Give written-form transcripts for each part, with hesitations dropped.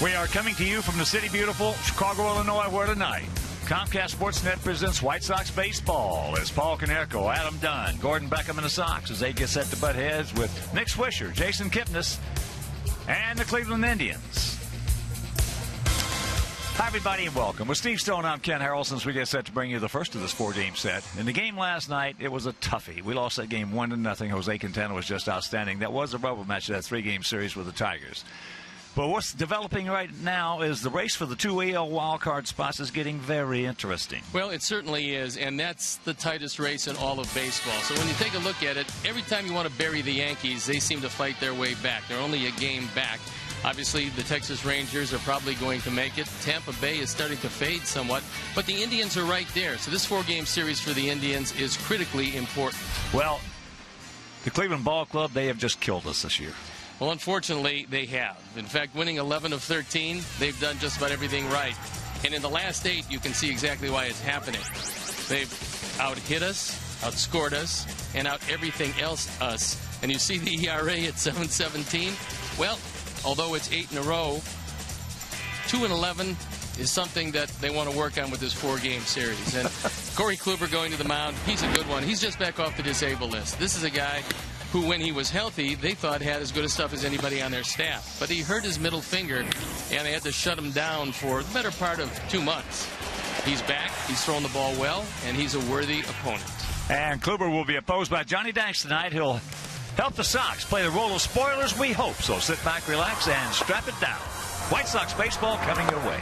We are coming to you from the city beautiful Chicago, Illinois, where tonight Comcast Sportsnet presents White Sox baseball as Paul Konerko, Adam Dunn, Gordon Beckham and the Sox as they get set to butt heads with Nick Swisher, Jason Kipnis, and the Cleveland Indians. Hi, everybody, and welcome. With Steve Stone, I'm Ken Harrelson. We get set to bring you the first of this four-game set. In the game last night, it was a toughie. We lost that game 1-0. Jose Quintana was just outstanding. That was a rubber match of that three-game series with the Tigers. But what's developing right now is the race for the two AL wildcard spots is getting very interesting. Well, it certainly is, and that's the tightest race in all of baseball. So when you take a look at it, every time you want to bury the Yankees, they seem to fight their way back. They're only a game back. Obviously, the Texas Rangers are probably going to make it. Tampa Bay is starting to fade somewhat, but the Indians are right there. So this four-game series for the Indians is critically important. Well, the Cleveland Ball Club, they have just killed us this year. Well, unfortunately, they have. In fact, winning 11 of 13, they've done just about everything right. And in the last 8, you can see exactly why it's happening. They've out-hit us, outscored us, and out everything else us. And you see the ERA at 7.17. Well, although it's 8 in a row, 2-11 is something that they want to work on with this four-game series. And Corey Kluber going to the mound, he's a good one. He's just back off the disabled list. This is a guy who, when he was healthy, they thought had as good a stuff as anybody on their staff. But he hurt his middle finger, and they had to shut him down for the better part of 2 months. He's back, he's throwing the ball well, and he's a worthy opponent. And Kluber will be opposed by Johnny Danks tonight. He'll help the Sox play the role of spoilers, we hope. So sit back, relax, and strap it down. White Sox baseball coming your way.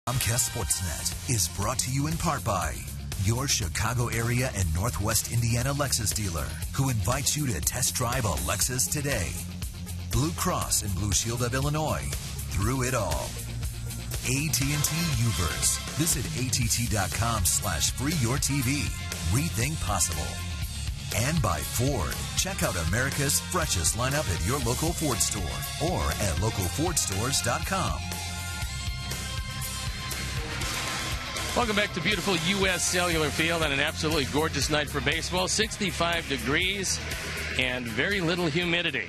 Comcast Sportsnet is brought to you in part by your Chicago area and Northwest Indiana Lexus dealer, who invites you to test drive a Lexus today. Blue Cross and Blue Shield of Illinois, through it all. AT&T Uverse. Visit att.com/freeyourtv. Rethink possible. And by Ford. Check out America's freshest lineup at your local Ford store or at localfordstores.com. Welcome back to beautiful U.S. Cellular Field on an absolutely gorgeous night for baseball. 65 degrees and very little humidity.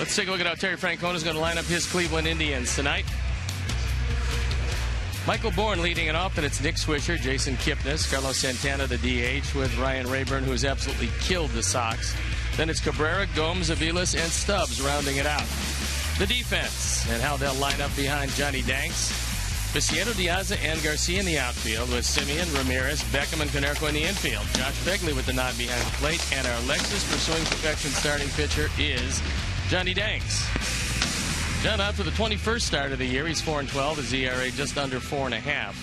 Let's take a look at how Terry Francona is going to line up his Cleveland Indians tonight. Michael Bourne leading it off, and it's Nick Swisher, Jason Kipnis, Carlos Santana, the DH, with Ryan Rayburn, who has absolutely killed the Sox. Then it's Cabrera, Gomes, Aviles, and Stubbs rounding it out. The defense and how they'll line up behind Johnny Danks. Viciedo, Diaz, and Garcia in the outfield, with Simeon, Ramirez, Beckham, and Konerko in the infield. Josh Begley with the nod behind the plate, and our Lexus pursuing perfection starting pitcher is Johnny Danks. John out for the 21st start of the year. He's 4-12. His ERA just under 4.5.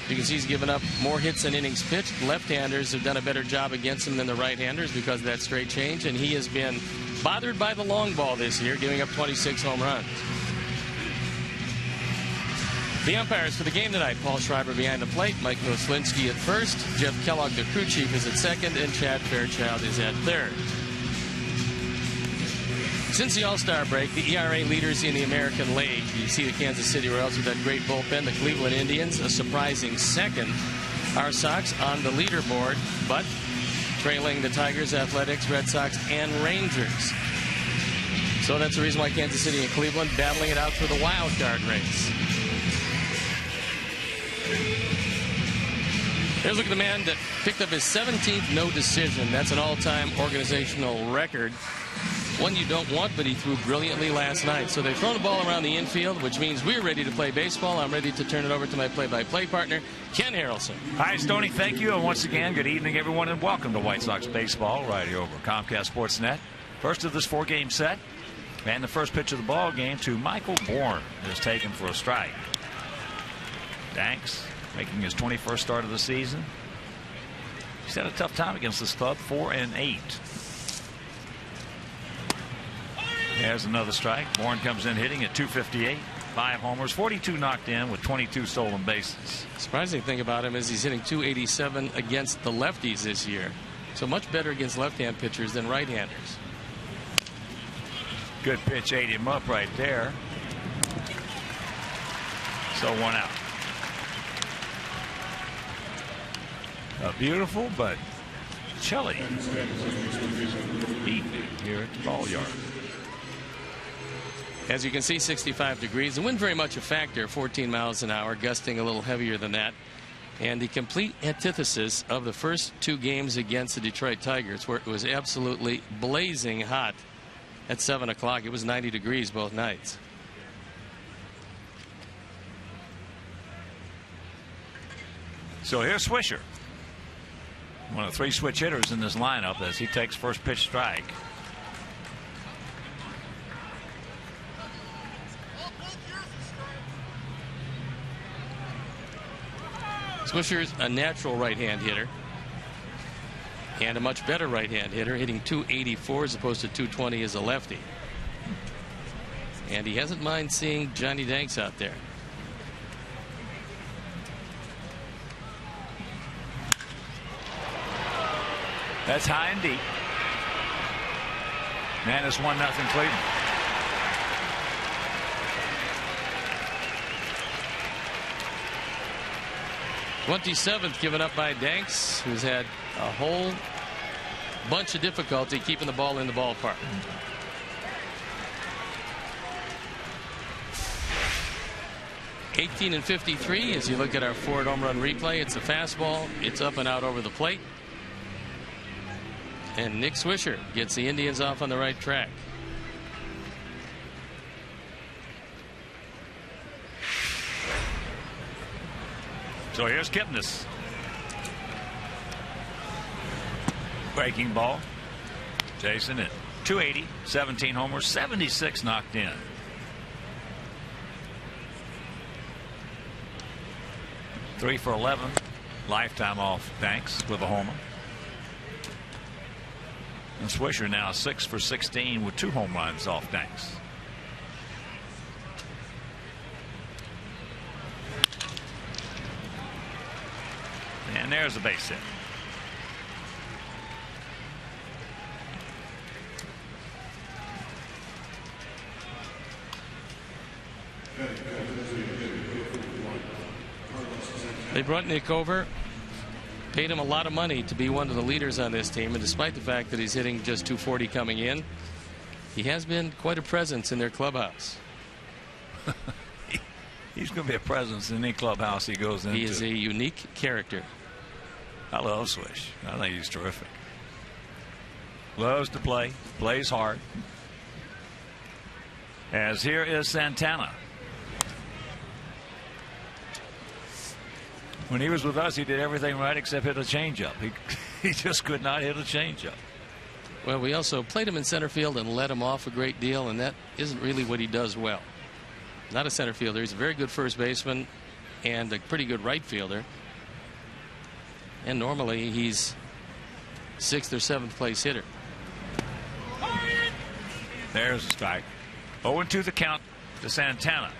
You can see he's given up more hits than innings pitched. Left-handers have done a better job against him than the right-handers because of that straight change, and he has been bothered by the long ball this year, giving up 26 home runs. The umpires for the game tonight: Paul Schreiber behind the plate, Mike Noslinski at first, Jeff Kellogg, the crew chief, is at second, and Chad Fairchild is at third. Since the All-Star break, the ERA leaders in the American League. You see the Kansas City Royals with that great bullpen. The Cleveland Indians, a surprising second. Our Sox on the leaderboard, but trailing the Tigers, Athletics, Red Sox, and Rangers. So that's the reason why Kansas City and Cleveland battling it out for the wild card race. Here's a look at the man that picked up his 17th no decision. That's an all-time organizational record. One you don't want, but he threw brilliantly last night. So they've thrown the ball around the infield, which means we're ready to play baseball. I'm ready to turn it over to my play-by-play partner, Ken Harrelson. Hi, Stoney. Thank you. And once again, good evening, everyone, and welcome to White Sox baseball right here over Comcast Sportsnet. First of this four-game set. And the first pitch of the ball game to Michael Bourne is taken for a strike. Danks making his 21st start of the season. He's had a tough time against this club, 4-8. There's another strike. Bourne comes in hitting at .258, 5 homers, 42 knocked in with 22 stolen bases. Surprising thing about him is he's hitting .287 against the lefties this year. So much better against left-hand pitchers than right-handers. Good pitch, ate him up right there. So 1 out. A beautiful but chilly evening here at the ball yard. As you can see, 65 degrees. The wind very much a factor, 14 miles an hour, gusting a little heavier than that. And the complete antithesis of the first 2 games against the Detroit Tigers, where it was absolutely blazing hot at 7 o'clock. It was 90 degrees both nights. So here's Swisher, one of the 3 switch hitters in this lineup, as he takes first pitch strike. Swisher's a natural right-hand hitter and a much better right-hand hitter, hitting .284 as opposed to .220 as a lefty. And he hasn't mind seeing Johnny Danks out there. That's high and deep. Man, it's 1-0 Cleveland. '27th given up by Danks, who's had a whole bunch of difficulty keeping the ball in the ballpark. (18-53) as you look at our Ford home run replay. It's a fastball. It's up and out over the plate. And Nick Swisher gets the Indians off on the right track. So here's Kipnis. Breaking ball. Jason at .280, 17 homers, 76 knocked in. 3 for 11. Lifetime off Danks with a homer. And Swisher now 6 for 16 with 2 home runs off Danks. And there's a base hit. They brought Nick over, paid him a lot of money to be one of the leaders on this team, and despite the fact that he's hitting just .240 coming in, he has been quite a presence in their clubhouse. He's going to be a presence in any clubhouse he goes into. He is a unique character. I love Swish. I think he's terrific. Loves to play, plays hard. As here is Santana. When he was with us, he did everything right except hit a changeup. He just could not hit a changeup. Well, we also played him in center field and let him off a great deal, and that isn't really what he does well. Not a center fielder. He's a very good first baseman and a pretty good right fielder. And normally he's 6th or 7th place hitter. There's a strike. 0-2 the count to Santana.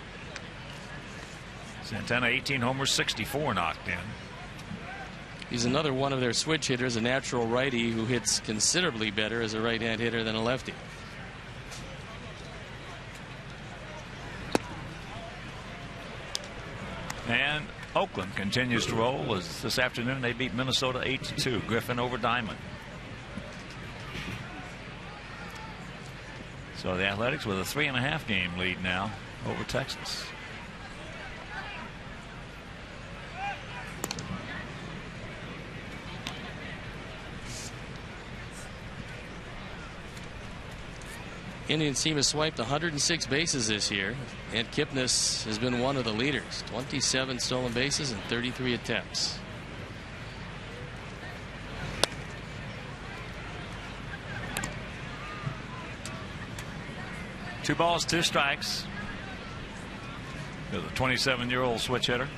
Santana 18 homers, 64 knocked in. He's another one of their switch hitters, a natural righty who hits considerably better as a right-hand hitter than a lefty. And Oakland continues to roll as this afternoon they beat Minnesota 8-2. Griffin over Diamond. So the Athletics with a 3.5 game lead now over Texas. Indians team has swiped 106 bases this year, and Kipnis has been one of the leaders. 27 stolen bases and 33 attempts. Two balls, 2 strikes. The 27-year-old switch hitter.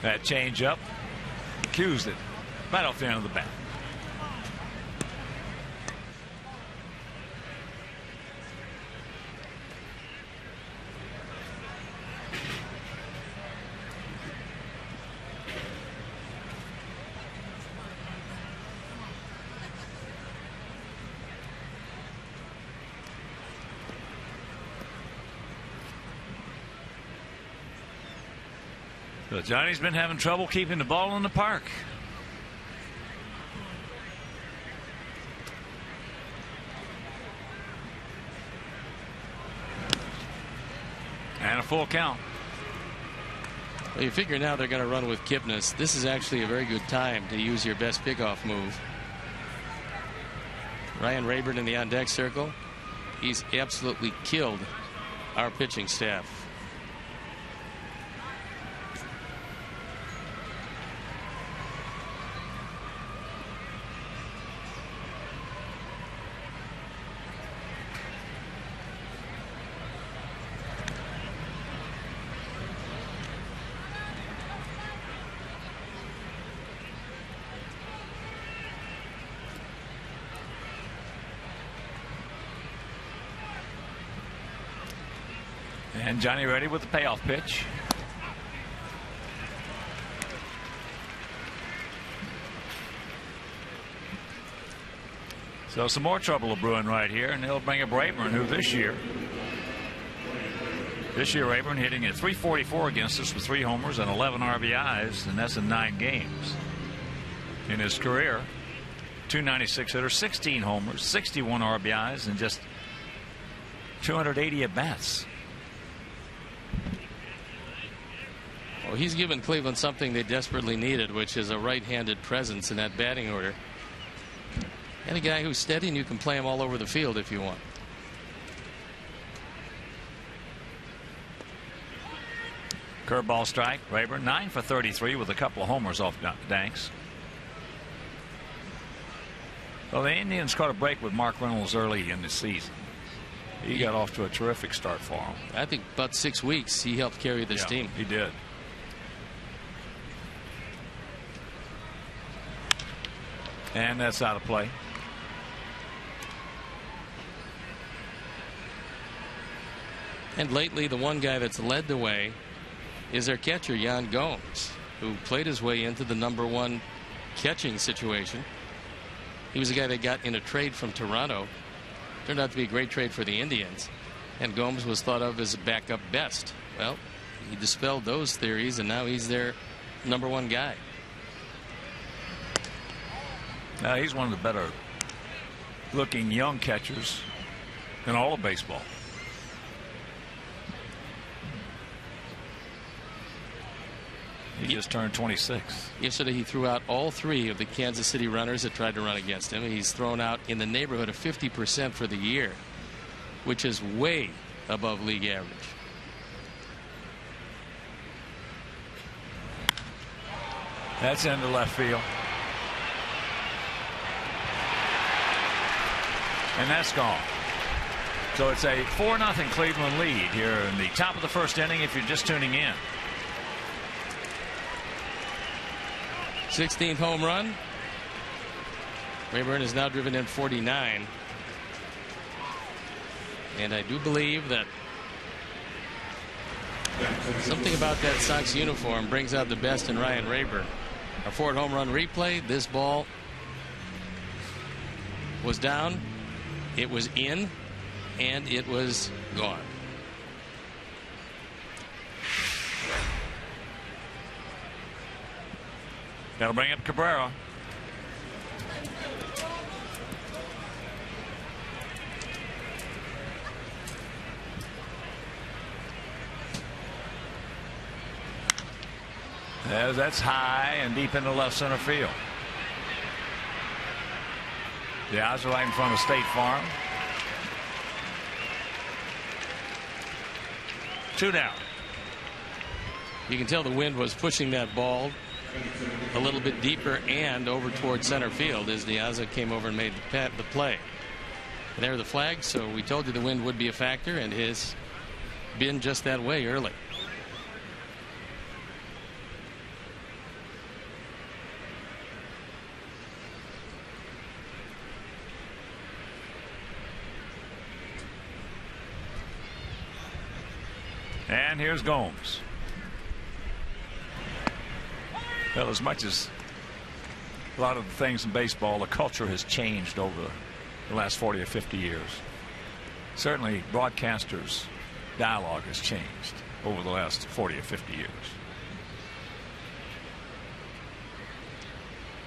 That change up, accused it right off the end of the bat. So Johnny's been having trouble keeping the ball in the park. And a full count. Well, you figure now they're going to run with Kipnis. This is actually a very good time to use your best pickoff move. Ryan Rayburn in the on-deck circle. He's absolutely killed our pitching staff. And Johnny ready with the payoff pitch. So some more trouble brewing right here, and they'll bring up Rayburn, who this year Rayburn hitting at .344 against us with 3 homers and 11 RBIs, and that's in 9 games in his career. .296 hitter, 16 homers, 61 RBIs, and just 280 at bats. Well, he's given Cleveland something they desperately needed, which is a right-handed presence in that batting order. And a guy who's steady, and you can play him all over the field if you want. Curveball strike. Rayburn 9 for 33 with a couple of homers off Danks. Well, the Indians caught a break with Mark Reynolds early in the season. He got off to a terrific start for him. I think about 6 weeks he helped carry this team. He did. And that's out of play. And lately, the one guy that's led the way is their catcher, Yan Gomes, who played his way into the #1 catching situation. He was a guy that got in a trade from Toronto. Turned out to be a great trade for the Indians. And Gomes was thought of as a backup best. Well, he dispelled those theories, and now he's their #1 guy. Now, he's one of the better looking young catchers in all of baseball. He just turned 26. Yesterday he threw out all 3 of the Kansas City runners that tried to run against him. He's thrown out in the neighborhood of 50% for the year, which is way above league average. That's into left field. And that's gone. So it's a 4-0 Cleveland lead here in the top of the first inning if you're just tuning in. 16th home run. Rayburn has now driven in 49. And I do believe that something about that Sox uniform brings out the best in Ryan Rayburn. A Ford home run replay. This ball was down. It was in. And it was gone. That'll bring up Cabrera. That's high and deep into left center field. The eyes are right in front of State Farm. 2 down. You can tell the wind was pushing that ball a little bit deeper and over towards center field as De Aza came over and made the play. And there are the flags, so we told you the wind would be a factor, and it has been just that way early. And here's Gomes. Well, as much as a lot of the things in baseball, the culture has changed over the last 40 or 50 years. Certainly, broadcasters' dialogue has changed over the last 40 or 50 years.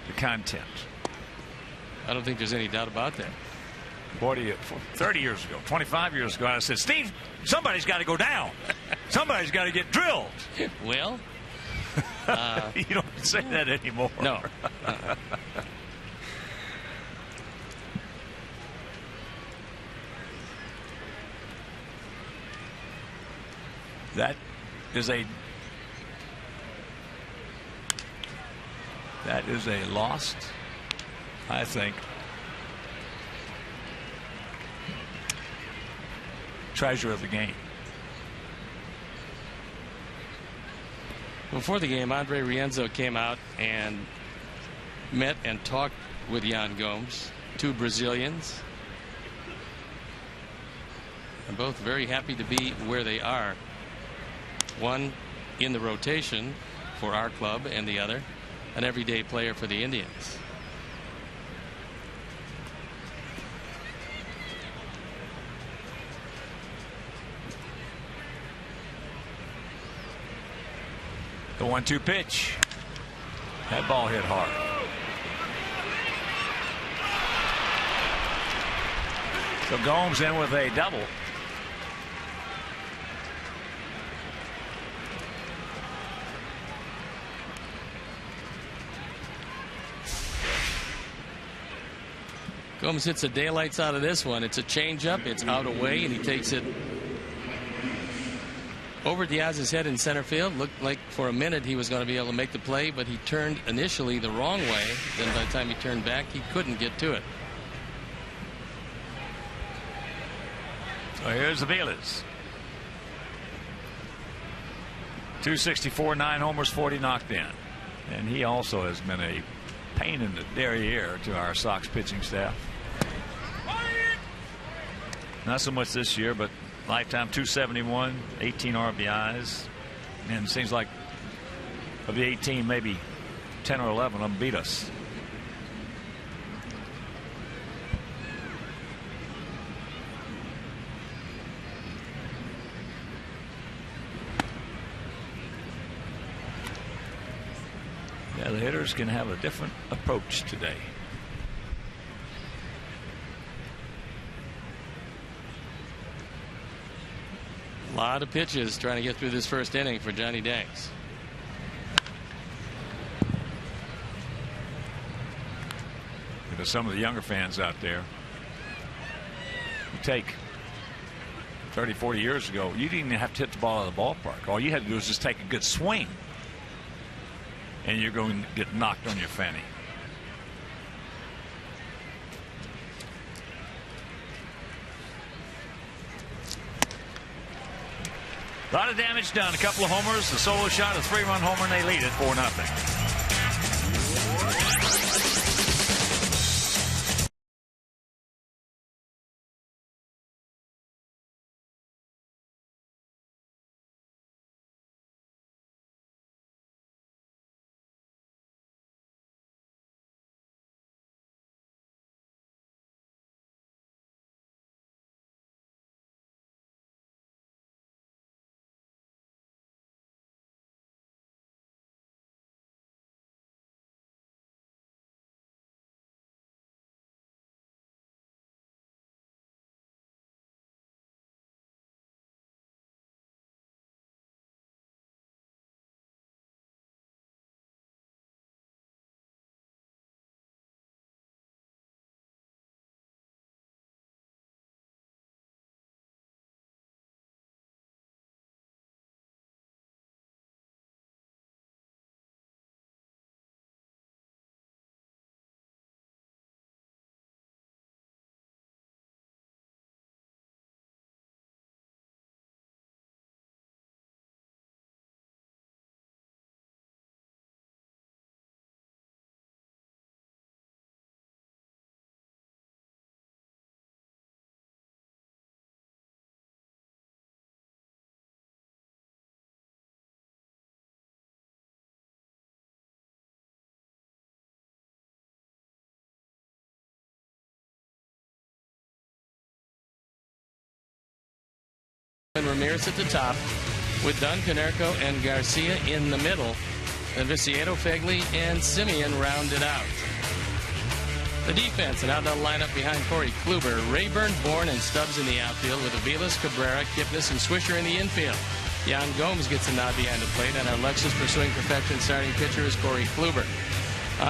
The content. I don't think there's any doubt about that. 30 years ago, 25 years ago, I said, Steve, somebody's got to go down. Somebody's got to get drilled. Well, you don't say that anymore. No. That is a lost, I think, treasure of the game. Before the game, Andre Rienzo came out and met and talked with Yan Gomes, 2 Brazilians. And both very happy to be where they are. One in the rotation for our club, and the other an everyday player for the Indians. The 1-2 pitch. That ball hit hard. So Gomes in with a double. Gomes hits the daylights out of this one. It's a changeup. It's out away, and he takes it over Diaz's head in center field. Looked like for a minute he was going to be able to make the play, but he turned initially the wrong way. Then by the time he turned back, he couldn't get to it. So here's the Aviles. 264, 9 homers, 40 knocked in. And he also has been a pain in the derriere to our Sox pitching staff. Not so much this year, but lifetime 271, 18 RBIs. And it seems like of the 18, maybe 10 or 11 of them beat us. Yeah, the hitters can have a different approach today. A lot of pitches trying to get through this first inning for Johnny Danks. To some of the younger fans out there, you take 30, 40 years ago, you didn't even have to hit the ball out of the ballpark. All you had to do was just take a good swing, and you're going to get knocked on your fanny. A lot of damage done. A couple of homers, a solo shot, a 3-run homer, and they lead it 4-0. Ramirez at the top with Dunn, Canerco, and Garcia in the middle. And Viciedo, Fegley, and Simeon rounded out. The defense, an outfield lineup behind Corey Kluber, Rayburn, Bourne, and Stubbs in the outfield with Aviles, Cabrera, Kipnis, and Swisher in the infield. Yan Gomes gets a nod behind the plate, and our Lexus pursuing perfection starting pitcher is Corey Kluber.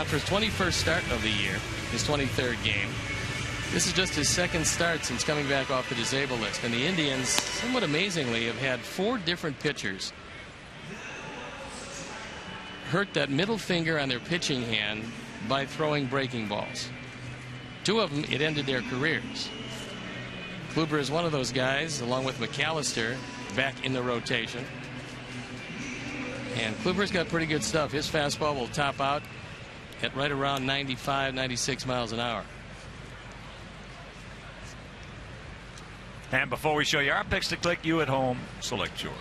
For his 21st start of the year, his 23rd game. This is just his second start since coming back off the disabled list. And the Indians, somewhat amazingly, have had 4 different pitchers hurt that middle finger on their pitching hand by throwing breaking balls. 2 of them, it ended their careers. Kluber is one of those guys, along with McAllister, back in the rotation. And Kluber's got pretty good stuff. His fastball will top out at right around 95, 96 miles an hour. And before we show you our picks to click, you at home, select yours.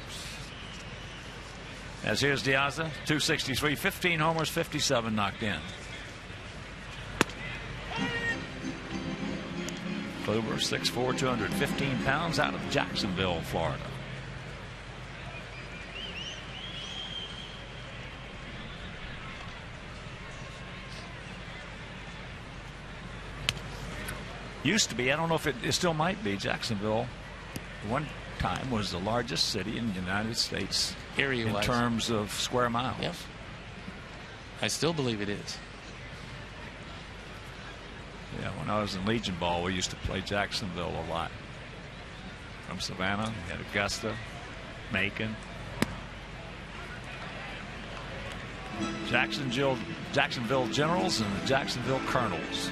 As here's Diaz, 263, 15 homers, 57 knocked in. Kluber, 6'4", 215 pounds, out of Jacksonville, Florida. Used to be, I don't know if it still might be, Jacksonville one time was the largest city in the United States in terms of square miles. Yep. I still believe it is. Yeah, when I was in Legion Ball, we used to play Jacksonville a lot. From Savannah, we had Augusta, Macon. Jacksonville Generals and the Jacksonville Colonels.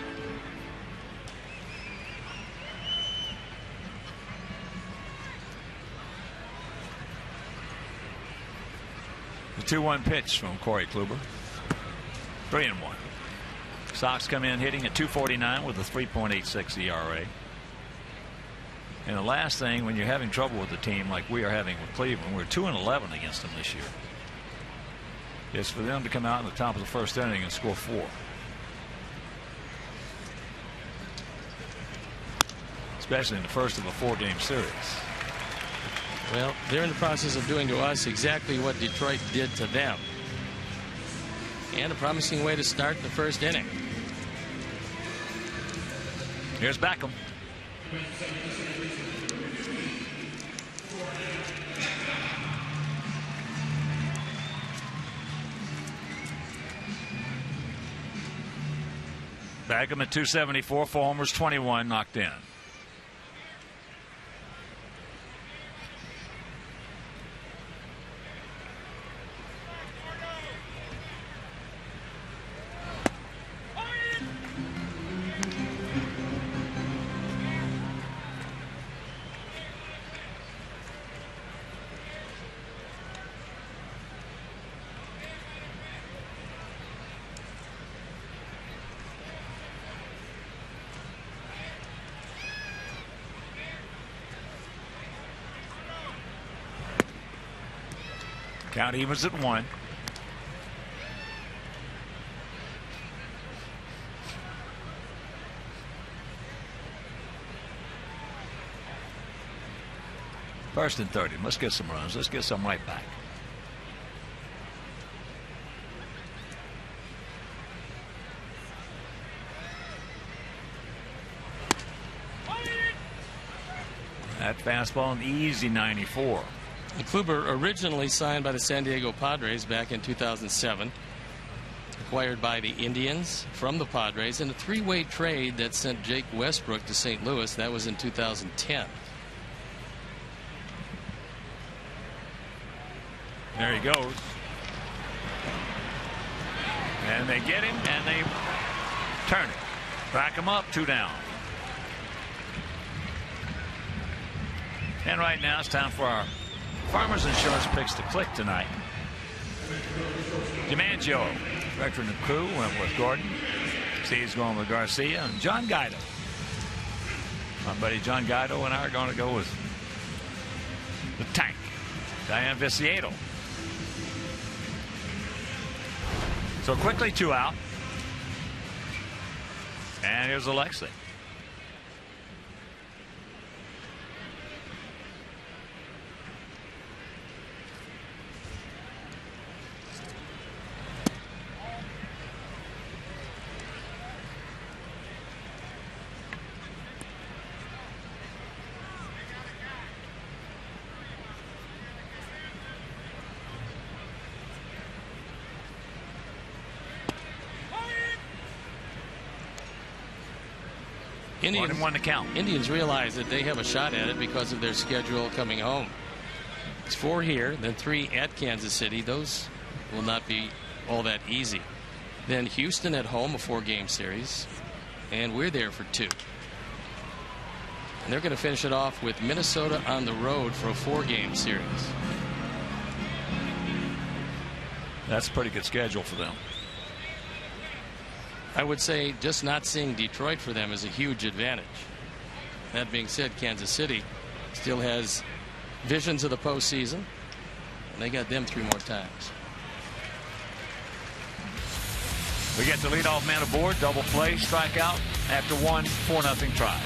The 2-1 pitch from Corey Kluber. 3-1. Sox come in hitting at .249 with a 3.86 ERA. And the last thing, when you're having trouble with a team like we are having with Cleveland, we're 2-11 against them this year, is for them to come out in the top of the first inning and score 4. Especially in the first of a 4-game series. Well, they're in the process of doing to us exactly what Detroit did to them. And a promising way to start the first inning. Here's Beckham. Beckham at .274, 4 homers, 21 knocked in. Count evens at 1. First and 30. Let's get some runs. Let's get some right back. That fastball, an easy 94. Kluber originally signed by the San Diego Padres back in 2007. Acquired by the Indians from the Padres in a 3-way trade that sent Jake Westbrook to St. Louis. That was in 2010. There he goes. And they get him and they turn it. Back him up, 2 down. And right now it's time for our Farmers Insurance picks to click tonight. DiMaggio, veteran of crew, went with Gordon. Steve's going with Garcia and John Guido. My buddy John Guido and I are going to go with the tank, Diane Viciato. So quickly 2 out. And here's Alexei. Indians, 1-1 to count. Indians realize that they have a shot at it because of their schedule coming home. It's 4 here, then 3 at Kansas City. Those will not be all that easy. Then Houston at home, a 4-game series, and we're there for 2. And they're going to finish it off with Minnesota on the road for a 4-game series. That's a pretty good schedule for them. I would say just not seeing Detroit for them is a huge advantage. That being said, Kansas City still has visions of the postseason, and they got them 3 more times. We get the leadoff man aboard, double play, strikeout after 1 4-0 try.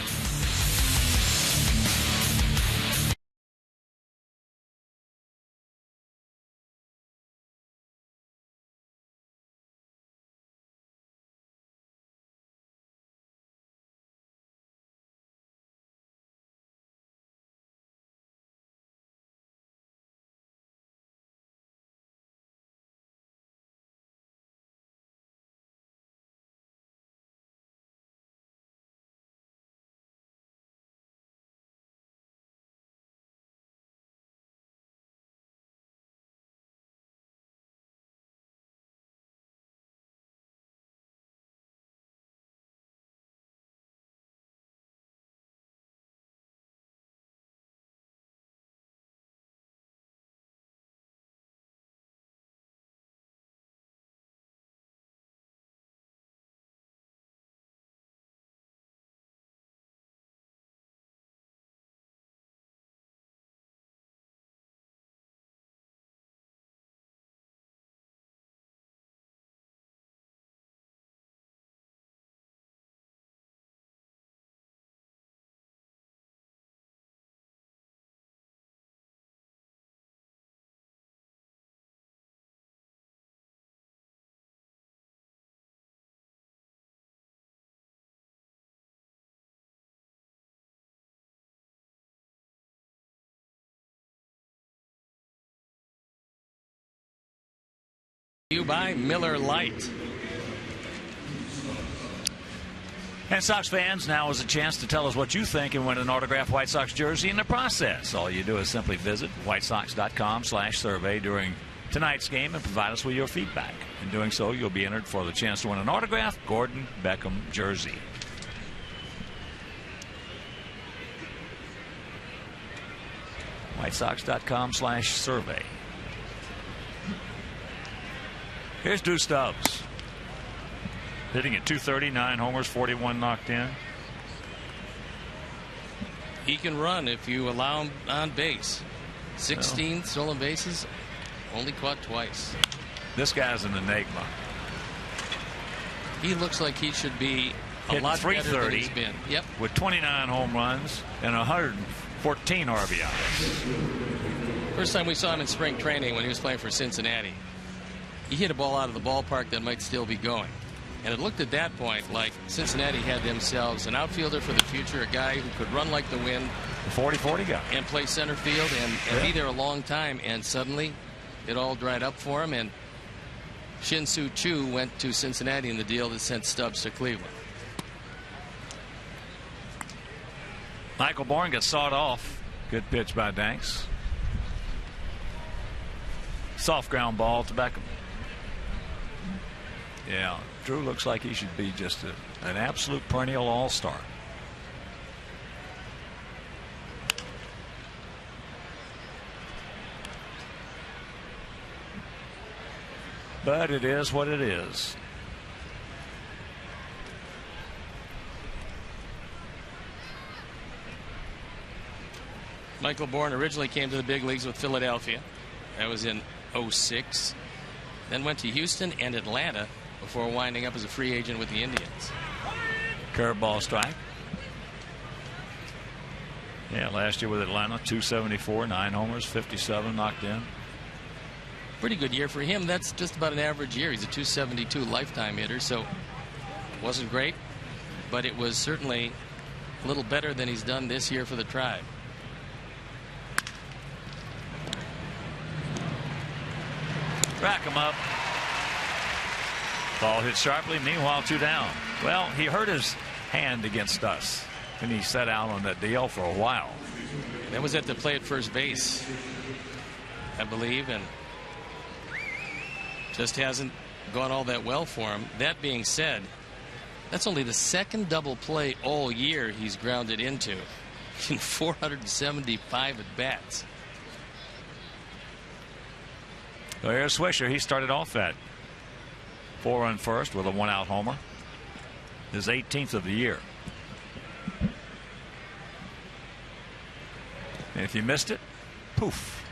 You by Miller Lite. And Sox fans, now is a chance to tell us what you think and win an autographed White Sox jersey in the process. All you do is simply visit whitesox.com/survey during tonight's game and provide us with your feedback. In doing so, you'll be entered for the chance to win an autographed Gordon Beckham jersey. whitesox.com/survey. Here's Drew Stubbs. Hitting at .230, 9 homers, 41 knocked in. He can run if you allow him on base. 16 stolen bases, only caught twice. This guy's an enigma. He looks like he should be a Hitting lot better than 330 he's been. Yep. with 29 home runs and 114 RBIs. First time we saw him in spring training when he was playing for Cincinnati, he hit a ball out of the ballpark that might still be going. And it looked at that point like Cincinnati had themselves an outfielder for the future, a guy who could run like the wind. The 40-40 guy. And play center field and be there a long time. And suddenly it all dried up for him. And Shin-Soo Choo went to Cincinnati in the deal that sent Stubbs to Cleveland. Michael Bourne gets sawed off. Good pitch by Danks. Soft ground ball to Beckham. Yeah, Drew looks like he should be just an absolute perennial all-star. But it is what it is. Michael Bourne originally came to the big leagues with Philadelphia. That was in '06. Then went to Houston and Atlanta before winding up as a free agent with the Indians. Curveball strike. Yeah, last year with Atlanta, 274, 9 homers, 57 knocked in. Pretty good year for him. That's just about an average year. He's a 272 lifetime hitter, so wasn't great, but it was certainly a little better than he's done this year for the Tribe. Rack him up. Ball hit sharply. Meanwhile, 2 down. Well, he hurt his hand against us, and he sat out on that DL for a while. That was at the play at first base, I believe, and just hasn't gone all that well for him. That being said, that's only the second double play all year he's grounded into in 475 at bats. So here's Swisher. He started off at 4-run first with a 1-out homer. His 18th of the year. And if you missed it, poof.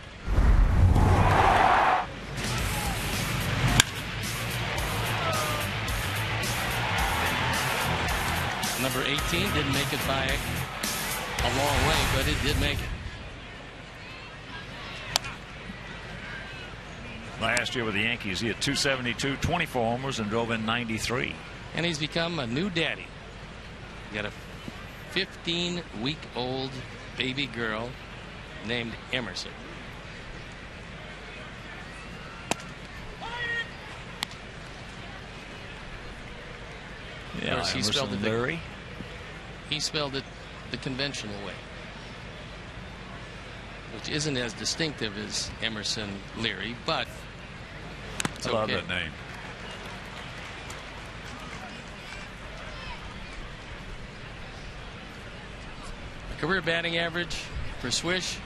Number 18 didn't make it by a long way, but it did make it. Last year with the Yankees, he had 272, 24 homers, and drove in 93. And he's become a new daddy. He got a 15-week-old baby girl named Emerson. Yeah, of course, he spelled it Leary. He spelled it the conventional way, which isn't as distinctive as Emerson Leary, but it's I love okay. that name. Career batting average for Swish.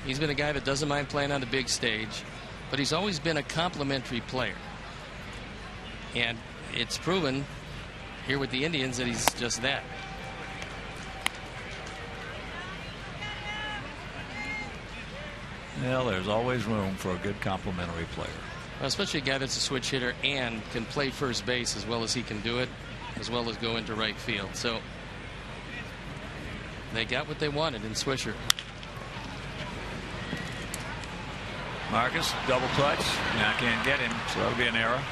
He's been a guy that doesn't mind playing on the big stage, but he's always been a complimentary player. And it's proven here with the Indians that he's just that. Well, there's always room for a good complimentary player. Well, especially a guy that's a switch hitter and can play first base as well as he can do it, as well as go into right field. So they got what they wanted in Swisher. Marcus, double clutch. Now can't get him, so that'll be an error.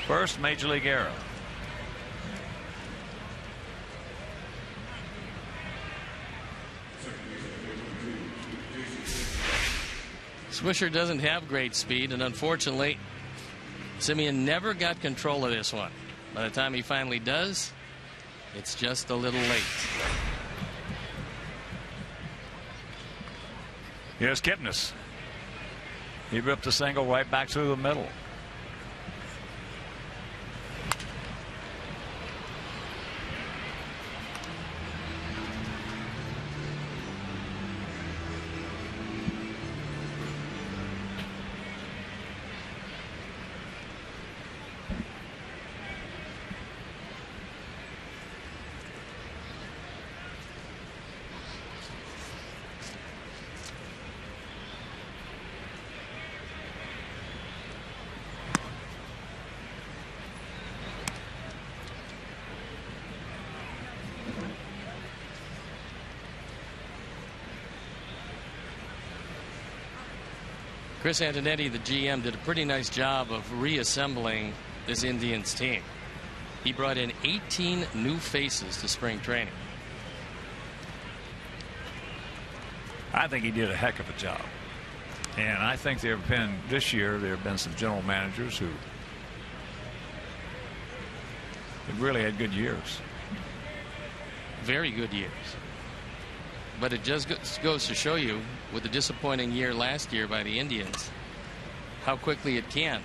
First major league error. Swisher doesn't have great speed, and unfortunately, Simeon never got control of this one. By the time he finally does, it's just a little late. Here's Kipnis. He ripped a single right back through the middle. Chris Antonetti, the GM, did a pretty nice job of reassembling this Indians team. He brought in 18 new faces to spring training. I think he did a heck of a job. And I think there have been, this year, there have been some general managers who have really had good years. Very good years. But it just goes to show you, with the disappointing year last year by the Indians, how quickly it can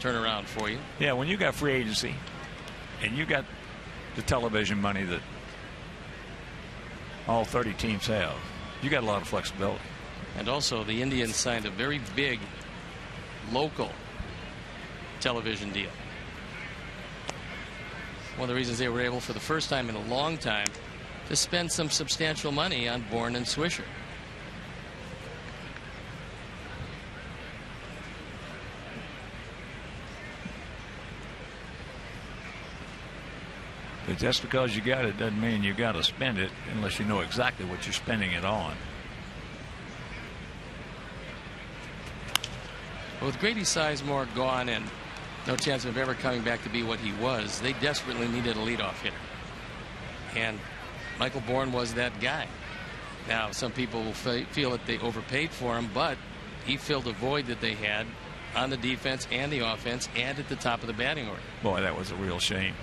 turn around for you. Yeah, when you got free agency and you got the television money that all 30 teams have, you got a lot of flexibility. And also, the Indians signed a very big local television deal. One of the reasons they were able, for the first time in a long time, to spend some substantial money on Bourne and Swisher. But just because you got it doesn't mean you got to spend it unless you know exactly what you're spending it on. With Grady Sizemore gone and no chance of ever coming back to be what he was, they desperately needed a leadoff hitter. And Michael Bourne was that guy. Now, some people will feel that they overpaid for him, but he filled a void that they had on the defense and the offense and at the top of the batting order. Boy, that was a real shame.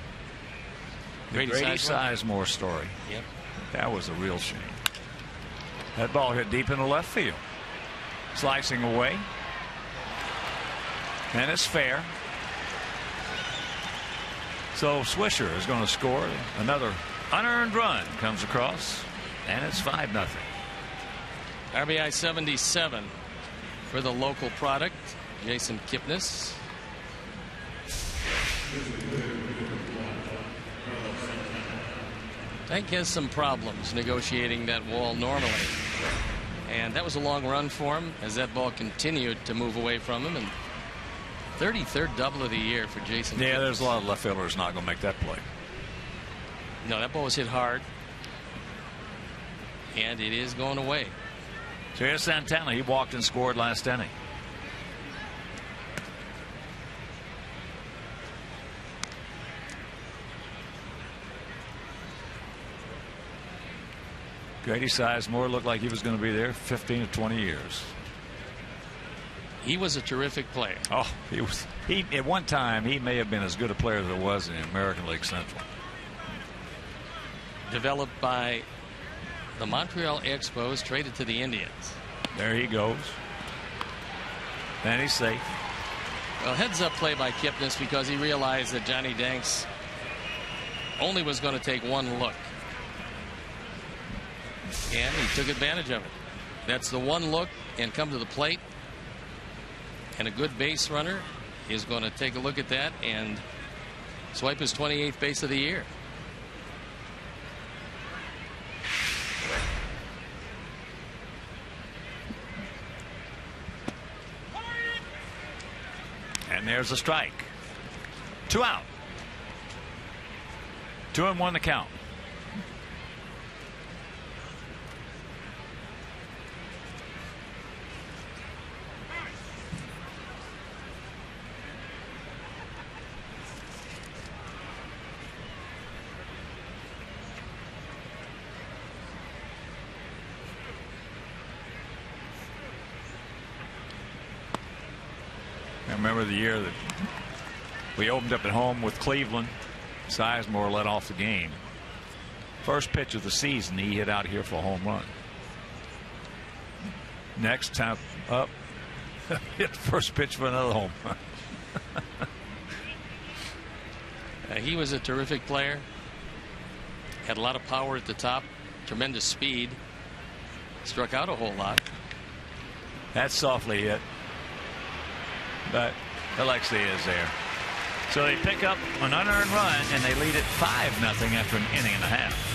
The Grady Sizemore story. Yep. That was a real shame. That ball hit deep in the left field. Slicing away. And it's fair. So Swisher is going to score. Another unearned run comes across, and it's 5-0. RBI 77 for the local product, Jason Kipnis. Tank has some problems negotiating that wall normally. And that was a long run for him as that ball continued to move away from him. And 33rd double of the year for Jason Kipnis. There's a lot of left fielders not going to make that play. No, that ball was hit hard. And it is going away. So here's Santana. He walked and scored last inning. Grady Sizemore looked like he was going to be there 15 to 20 years. He was a terrific player. Oh, he at one time he may have been as good a player as there was in the American League Central. Developed by the Montreal Expos, traded to the Indians. There he goes. And he's safe. Well, heads up play by Kipnis because he realized that Johnny Danks only was going to take one look. And he took advantage of it. That's the one look and come to the plate. And a good base runner is going to take a look at that and swipe his 28th base of the year. And there's a strike. 2 out. 2-1 the count. remember the year that we opened up at home with Cleveland. Sizemore led off the game. First pitch of the season, he hit out here for a home run. Next time up, hit the first pitch for another home run. He was a terrific player. Had a lot of power at the top, tremendous speed. Struck out a whole lot. That's softly hit, but Alexei is there. So they pick up an unearned run and they lead it 5-0 after an inning and a half.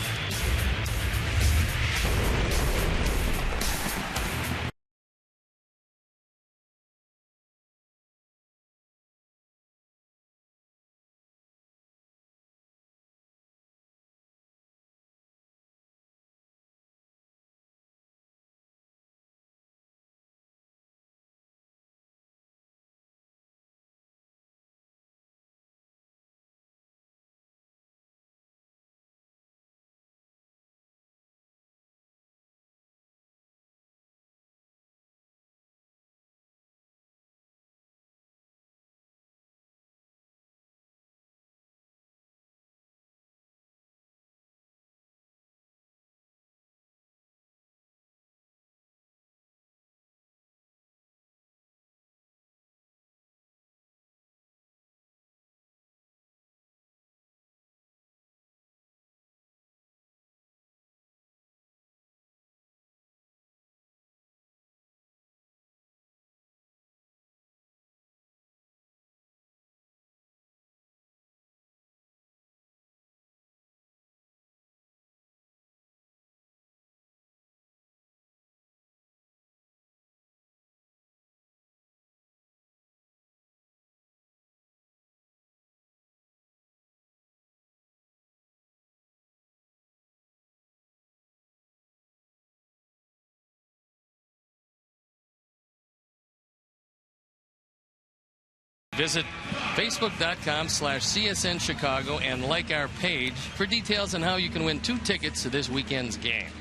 Visit Facebook.com/CSN Chicago and like our page for details on how you can win 2 tickets to this weekend's game.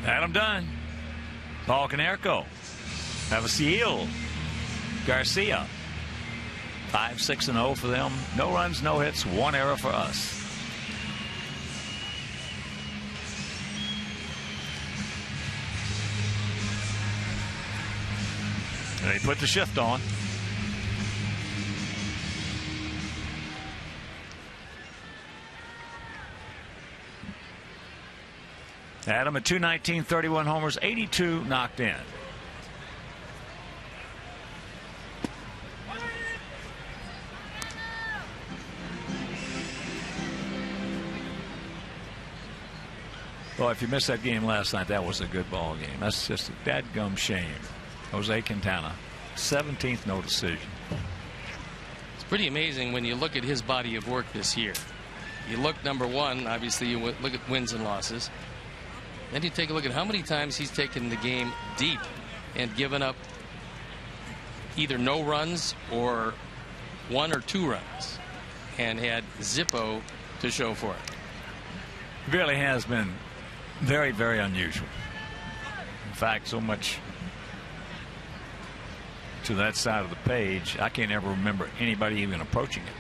Adam Dunn. Paul Canerco. Havasiel. Garcia. 5-6-0 for them. No runs, no hits, 1 error for us. They put the shift on. Adam at 219, 31 homers, 82 knocked in. Well, if you missed that game last night, that was a good ball game. That's just a dadgum shame. Jose Quintana, 17th no decision. It's pretty amazing when you look at his body of work this year. You look, number one, obviously you look at wins and losses. Then you take a look at how many times he's taken the game deep and given up either no runs or 1 or 2 runs and had Zippo to show for it. It really has been very, very unusual. In fact, so much to that side of the page, I can't ever remember anybody even approaching it.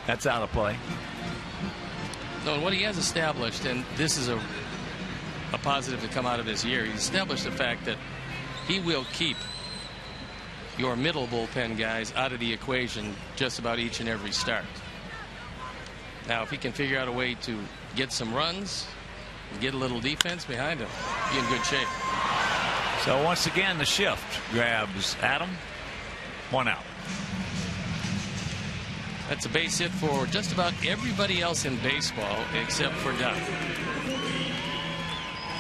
That's out of play. No, and what he has established, and this is a positive to come out of this year, he's established the fact that he will keep your middle bullpen guys out of the equation just about each and every start. Now, if he can figure out a way to get some runs and get a little defense behind him, be in good shape. So once again, the shift grabs Adam. 1 out. That's a base hit for just about everybody else in baseball except for Dunn.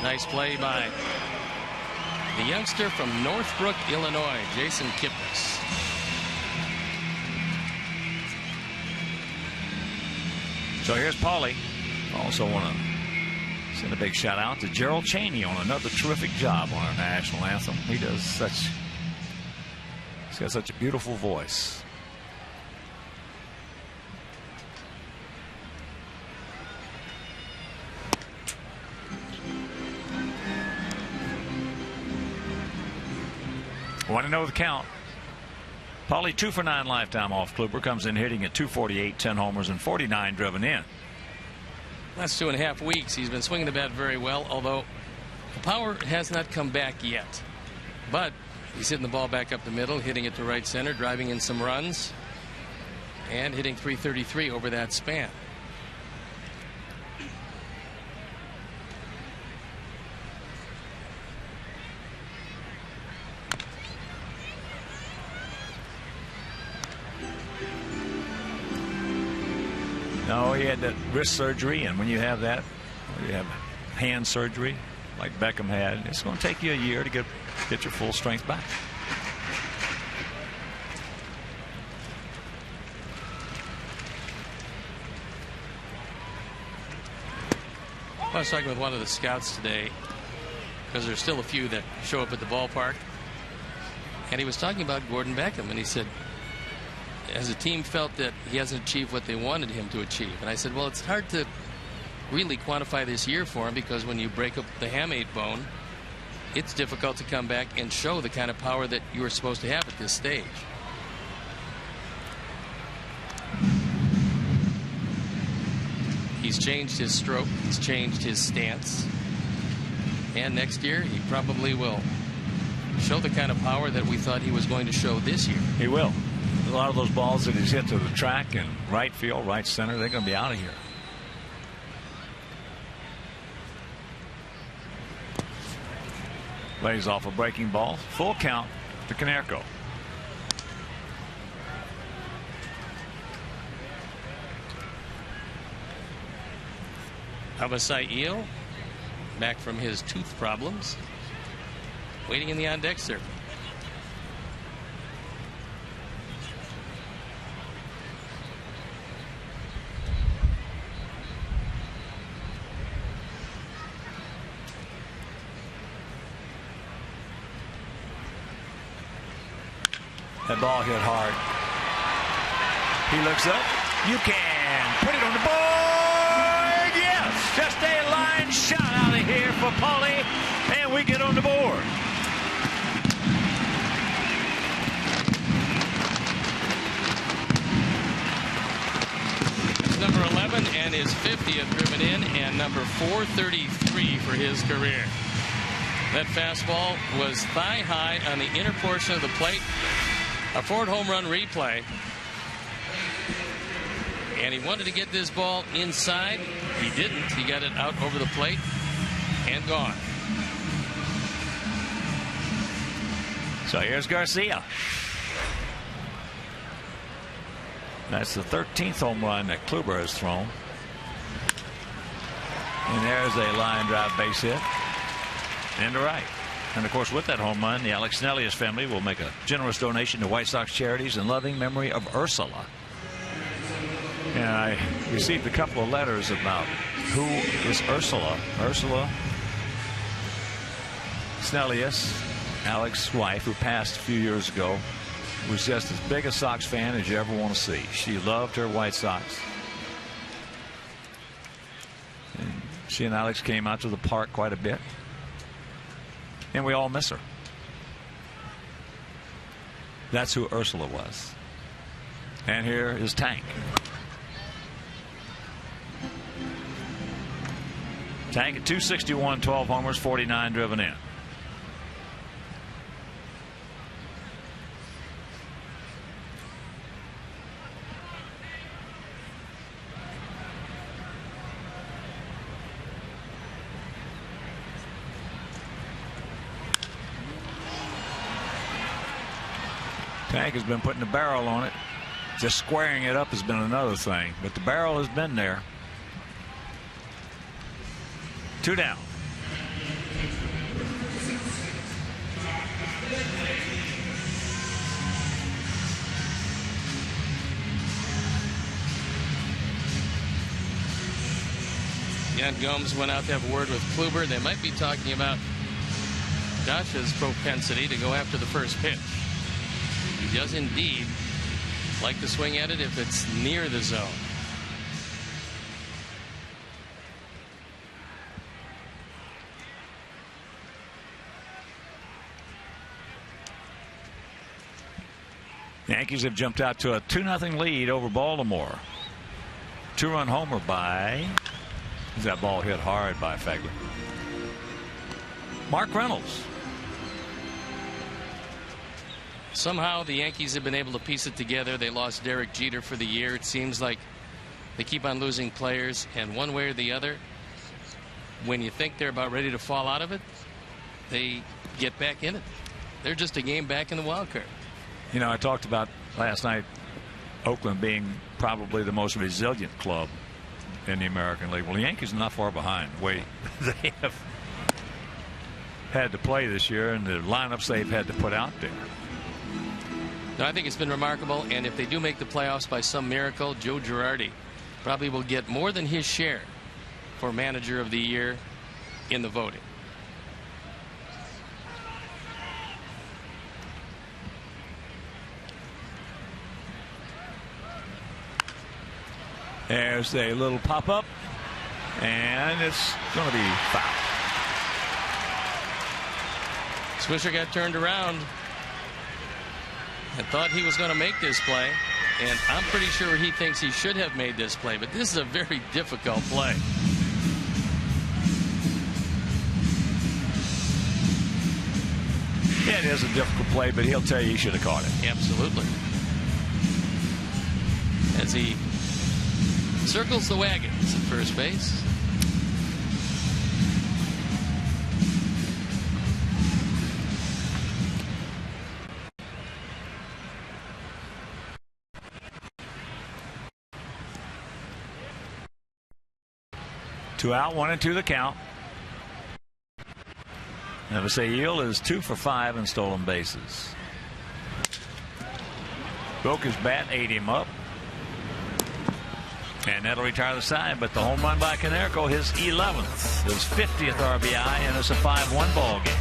Nice play by the youngster from Northbrook, Illinois, Jason Kipnis. So here's Paulie. Also want to Send a big shout out to Gerald Chaney on another terrific job on our national anthem. He's got such a beautiful voice. Want to know the count? Paulie 2 for 9 lifetime off Kluber, comes in hitting at 248, 10 homers and 49 driven in. Last 2.5 weeks, he's been swinging the bat very well, although the power has not come back yet. But he's hitting the ball back up the middle, hitting it to right center, driving in some runs, and hitting .333 over that span. No, he had that wrist surgery, and when you have that, you have hand surgery like Beckham had, it's going to take you a year to get your full strength back. I was talking with one of the scouts today, because there's still a few that show up at the ballpark, and he was talking about Gordon Beckham, and he said, as a team felt that he hasn't achieved what they wanted him to achieve. And I said, well, it's hard to really quantify this year for him, because when you break up the hamate bone, it's difficult to come back and show the kind of power that you were supposed to have at this stage. He's changed his stroke, he's changed his stance, and next year he probably will show the kind of power that we thought he was going to show this year. He will. A lot of those balls that he's hit to the track and right field, right center, they're going to be out of here. Lays off a breaking ball. Full count to Konerko. Abasai-Eel, back from his tooth problems, waiting in the on-deck circle. That ball hit hard. He looks up. You can put it on the board. Yes, just a line shot out of here for Paulie, and we get on the board. Number 11 and his 50th driven in, and number 433 for his career. That fastball was thigh high on the inner portion of the plate. A Ford home run replay. And he wanted to get this ball inside. He didn't. He got it out over the plate and gone. So here's Garcia. That's the 13th home run that Kluber has thrown. And there's a line drive base hit into right. And of course, with that home run, the Alex Snellius family will make a generous donation to White Sox charities in loving memory of Ursula. And I received a couple of letters about who is Ursula. Ursula Snellius, Alex's wife, who passed a few years ago, was just as big a Sox fan as you ever want to see. She loved her White Sox. And she and Alex came out to the park quite a bit. And we all miss her. That's who Ursula was. And here is Tank. Tank at 261, 12 homers, 49 driven in. Tank has been putting the barrel on it. Just squaring it up has been another thing, but the barrel has been there. 2 down. Jan Gomes went out to have a word with Kluber. They might be talking about Josh's propensity to go after the first pitch. He does indeed like to swing at it if it's near the zone. Yankees have jumped out to a 2-0 lead over Baltimore. 2-run homer by, that ball hit hard by Fegler. Mark Reynolds. Somehow the Yankees have been able to piece it together. They lost Derek Jeter for the year. It seems like they keep on losing players, and one way or the other, when you think they're about ready to fall out of it, they get back in it. They're just a game back in the wild card. You know, I talked about last night Oakland being probably the most resilient club in the American League. Well, the Yankees are not far behind the way they have had to play this year and the lineups they've had to put out there. No, I think it's been remarkable, and if they do make the playoffs by some miracle, Joe Girardi probably will get more than his share for Manager of the Year in the voting. There's a little pop-up, and it's going to be foul. Swisher got turned around and thought he was going to make this play, and I'm pretty sure he thinks he should have made this play, but this is a very difficult play. Yeah, it is a difficult play, but he'll tell you he should have caught it. Absolutely. As he circles the wagons at first base. Two out, 1-2 the count. Navasayil is 2 for 5 in stolen bases. Broke his bat, ate him up. And that'll retire the side, but the home run by Konerko, his 11th, his 50th RBI, and it's a 5-1 ball game.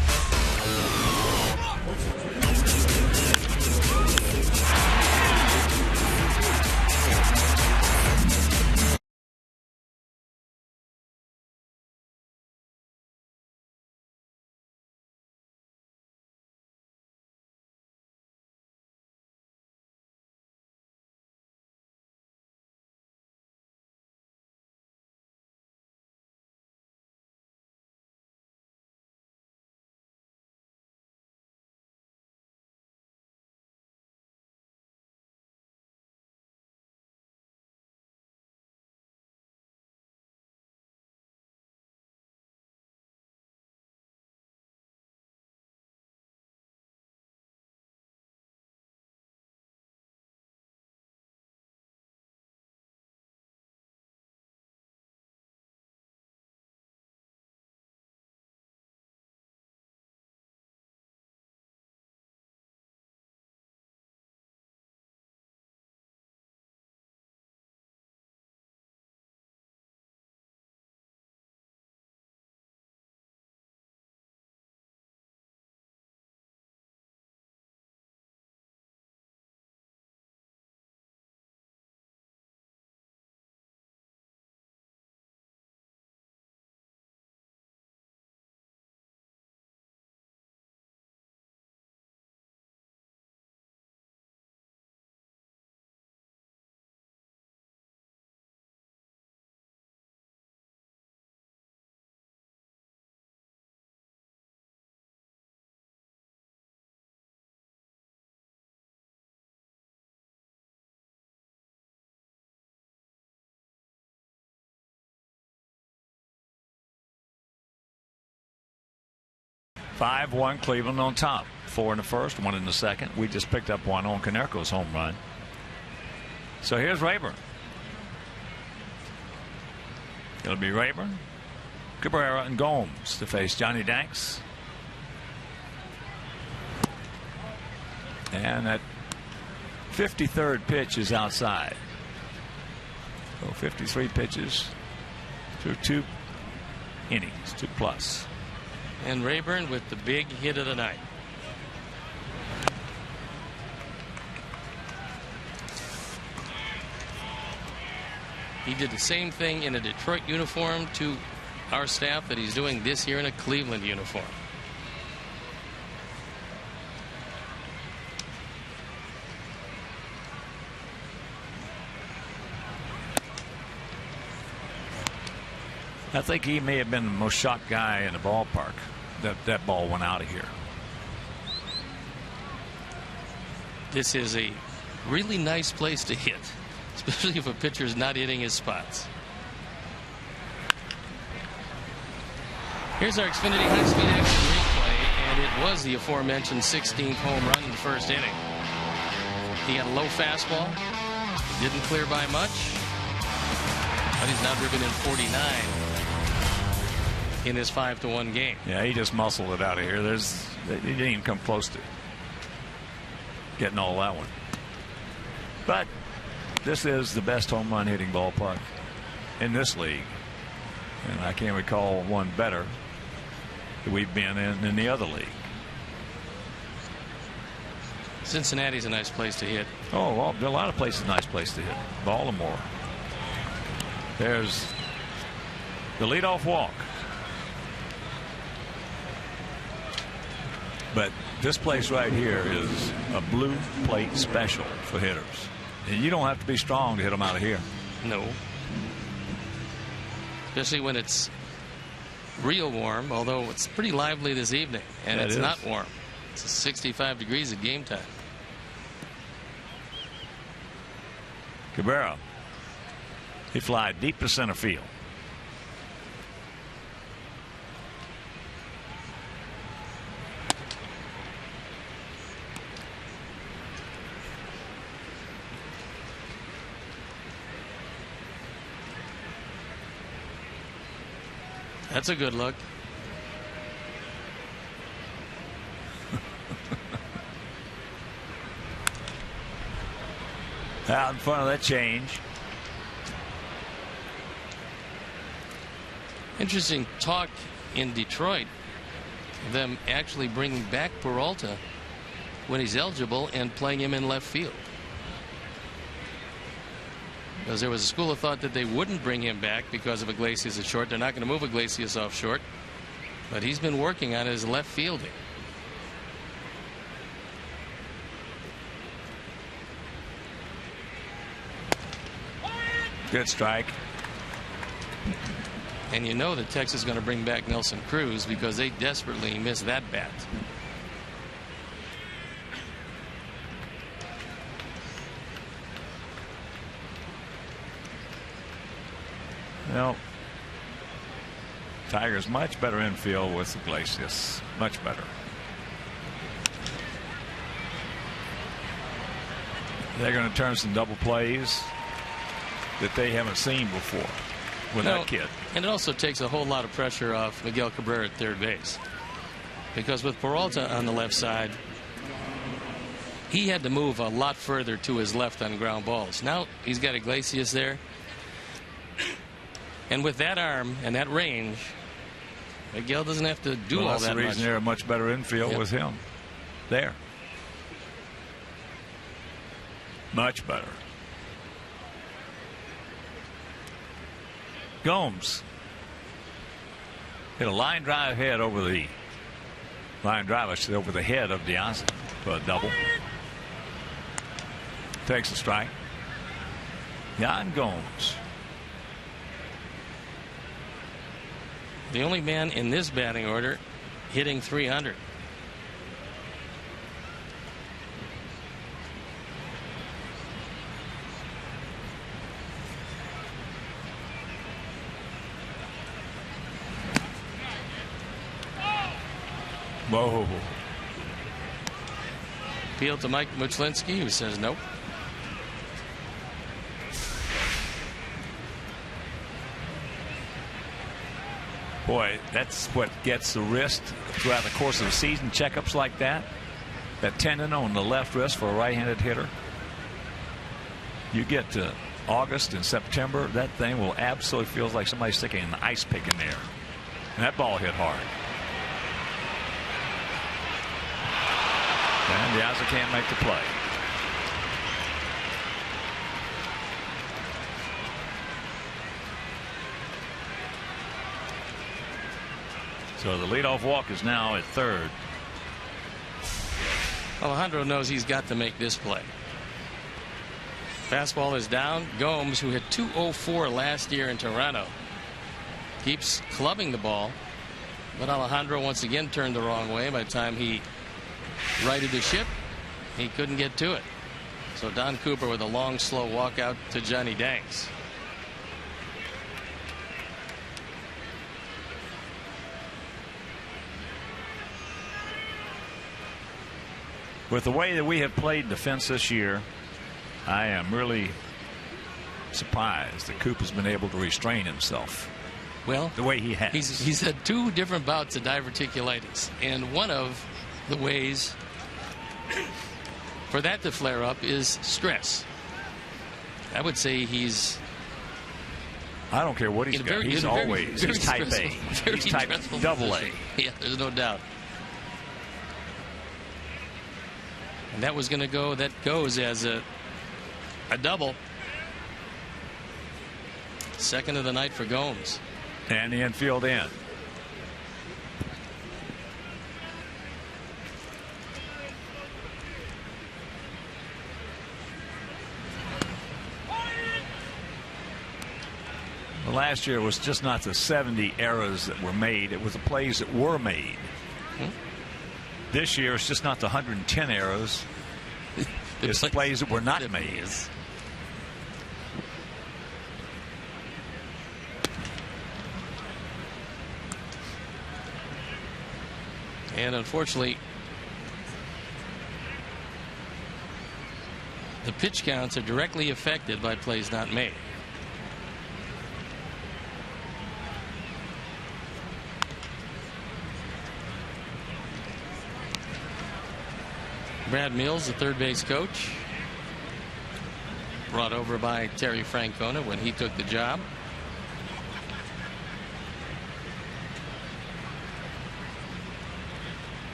Five-1 Cleveland on top. 4 in the first, 1 in the second. We just picked up 1 on Konerko's home run. So here's Rayburn. It'll be Rayburn, Cabrera, and Gomes to face Johnny Danks. And that 53rd pitch is outside. So 53 pitches through 2 innings, 2+. And Rayburn with the big hit of the night. He did the same thing in a Detroit uniform to our staff that he's doing this year in a Cleveland uniform. I think he may have been the most shocked guy in the ballpark that ball went out of here. This is a really nice place to hit, especially if a pitcher's not hitting his spots. Here's our Xfinity high-speed action replay, and it was the aforementioned 16th home run in the first inning. He had a low fastball, didn't clear by much, but he's now driven in 49 in this 5-1 game. Yeah, he just muscled it out of here. He didn't even come close to getting all that one. But this is the best home run hitting ballpark in this league, and I can't recall one better that we've been in the other league. Cincinnati's a nice place to hit. Oh, well, there are a lot of places nice place to hit. Baltimore. There's the leadoff walk. But this place right here is a blue plate special for hitters. And you don't have to be strong to hit them out of here. No. Especially when it's real warm, although it's pretty lively this evening. And it's not warm. It's 65 degrees at game time. Cabrera. He flied deep to center field. That's a good look. Out in front of that change. Interesting talk in Detroit. Them actually bringing back Peralta when he's eligible and playing him in left field. Because there was a school of thought that they wouldn't bring him back because of Iglesias at short. They're not going to move Iglesias off short. But he's been working on his left fielding. Good strike. And you know that Texas is going to bring back Nelson Cruz because they desperately miss that bat. Well, Tigers much better infield with Iglesias. Much better. They're going to turn some double plays that they haven't seen before with that kid. And it also takes a whole lot of pressure off Miguel Cabrera at third base. Because with Peralta on the left side, he had to move a lot further to his left on ground balls. Now he's got Iglesias there. And with that arm and that range, Miguel doesn't have to do all that much. That's the reason they're a much better infield with him there. Much better. Gomes hit a line drive head over the line drive over the head of DeAnza for a double. Takes a strike. Yan Gomes. The only man in this batting order hitting 300. Whoa. Appeal to Mike Muchlinski, who says nope. Boy, that's what gets the wrist throughout the course of the season. Checkups like that. That tendon on the left wrist for a right-handed hitter. You get to August and September, that thing will absolutely feels like somebody's sticking an ice pick in there. And that ball hit hard. And De Aza can't make the play. So the leadoff walk is now at third. Alejandro knows he's got to make this play. Fastball is down. Gomes, who hit .204 last year in Toronto, keeps clubbing the ball. But Alejandro once again turned the wrong way. By the time he righted the ship, he couldn't get to it. So Don Cooper with a long, slow walk out to Johnny Danks. With the way that we have played defense this year, I am really surprised that Coop has been able to restrain himself. Well, the way he has. He's had 2 different bouts of diverticulitis, and one of the ways for that to flare up is stress. I would say he's. I don't care what he's got. He's always he's type A. He's type double A. Yeah, there's no doubt. And that was going to go. That goes as a double. Second of the night for Gomes. And the infield in. Well, last year it was just not the 70 errors that were made. It was the plays that were made. This year it's just not the 110 errors. It's the plays that were not made. And unfortunately, the pitch counts are directly affected by plays not made. Brad Mills, the third base coach, brought over by Terry Francona when he took the job.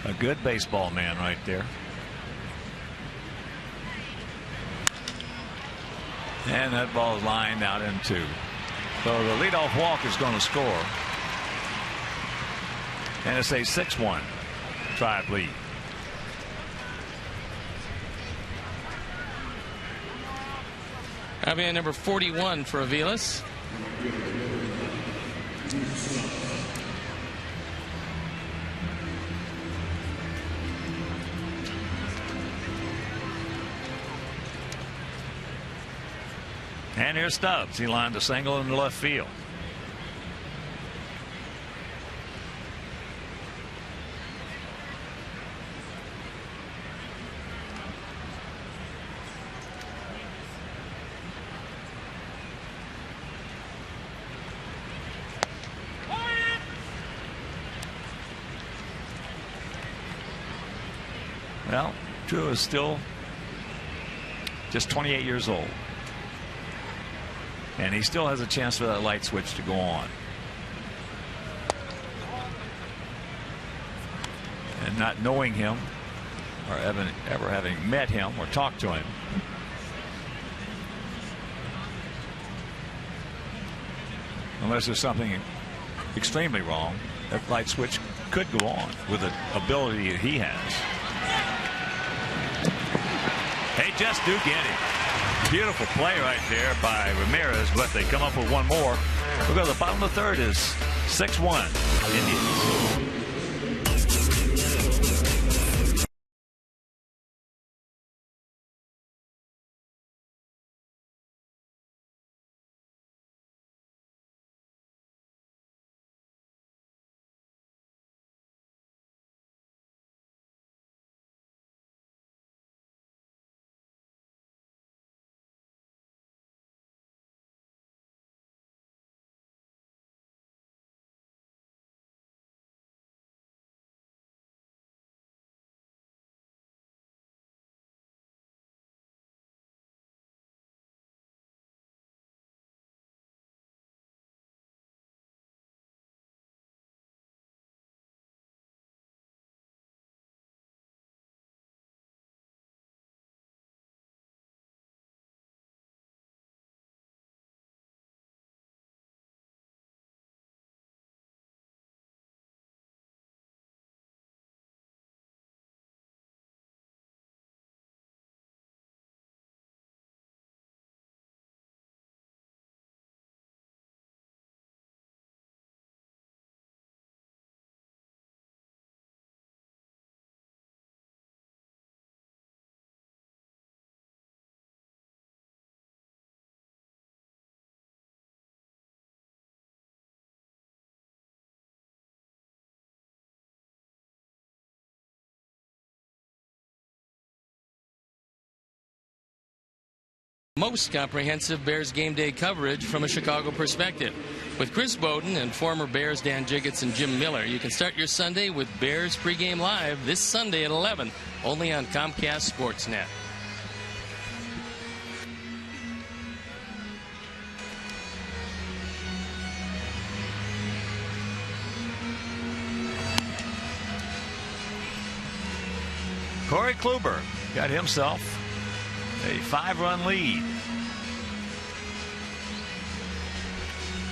A good baseball man right there. And that ball is lined out in 2. So the leadoff walk is going to score. And it's a 6-1 Tribe lead. That'll be number 41 for Aviles. And here's Stubbs. He lined a single in the left field. Well, Drew is still just 28 years old. And he still has a chance for that light switch to go on. And not knowing him or ever having met him or talked to him, unless there's something extremely wrong, that light switch could go on with the ability that he has. They just do get him. Beautiful play right there by Ramirez, but they come up with one more. We'll go to the bottom of the third is 6-1 Indians. most comprehensive Bears game day coverage from a Chicago perspective. With Chris Bowden and former Bears Dan Jiggets and Jim Miller, you can start your Sunday with Bears pregame live this Sunday at 11, only on Comcast Sportsnet. Corey Kluber got himself a 5-run lead.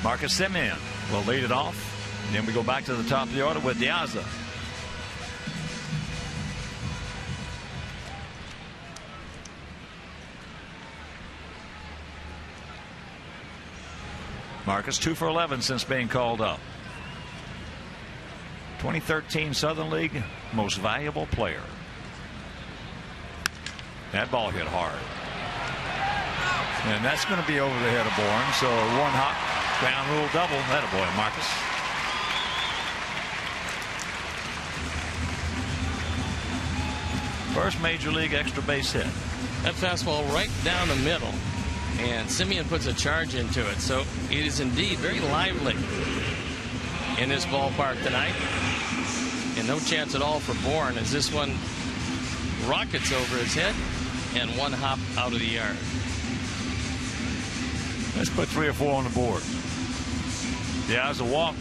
Marcus Semien will lead it off. And then we go back to the top of the order with De Aza. Marcus 2 for 11 since being called up. 2013 Southern League most valuable player. That ball hit hard. And that's going to be over the head of Bourne. So a one-hop ground rule double. Attaboy, Marcus. First major league extra base hit. That fastball right down the middle. And Semien puts a charge into it. So it is indeed very lively in this ballpark tonight. And no chance at all for Bourne as this one rockets over his head and one hop out of the yard. Let's put 3 or 4 on the board. Yeah, as a walked.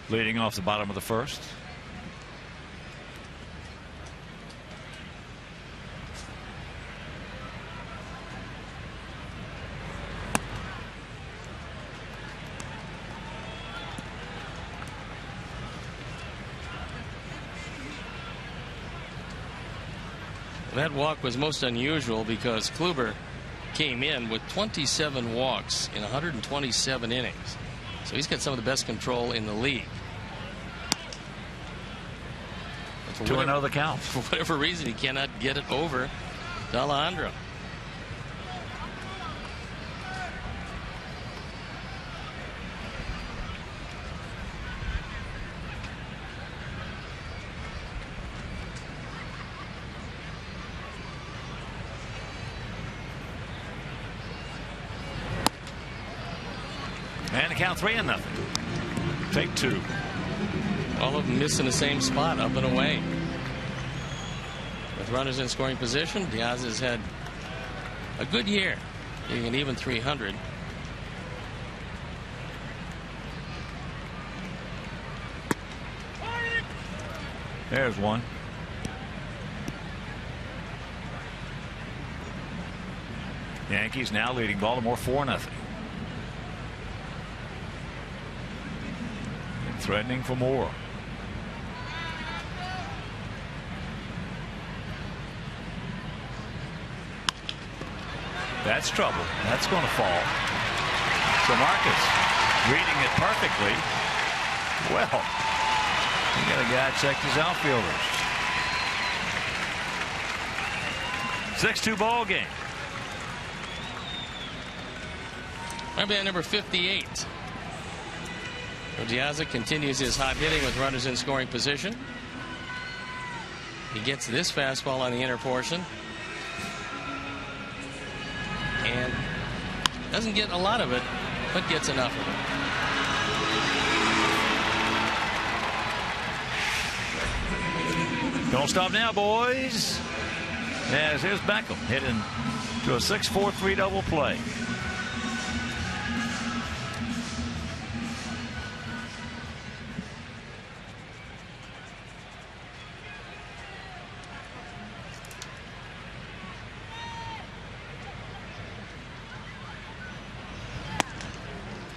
Leading off the bottom of the first. That walk was most unusual because Kluber came in with 27 walks in 127 innings. So he's got some of the best control in the league. 2-0 the count. For whatever reason, he cannot get it over to Alejandro. And the count 3-0. Take 2. All of them missing the same spot, up and away. With runners in scoring position, Diaz has had a good year, being an even 300. There's one. Yankees now leading Baltimore 4-0. Threatening for more. That's trouble. That's going to fall. So Marcus reading it perfectly. Well, you got a guy check his outfielders. 6-2 ball game. Might be at number 58. Diaz continues his hot hitting with runners in scoring position. He gets this fastball on the inner portion. And doesn't get a lot of it, but gets enough of it. Don't stop now, boys. As here's Beckham hitting to a 6-4-3 double play.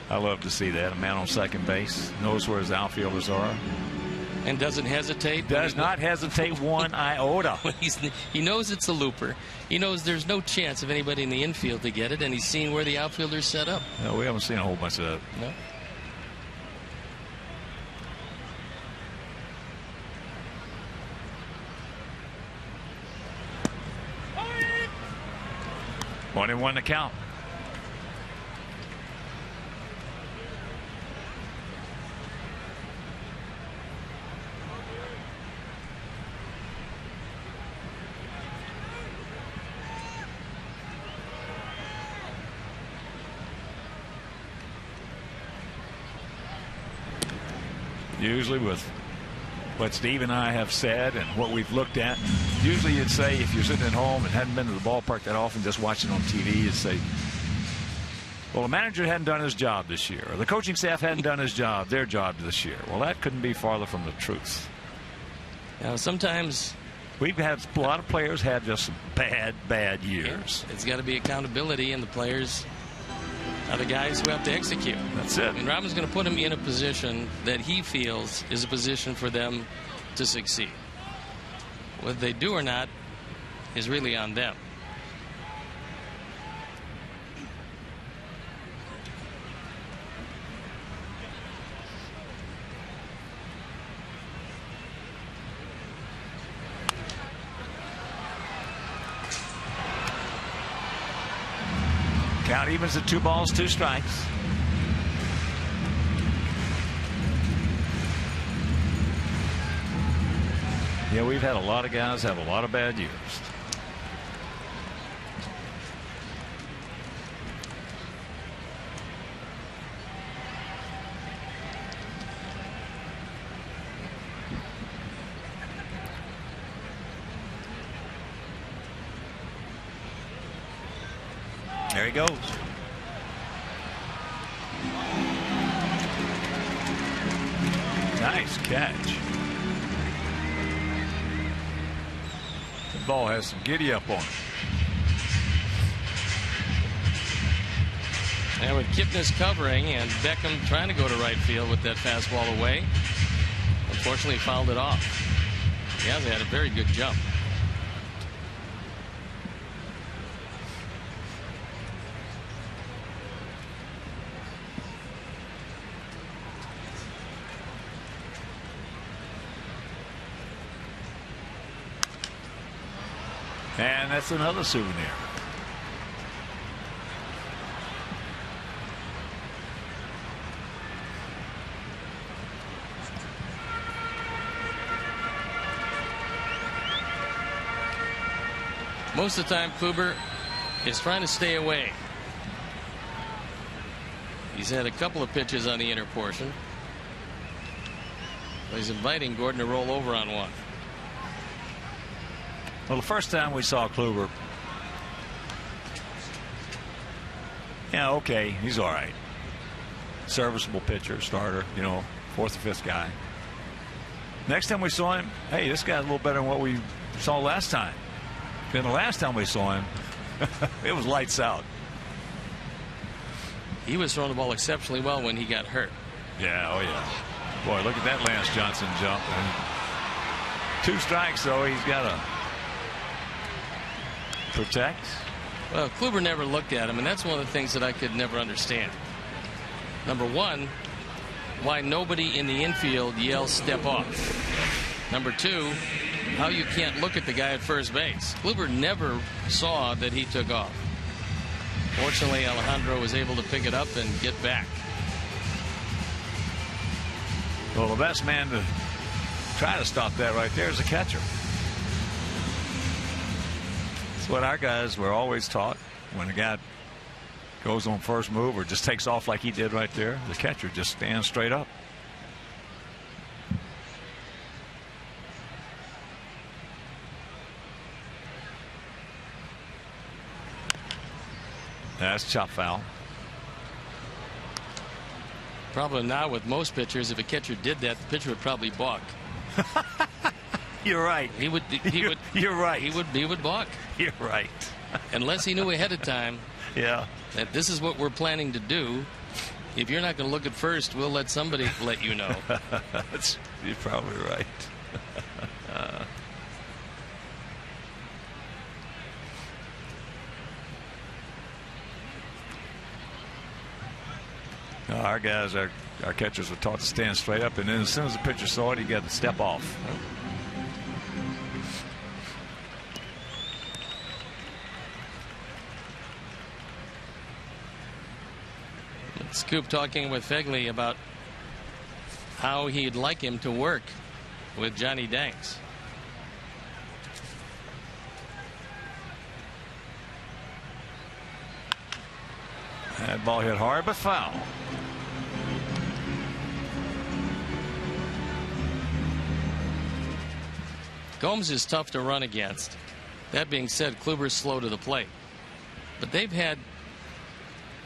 I love to see that. A man on second base knows where his outfielders are. And doesn't hesitate. Does not hesitate one iota. He knows it's a looper. He knows there's no chance of anybody in the infield to get it, and he's seen where the outfielders set up. No, we haven't seen a whole bunch of that. No. One and one to count. usually with what Steve and I have said and what we've looked at, usually you'd say if you're sitting at home and hadn't been to the ballpark that often, just watching on TV, you'd say, well, the manager hadn't done his job this year, or the coaching staff hadn't done their job this year. Well, that couldn't be farther from the truth. Now, sometimes we've had a lot of players have just some bad years. Yeah, it's got to be accountability, and the players are the guys who have to execute. That's it. And Robin's going to put him in a position that he feels is a position for them to succeed. Whether they do or not is really on them. Count evens at 2 balls, 2 strikes. Yeah, we've had a lot of guys have a lot of bad years. There he goes. Nice catch. The ball has some giddy up on it. And with Kipnis covering and Beckham trying to go to right field with that fastball away, unfortunately fouled it off. He has had a very good jump. And that's another souvenir. Most of the time, Kluber is trying to stay away. He's had a couple of pitches on the inner portion. He's inviting Gordon to roll over on one. Well, the first time we saw Kluber, yeah, okay, he's all right. Serviceable pitcher, starter, you know, 4th or 5th guy. Next time we saw him, hey, this guy's a little better than what we saw last time. Then the last time we saw him, it was lights out. He was throwing the ball exceptionally well when he got hurt. Yeah, oh yeah. Boy, look at that Lance Johnson jump. And 2 strikes, though, he's got to protect. Well, Kluber never looked at him, and that's one of the things that I could never understand. Number one, why nobody in the infield yells step off. Number 2, how you can't look at the guy at first base. Kluber never saw that he took off. Fortunately, Alejandro was able to pick it up and get back. Well, the best man to try to stop that right there is the catcher. It's what our guys were always taught. When a guy goes on first move or just takes off like he did right there, the catcher just stands straight up. That's chop foul. Problem now with most pitchers, if a catcher did that, the pitcher would probably balk. You're right. He would. You're right. He would balk. You're right. Unless he knew ahead of time. Yeah. That this is what we're planning to do. If you're not going to look at first, we'll let somebody let you know. You're probably right. Our guys, our catchers were taught to stand straight up, and then as soon as the pitcher saw it, he got to step off. Scoop talking with Fegley about how he'd like him to work with Johnny Danks. That ball hit hard but foul. Gomes is tough to run against. That being said, Kluber's slow to the plate. But they've had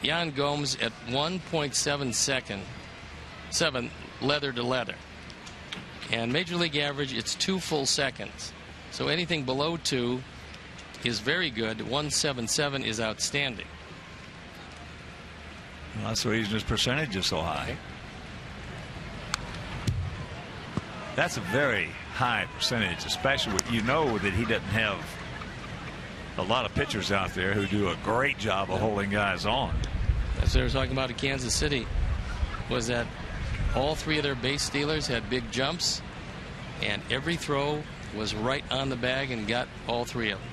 Yan Gomes at 1.7 leather to leather. And Major League average, it's 2 full seconds. So anything below 2 is very good. 1.77 is outstanding. Well, that's the reason his percentage is so high. That's a very high percentage, especially when you know that he doesn't have a lot of pitchers out there who do a great job of holding guys on. That's what they were talking about in Kansas City, was that all 3 of their base stealers had big jumps, and every throw was right on the bag and got all 3 of them.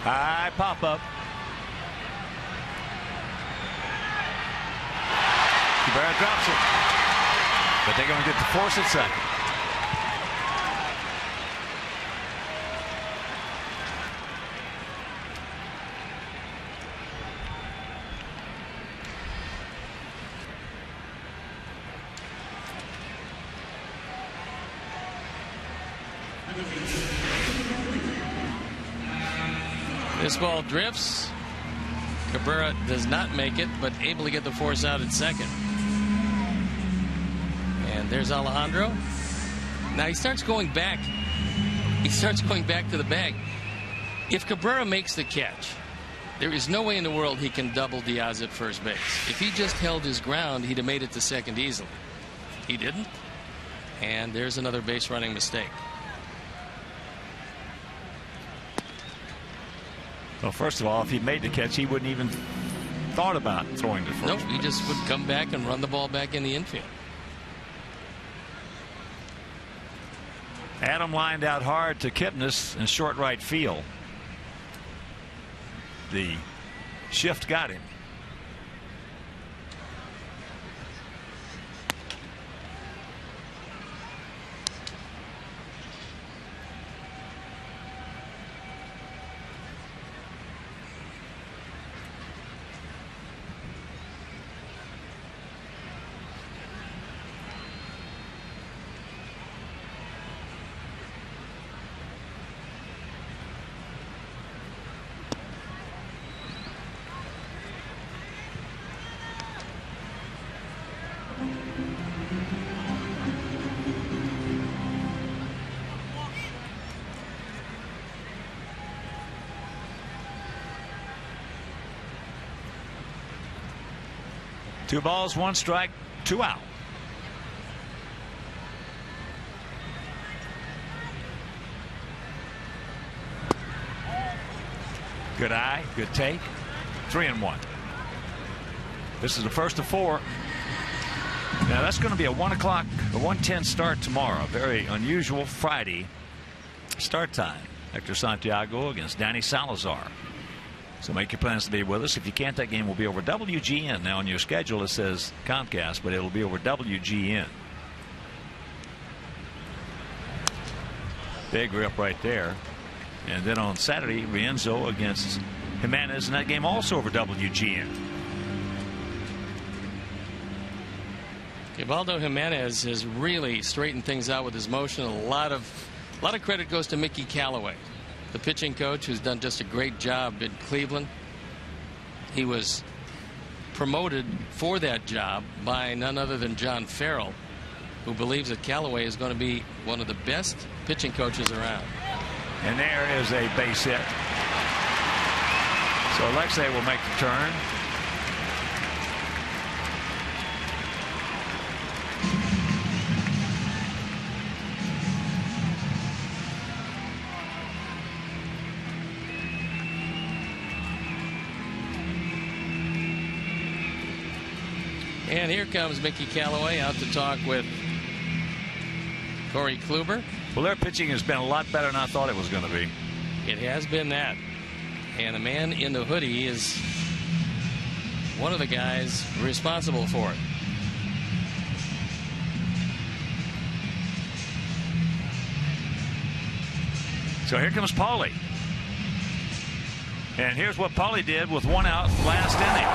High pop up. Cabrera drops it, but they're going to get the force at second. This ball drifts. Cabrera does not make it, but able to get the force out at second. And there's Alejandro. Now he starts going back. He starts going back to the bag. If Cabrera makes the catch, there is no way in the world he can double Diaz at first base. If he just held his ground, he'd have made it to second easily. He didn't. And there's another base running mistake. Well, first of all, if he made the catch, he wouldn't even thought about throwing to first. Nope, he just would come back and run the ball back in the infield. Adam lined out hard to Kipnis in short right field. The shift got him. Two balls, 1 strike, 2 out. Good eye, good take. 3-1. This is the first of 4. Now that's going to be a 1 o'clock, a 1:10 start tomorrow. Very unusual Friday start time. Hector Santiago against Danny Salazar. So make your plans to be with us. If you can't, that game will be over WGN. Now on your schedule it says Comcast, but it'll be over WGN. Big rip right there. And then on Saturday, Rienzo against Jimenez, and that game also over WGN. Ubaldo Jimenez has really straightened things out with his motion. A lot of credit goes to Mickey Callaway, the pitching coach, who's done just a great job in Cleveland. He was promoted for that job by none other than John Farrell, who believes that Callaway is going to be one of the best pitching coaches around. And there is a base hit. So Alexei will make the turn. And here comes Mickey Callaway out to talk with Corey Kluber. Well, their pitching has been a lot better than I thought it was going to be. It has been that. And the man in the hoodie is one of the guys responsible for it. So here comes Paulie. And here's what Paulie did with one out last inning.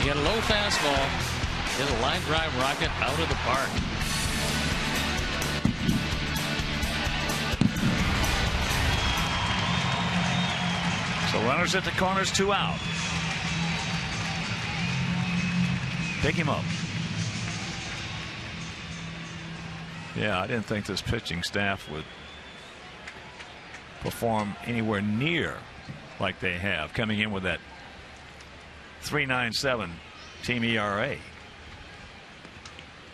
He had a low fastball. Hit a line drive rocket out of the park. So runners at the corners, 2 out. Pick him up. Yeah, I didn't think this pitching staff would perform anywhere near like they have, coming in with that 3.97 team ERA.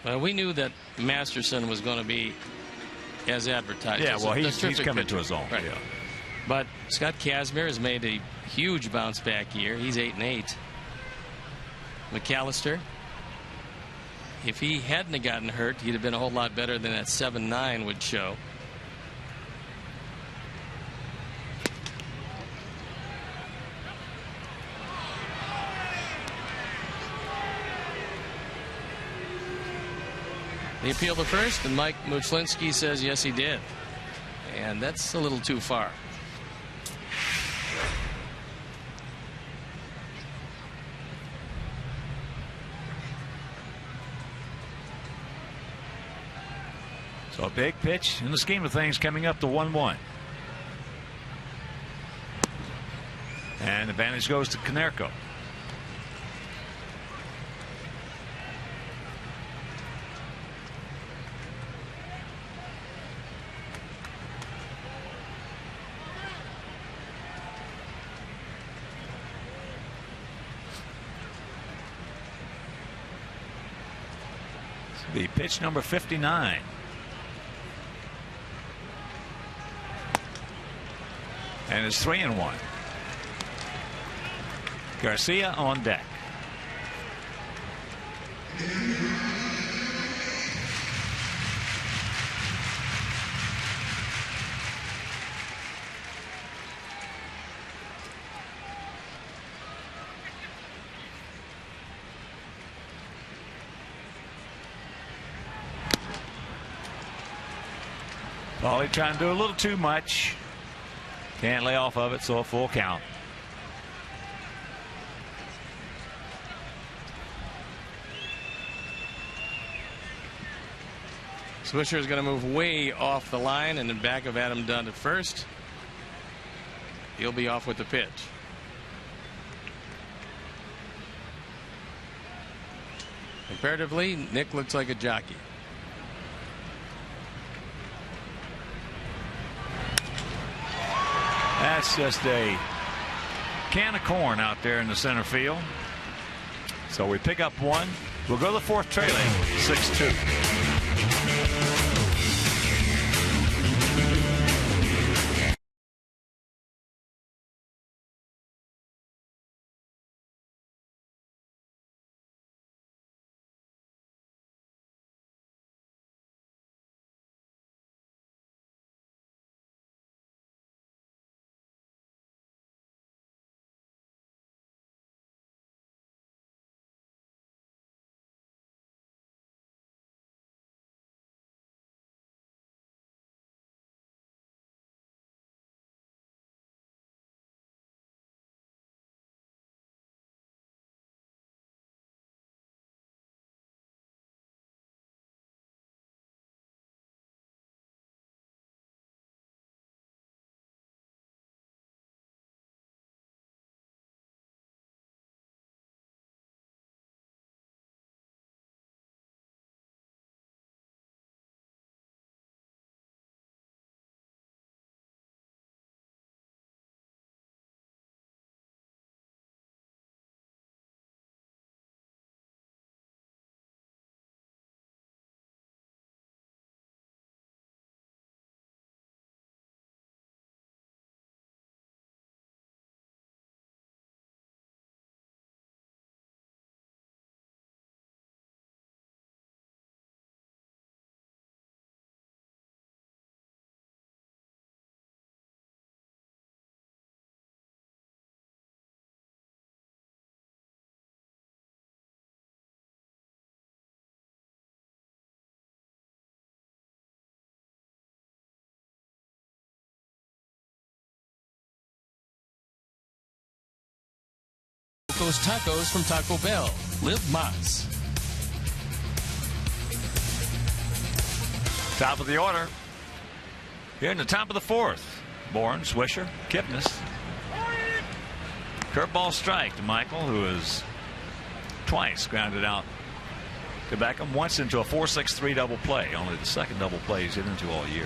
Well, we knew that Masterson was going to be as advertised. Yeah, well, he's coming pitcher. to his own. Right. Yeah. But Scott Kazmir has made a huge bounce back year. He's 8-8. McAllister, if he hadn't have gotten hurt, he'd have been a whole lot better than that 7.9 would show. He appealed the first, and Mike Muchlinski says yes, he did. And that's a little too far. So a big pitch in the scheme of things coming up to 1-1. And advantage goes to Konerko. Be pitch number 59. And it's 3-1. Garcia on deck. Paulie trying to do a little too much. Can't lay off of it, so a full count. Swisher is going to move way off the line and in back of Adam Dunn at first. He'll be off with the pitch. Comparatively, Nick looks like a jockey. That's just a can of corn out there in the center field. So we pick up one. We'll go to the fourth, trailing 6-2. Marco's Tacos from Taco Bell. Live Mas. Top of the order. Here in the top of the fourth. Bourne, Swisher, Kipnis. Curveball strike to Michael, who is twice grounded out to Beckham. Once into a 4-6-3 double play. Only the second double play he's hit into all year.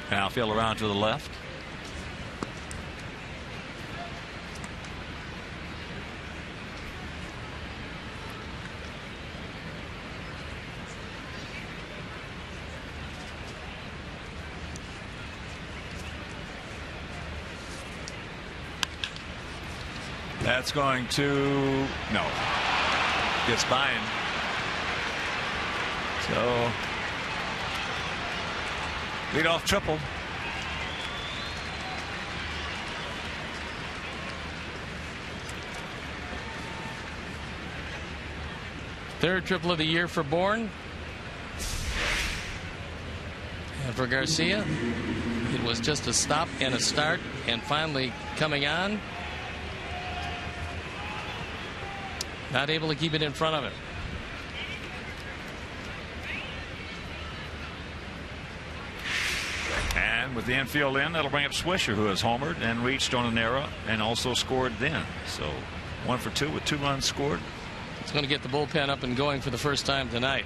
Outfield around to the left. That's going to no. Gets by him. So leadoff triple. Third triple of the year for Bourne. And for Garcia, it was just a stop and a start, and finally coming on. Not able to keep it in front of him. And with the infield in, that'll bring up Swisher, who has homered and reached on an error and also scored then. So 1 for 2 with 2 runs scored. It's going to get the bullpen up and going for the first time tonight.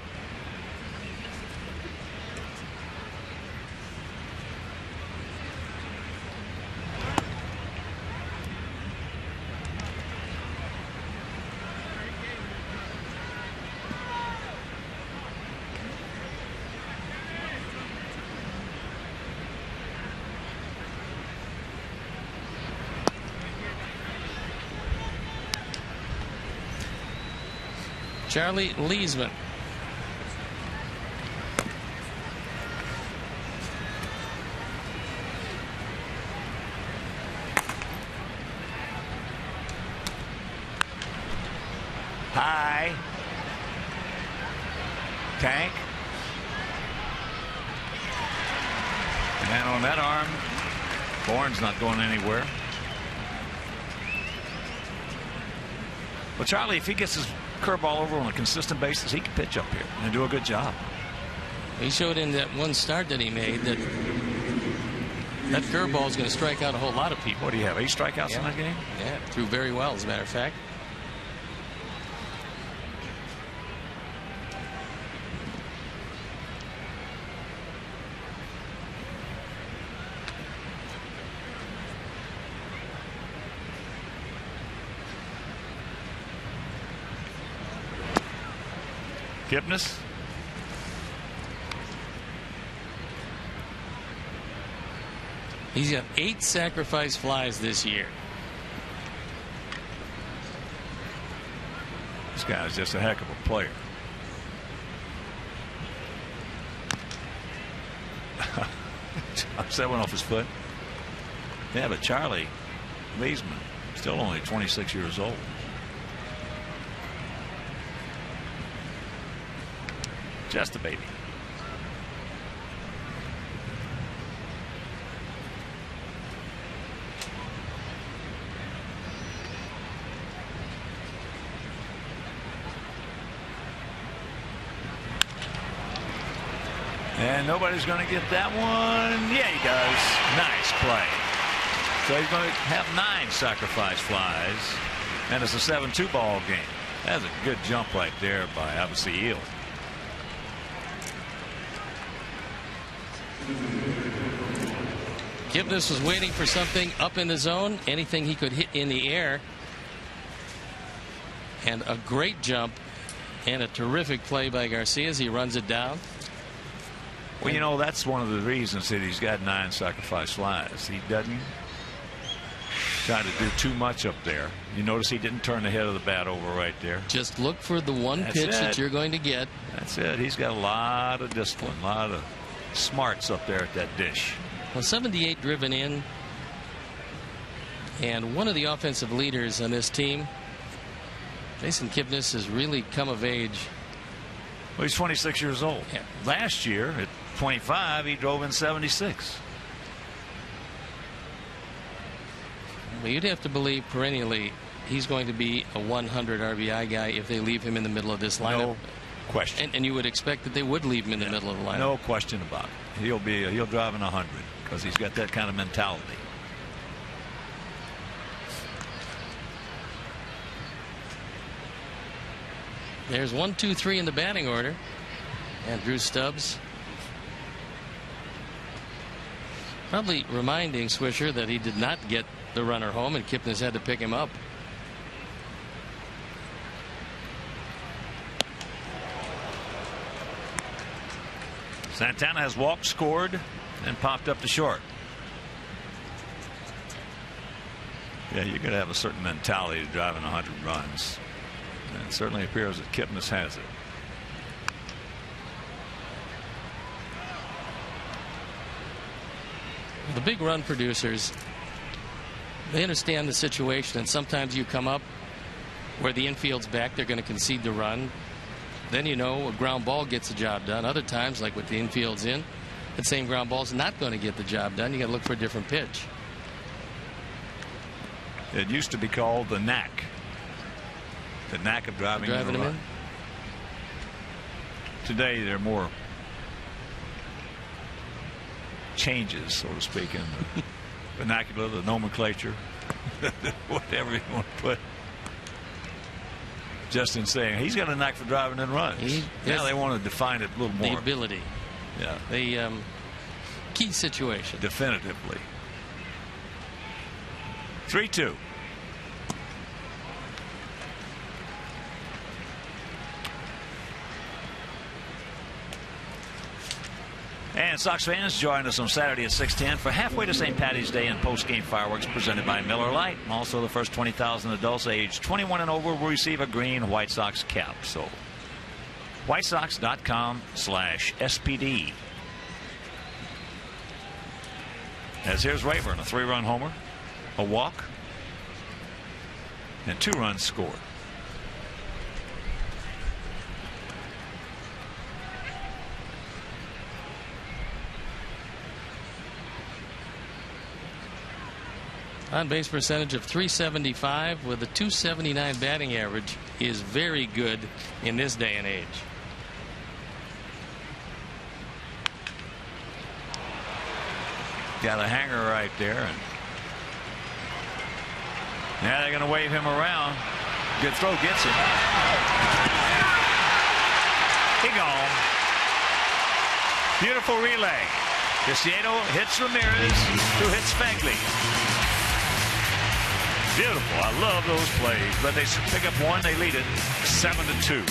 Charlie Leesman. High. Tank. And on that arm, Bourne's not going anywhere. Well, Charlie, if he gets his curveball over on a consistent basis, he can pitch up here and do a good job. He showed in that one start that he made that curveball is going to strike out a whole lot of people. What do you have, 8 strikeouts in that game? Yeah, threw very well, as a matter of fact. Kipnis. He's got 8 sacrifice flies this year. This guy is just a heck of a player. That went off his foot. Yeah, but Charlie Leesman, still only 26 years old. Just a baby. And nobody's going to get that one. Yeah, he does. Nice play. So he's going to have 9 sacrifice flies. And it's a 7-2 ball game. That's a good jump right there by Abbasi-Eel. Kipnis was waiting for something up in the zone, anything he could hit in the air. And a great jump and a terrific play by Garcia as he runs it down. Well, you know, that's one of the reasons that he's got 9 sacrifice flies. He doesn't Trying to do too much up there. You notice he didn't turn the head of the bat over right there. Just look for the one pitch that you're going to get. That's it. He's got a lot of discipline, a lot of smarts up there at that dish. Well, 78 driven in. And one of the offensive leaders on this team, Jason Kipnis, has really come of age. Well, he's 26 years old. Yeah. Last year, at 25, he drove in 76. Well, you'd have to believe perennially he's going to be a 100 RBI guy if they leave him in the middle of this lineup. No question. And you would expect that they would leave him in the middle of the lineup. No question about it. He'll drive in 100 because he's got that kind of mentality. There's 1, 2, 3 in the batting order. Andrew Stubbs probably reminding Swisher that he did not get the runner home and Kipnis had to pick him up. Santana has walked, scored, and popped up to short. Yeah, you're going to have a certain mentality to driving 100 runs. And it certainly appears that Kipnis has it. The big run producers, they understand the situation, and sometimes you come up where the infield's back, they're going to concede the run. Then you know a ground ball gets the job done. Other times, like with the infield's in, the same ground ball's not going to get the job done. You got to look for a different pitch. It used to be called the knack. The knack of driving him run. in. Today, there are more changes, so to speak, in the vernacular, the nomenclature, whatever you want to put. Just in saying he's got a knack for driving in runs. Now they want to define it a little more. The ability. Yeah. The key situation. Definitively. 3-2. And Sox fans, join us on Saturday at 6:10 for halfway to St. Patty's Day and post-game fireworks presented by Miller Lite. Also, the first 20,000 adults aged 21 and over will receive a green White Sox cap. So, WhiteSox.com/SPD. As here's Rayburn, a 3-run homer, a walk, and 2 runs scored. On base percentage of .375 with a .279 batting average is very good in this day and age. Got a hanger right there, and now they're going to wave him around. Good throw, gets him. He gone. Beautiful relay. Cristiano hits Ramirez, who hits Fagley. Beautiful. I love those plays. But they pick up one. They lead it 7-2.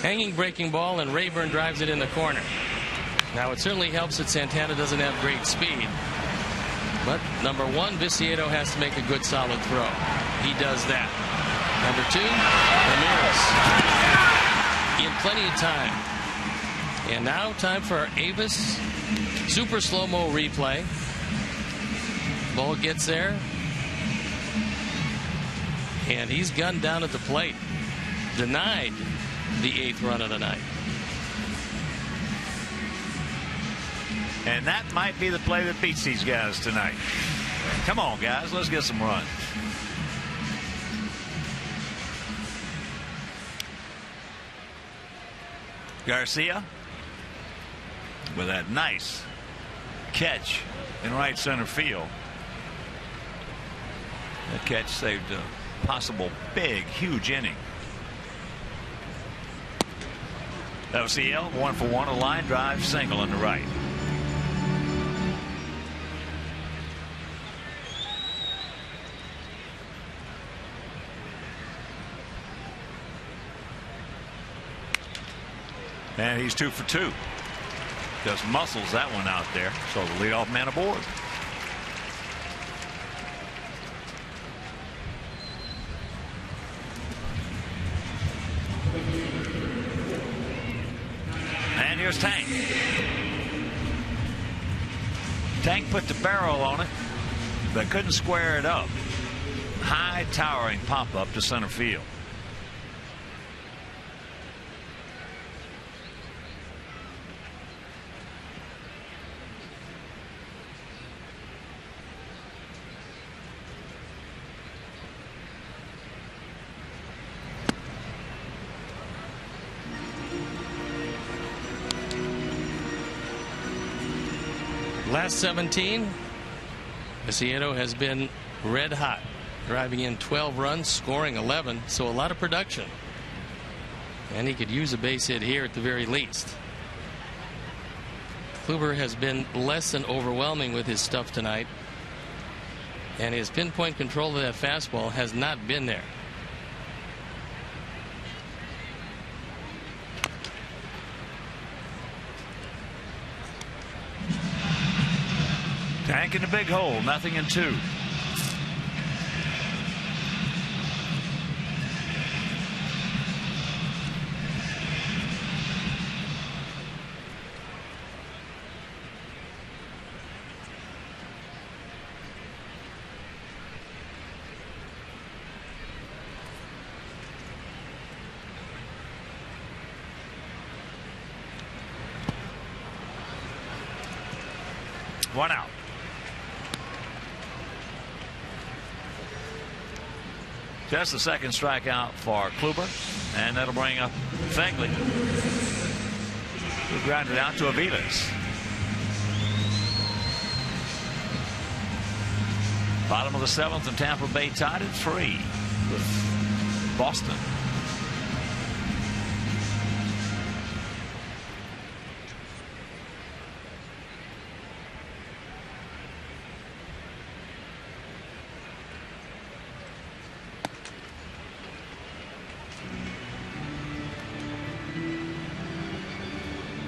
Hanging breaking ball, and Rayburn drives it in the corner. Now, it certainly helps that Santana doesn't have great speed. But number one, Viciedo has to make a good solid throw. He does that. Number two, Ramirez. In plenty of time. And now time for our Avis super slow-mo replay. Ball gets there. And he's gunned down at the plate. Denied the 8th run of the night. And that might be the play that beats these guys tonight. Come on, guys. Let's get some runs. Garcia with that nice catch in right center field. That catch saved a possible big, huge inning. LCL 1-for-1, a line drive single on the right. And he's 2 for 2. Just muscles that one out there. So the leadoff man aboard. And here's Tank. Tank put the barrel on it, but couldn't square it up. High towering pop up to center field. Last 17, Viciedo has been red hot, driving in 12 runs, scoring 11, so a lot of production. And he could use a base hit here at the very least. Kluber has been less than overwhelming with his stuff tonight, and his pinpoint control of that fastball has not been there. Tank in the big hole, 0-2. One out. Just the second strikeout for Kluber, and that'll bring up Fegley, who grounded out to Aviles. Bottom of the 7th, and Tampa Bay tied at 3 with Boston.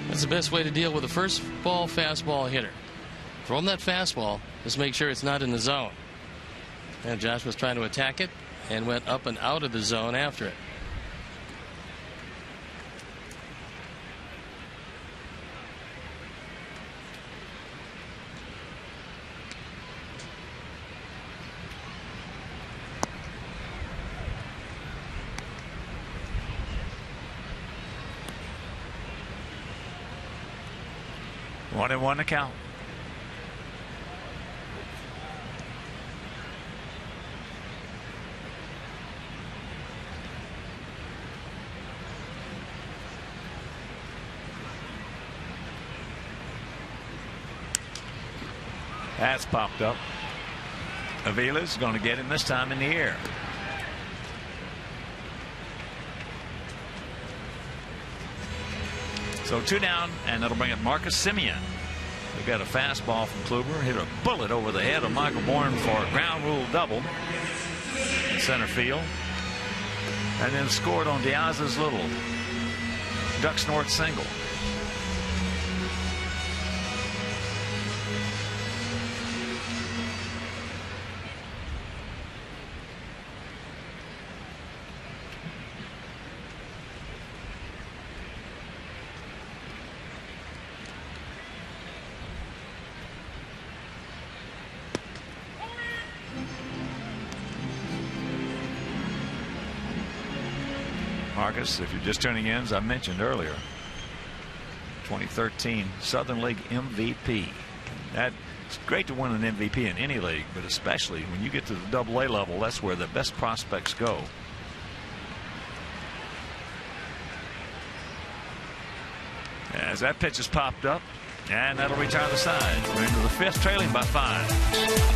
That's the best way to deal with a first ball fastball hitter. Throw him that fastball. Just make sure it's not in the zone. And Josh was trying to attack it and went up and out of the zone after it. One and one to count. That's popped up. Aviles going to get him this time in the air. So 2 down, and that'll bring up Marcus Semien. We've got a fastball from Kluber, hit a bullet over the head of Michael Bourne for a ground rule double in center field, and then scored on Diaz's little Ducks North single. Marcus, if you're just tuning in, as I mentioned earlier, 2013 Southern League MVP. It's great to win an MVP in any league, but especially when you get to the AA level, that's where the best prospects go. As that pitch has popped up, and that'll retire the side. We're into the fifth, trailing by 5.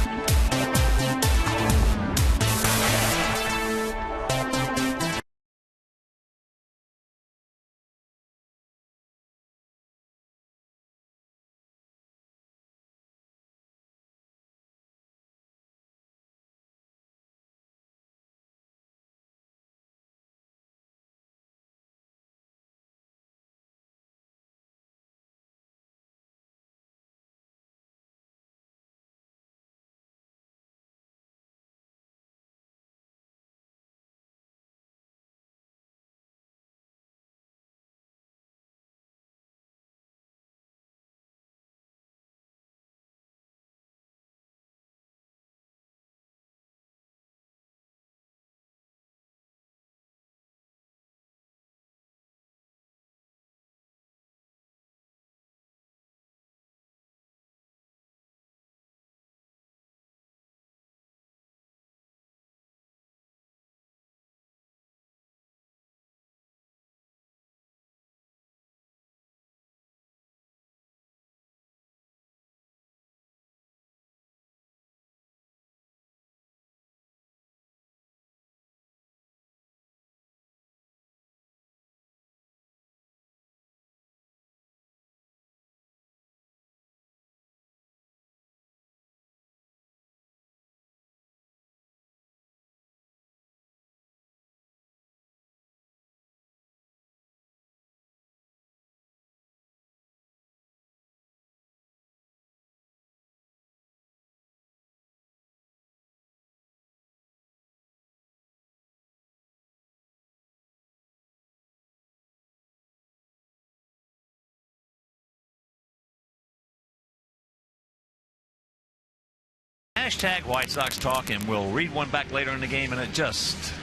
Hashtag White Sox talk, and we'll read one back later in the game, and it just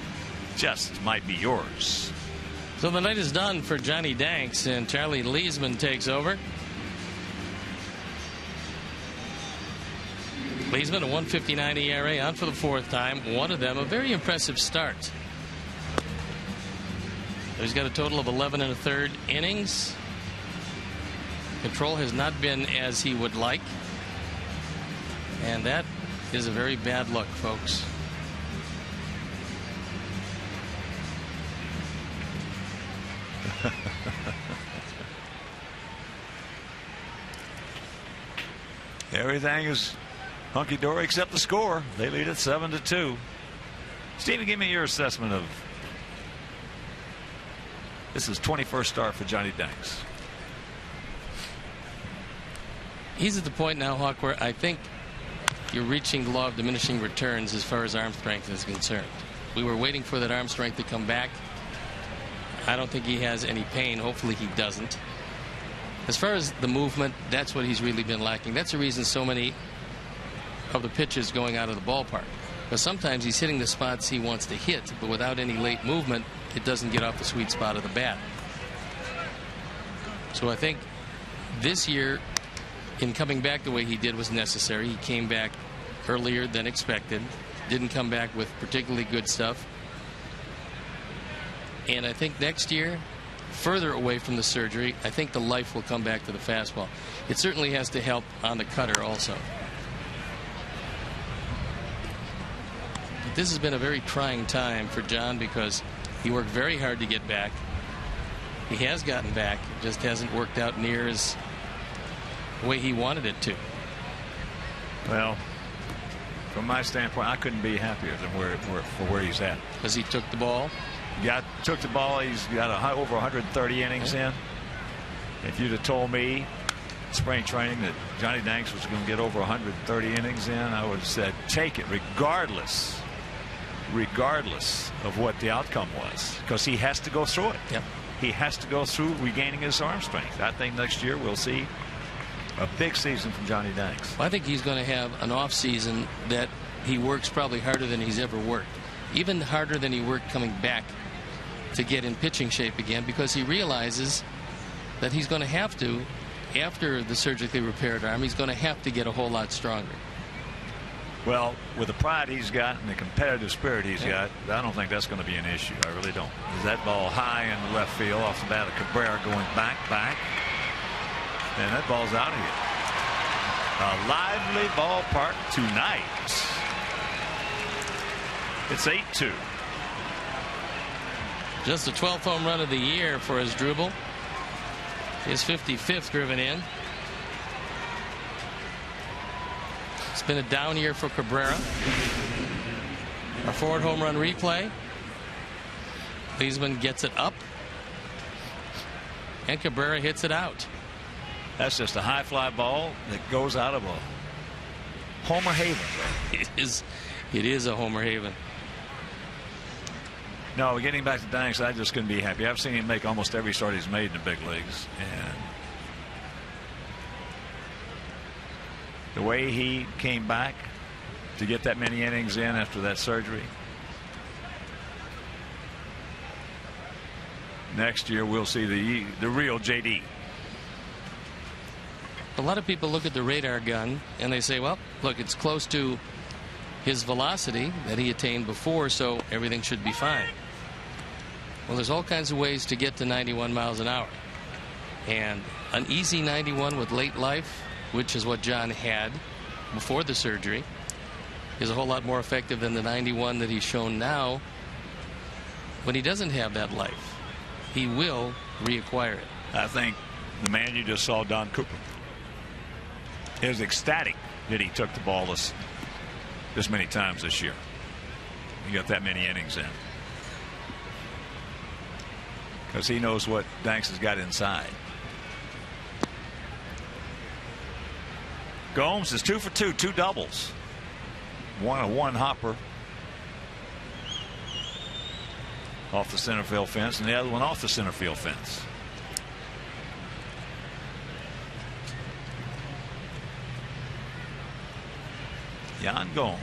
might be yours. So the night is done for Johnny Danks, and Charlie Leesman takes over. Leesman, a 1.59 ERA, on for the fourth time. One of them a very impressive start. He's got a total of 11 1/3 innings. Control has not been as he would like, and that is a very bad look, folks. Everything is hunky-dory except the score. They lead it 7-2. Stephen, give me your assessment of this is 21st start for Johnny Danks. He's at the point now, Hawk, where I think you're reaching the law of diminishing returns as far as arm strength is concerned. We were waiting for that arm strength to come back. I don't think he has any pain. Hopefully he doesn't. As far as the movement, that's what he's really been lacking. That's the reason so many of the pitches going out of the ballpark. Because sometimes he's hitting the spots he wants to hit, but without any late movement, it doesn't get off the sweet spot of the bat. So I think this year, in coming back the way he did was necessary. He came back earlier than expected. Didn't come back with particularly good stuff. And I think next year, further away from the surgery, I think the life will come back to the fastball. It certainly has to help on the cutter also. But this has been a very trying time for John because he worked very hard to get back. He has gotten back. It just hasn't worked out near as the way he wanted it to. Well, from my standpoint, I couldn't be happier than where he's at. Because he took the ball. took the ball. He's got over 130 innings in. If you'd have told me spring training that Johnny Danks was going to get over 130 innings in, I would have said take it regardless of what the outcome was, because he has to go through it. Yep. He has to go through regaining his arm strength. I think next year we'll see a big season from Johnny Danks. I think he's going to have an off season that he works probably harder than he's ever worked, even harder than he worked coming back to get in pitching shape again, because he realizes that he's going to have to, after the surgically repaired arm, he's going to have to get a whole lot stronger. Well, with the pride he's got and the competitive spirit he's got, I don't think that's going to be an issue. I really don't. Is that ball high in left field off the bat of Cabrera going back, and that ball's out of here. A lively ballpark tonight. It's 8-2. Just the 12th home run of the year for Asdrubal. His 55th driven in. It's been a down year for Cabrera. Our forward home run replay. Leesman gets it up, and Cabrera hits it out. That's just a high fly ball that goes out of a homer haven. It is a homer haven. No, getting back to Danks, I just couldn't be happy. I've seen him make almost every start he's made in the big leagues, and the way he came back to get that many innings in after that surgery. Next year we'll see the real JD. A lot of people look at the radar gun and they say, well, look, it's close to his velocity that he attained before, so everything should be fine. Well, there's all kinds of ways to get to 91 miles an hour. And an easy 91 with late life, which is what John had before the surgery, is a whole lot more effective than the 91 that he's shown now. When he doesn't have that life, he will reacquire it. I think the man you just saw, Don Cooper, is ecstatic that he took the ball this many times this year. He got that many innings in, because he knows what Danks has got inside. Gomes is 2 for 2, 2 doubles. One hopper off the center field fence, and the other one off the center field fence. Yan Gomes.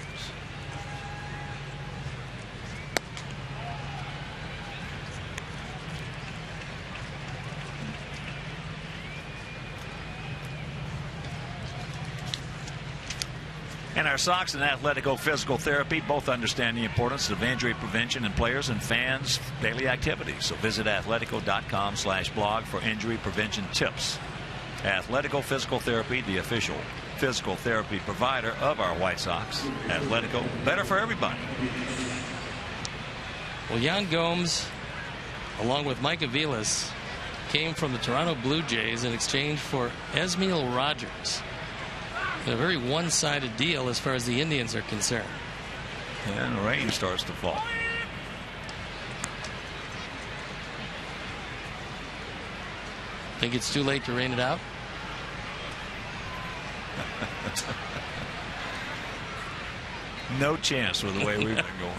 And our Sox and Athletico Physical Therapy both understand the importance of injury prevention in players and fans' daily activities. So visit athletico.com/blog for injury prevention tips. Athletico Physical Therapy, the official physical therapy provider of our White Sox. Athletico, better for everybody. Well, Yan Gomes, along with Mike Aviles, came from the Toronto Blue Jays in exchange for Esmiel Rogers. A very one-sided deal as far as the Indians are concerned. And the rain starts to fall. Think it's too late to rain it out? No chance with the way we've been going.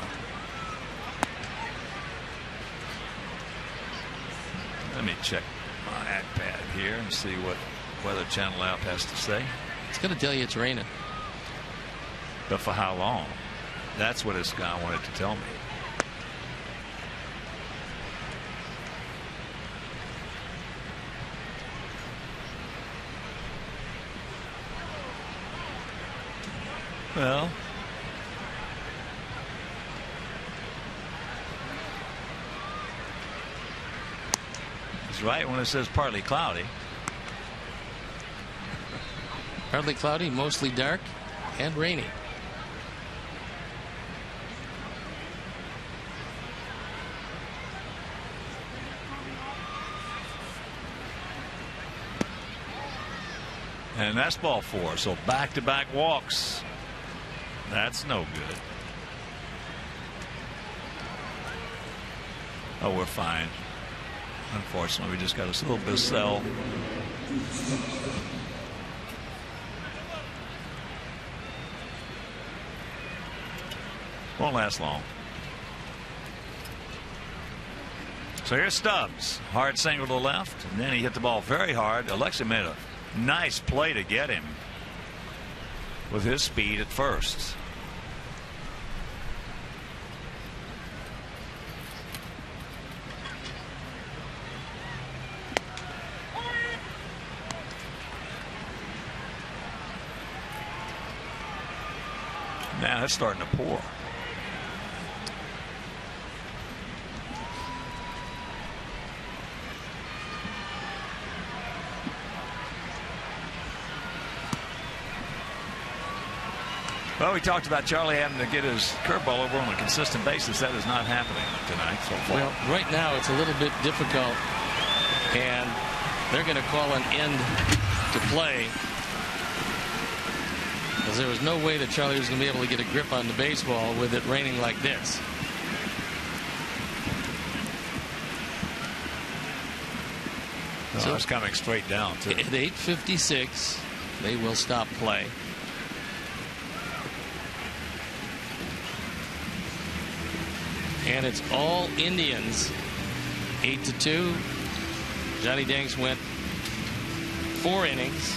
Let me check my iPad here and see what Weather Channel app has to say. It's going to tell you it's raining. But for how long? That's what this guy wanted to tell me. Well, it's right when it says partly cloudy. Partly cloudy, mostly dark, and rainy. And that's ball 4. So back-to-back walks. That's no good. Oh, we're fine. Unfortunately, we just got us a little bit of sell. Won't last long. So here's Stubbs. Hard single to left, and then he hit the ball very hard. Alexei made a nice play to get him with his speed at first. Now it's starting to pour. Well, we talked about Charlie having to get his curveball over on a consistent basis. That is not happening tonight so far. Well, right now it's a little bit difficult, and they're going to call an end to play, because there was no way that Charlie was going to be able to get a grip on the baseball with it raining like this. So it's coming straight down, too. At 8:56, they will stop play. And it's all Indians. 8-2. Johnny Danks went 4 innings,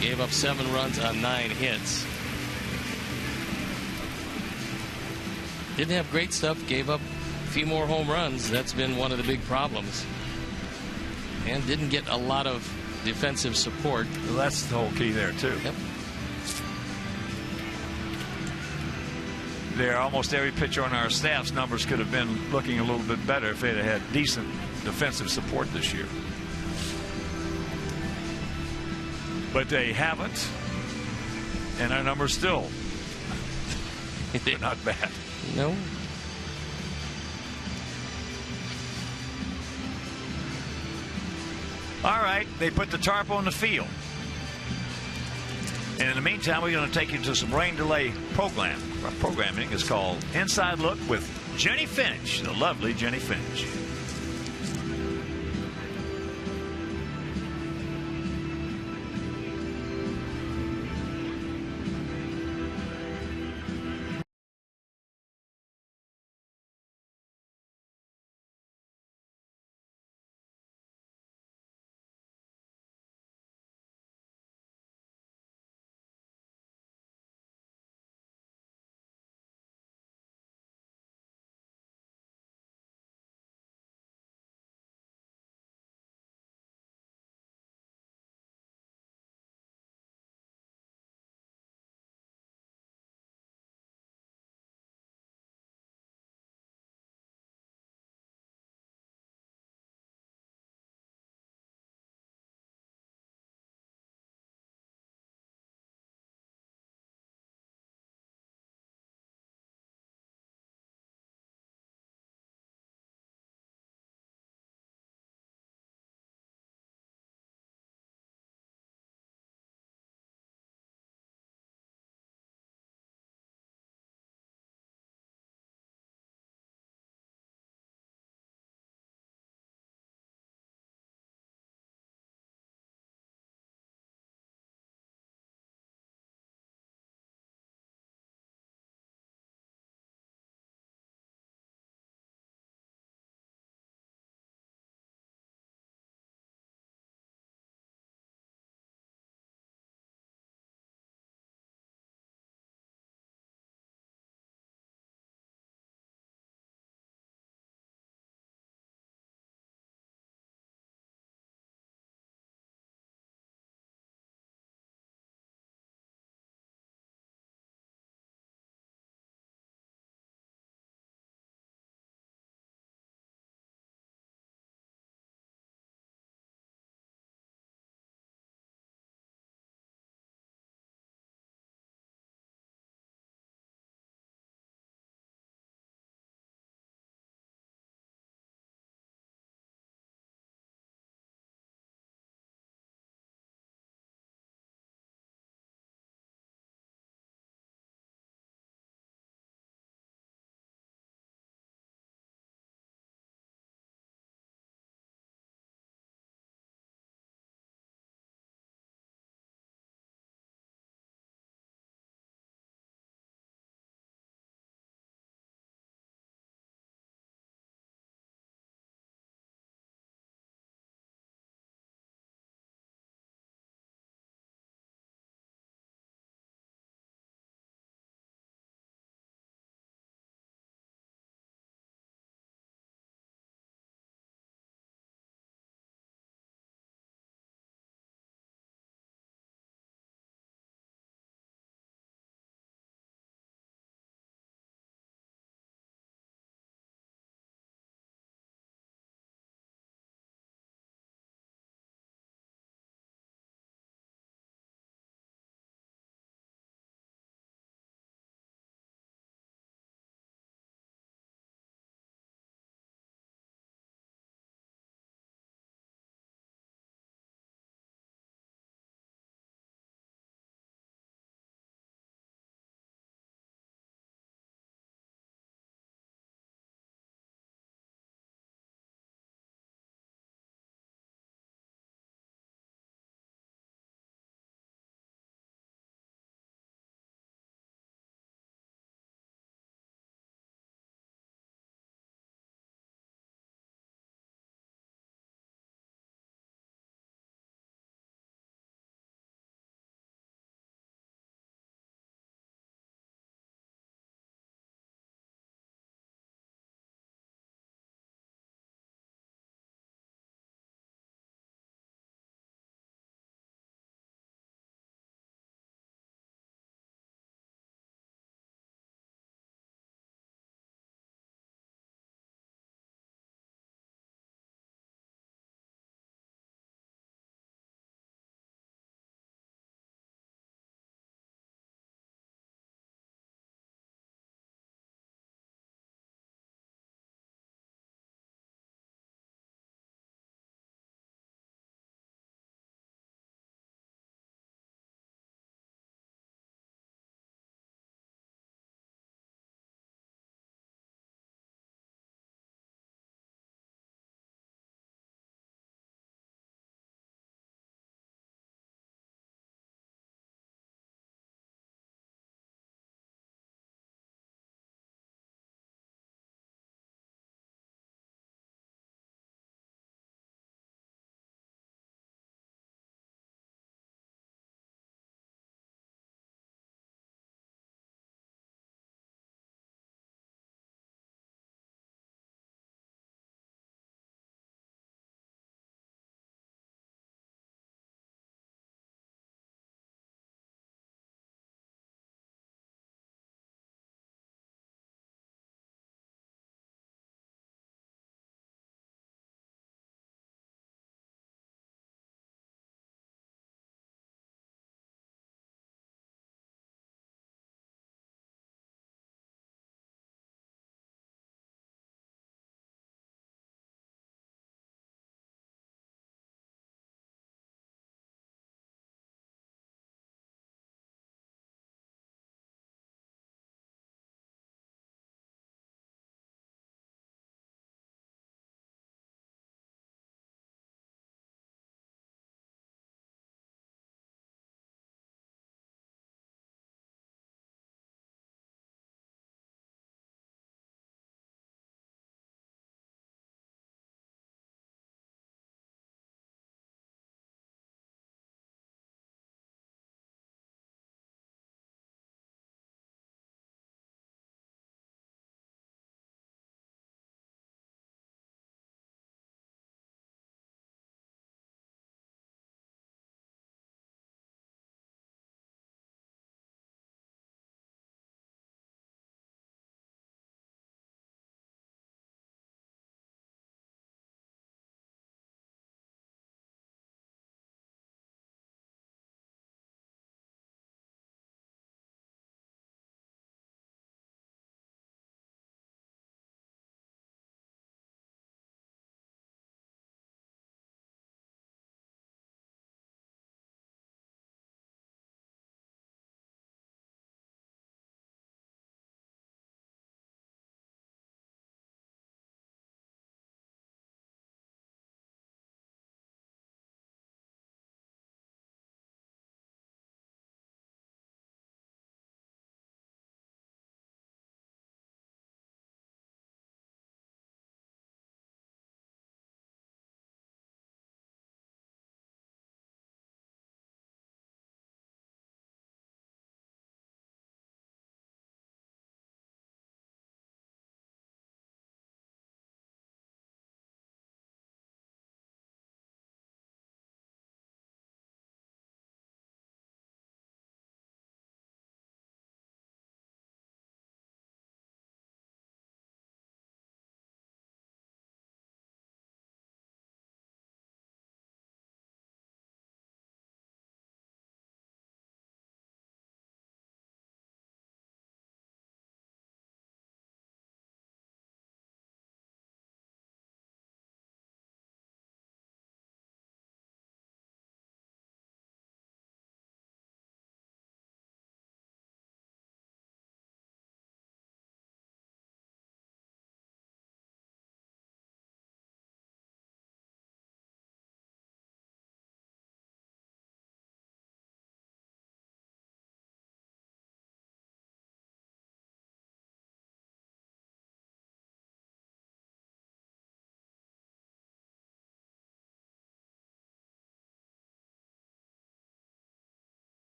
gave up 7 runs on 9 hits. Didn't have great stuff, gave up a few more home runs. That's been one of the big problems. And didn't get a lot of defensive support. Well, that's the whole key there, too. Yep. There, almost every pitcher on our staff's numbers could have been looking a little bit better if they'd had decent defensive support this year. But they haven't, and our numbers still they're not bad. No. All right, they put the tarp on the field. And in the meantime, we're going to take you to some rain delay programming. It's called Inside Look with Jenny Finch, the lovely Jenny Finch.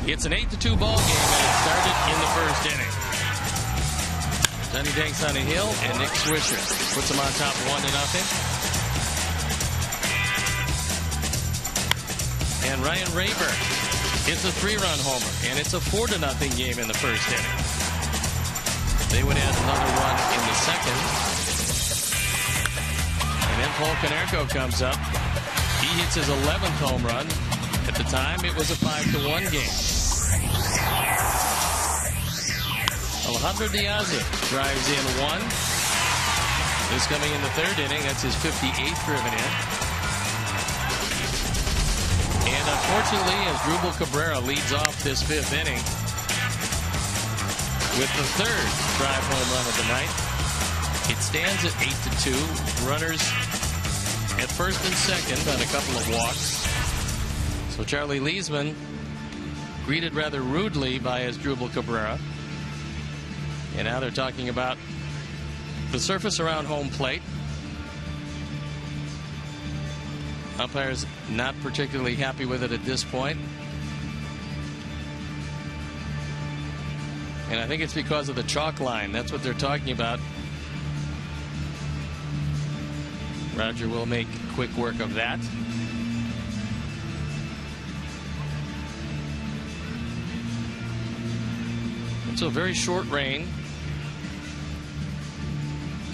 It's an 8-2 ball game, and it started in the first inning. Johnny Danks on a hill, and Nick Swisher puts him on top 1-0. And Ryan Rayburn hits a 3-run homer, and it's a 4-0 game in the first inning. They would add another run in the second. And then Paul Konerko comes up. He hits his 11th home run. At the time, it was a 5-1 game. Alejandro Diaz drives in 1. This coming in the third inning. That's his 58th driven in. And unfortunately, as Asdrubal Cabrera leads off this 5th inning with the 3rd drive home run of the night, it stands at 8-2. Runners at first and second on a couple of walks. So Charlie Leesman greeted rather rudely by Asdrubal Cabrera. And now they're talking about the surface around home plate. Umpires not particularly happy with it at this point. And I think it's because of the chalk line. That's what they're talking about. Roger will make quick work of that. It's a very short rain.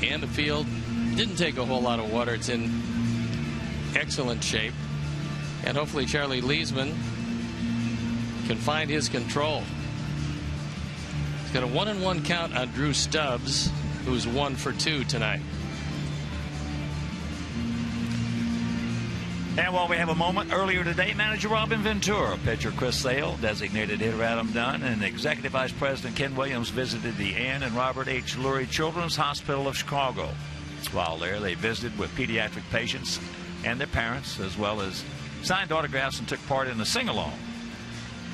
And the field didn't take a whole lot of water. It's in excellent shape. And hopefully Charlie Leesman can find his control. He's got a 1-1 count on Drew Stubbs, who's 1 for 2 tonight. And while we have a moment, earlier today, manager Robin Ventura, pitcher Chris Sale, designated hitter Adam Dunn, and Executive Vice President Ken Williams visited the Ann and Robert H. Lurie Children's Hospital of Chicago. While there, they visited with pediatric patients and their parents, as well as signed autographs and took part in a sing-along.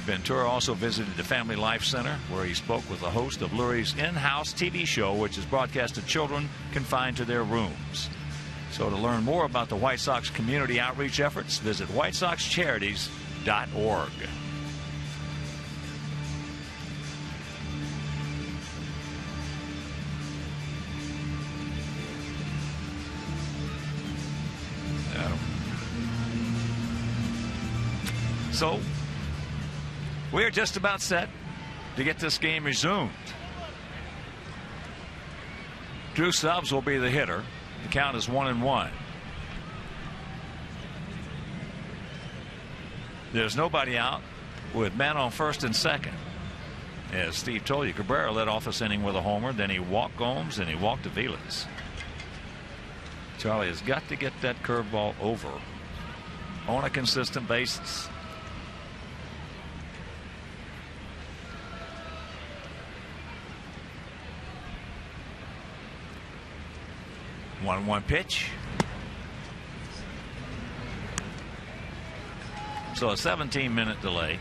Ventura also visited the Family Life Center, where he spoke with the host of Lurie's in-house TV show, which is broadcast to children confined to their rooms. So to learn more about the White Sox community outreach efforts, visit whitesoxcharities.org. So we're just about set to get this game resumed. Drew Stubbs will be the hitter. The count is 1-1. There's nobody out with men on first and second. As Steve told you, Cabrera led off this inning with a homer. Then he walked Gomes and he walked Aviles. Charlie has got to get that curveball over on a consistent basis. One pitch. So a 17-minute delay.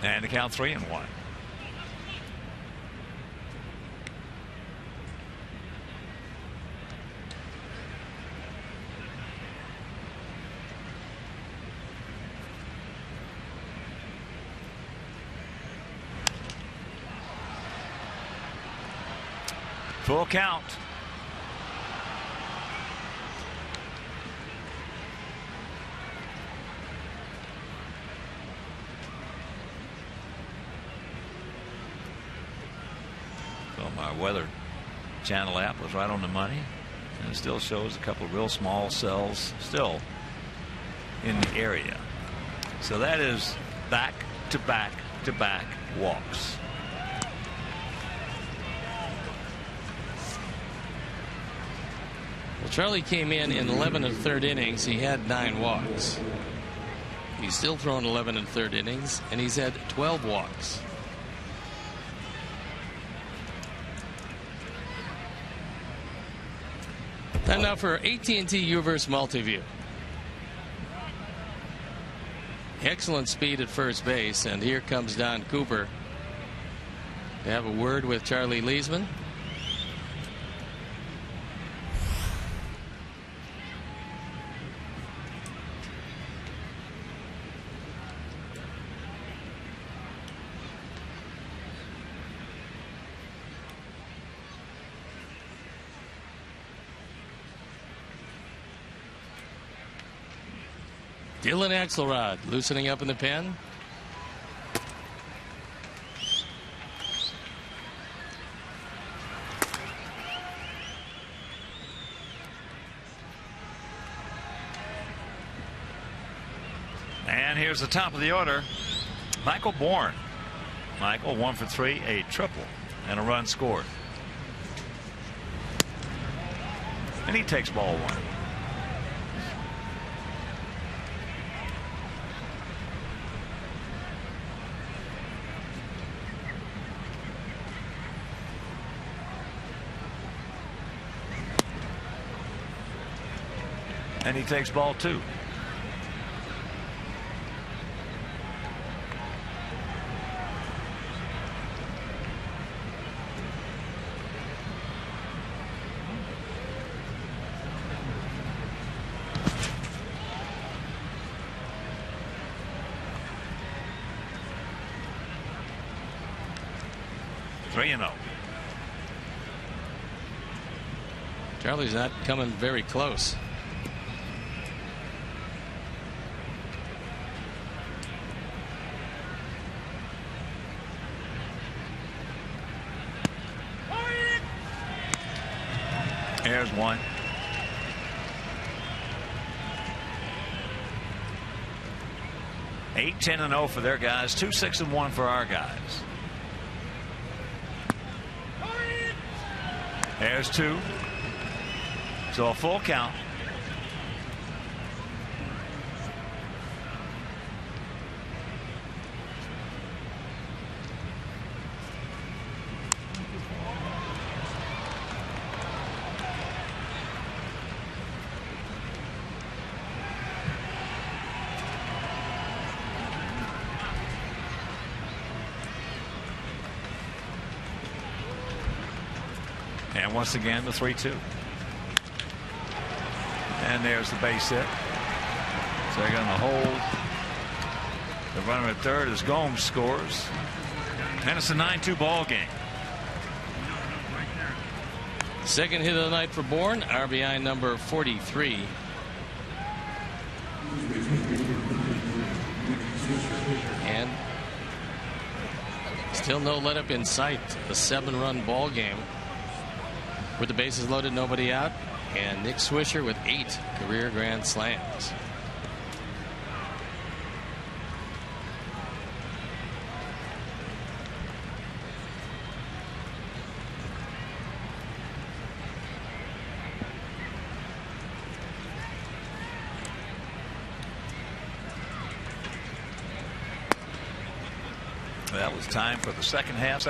And the count 3-1. Full count. So my Weather Channel app was right on the money, and it still shows a couple of real small cells still in the area. So that is back to back to back walks. Well, Charlie came in 11 1/3 innings. He had 9 walks. He's still thrown 11 1/3 innings, and he's had 12 walks. Time now for AT&T UVerse Multiview. Excellent speed at first base, and here comes Don Cooper They have a word with Charlie Leesman. Dylan Axelrod loosening up in the pen. And here's the top of the order. Michael Bourne. Michael 1 for 3, a triple, and a run scored. And he takes ball 1. And he takes ball 2. Charlie's not coming very close. There's 1. Eight, 10, and 0 for their guys. 2, 6, and 1 for our guys. There's 2. So a full count. And once again, the 3-2. And there's the base hit. Second on the hold. The runner at third is Gomes scores. And it's a 9-2 ball game. Second hit of the night for Bourne, RBI number 43. And still no let up in sight. A 7-run ball game. With the bases loaded, nobody out. And Nick Swisher with 8 career grand slams. That was time for the second half.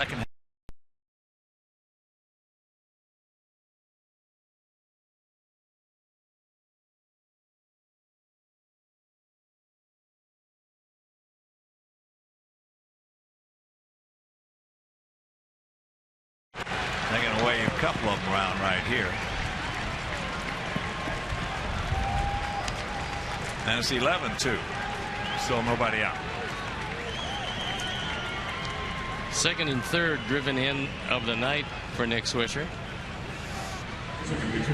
They're going to wave a couple of them around right here. And it's 11-2. Still nobody out. Second and third driven in of the night for Nick Swisher,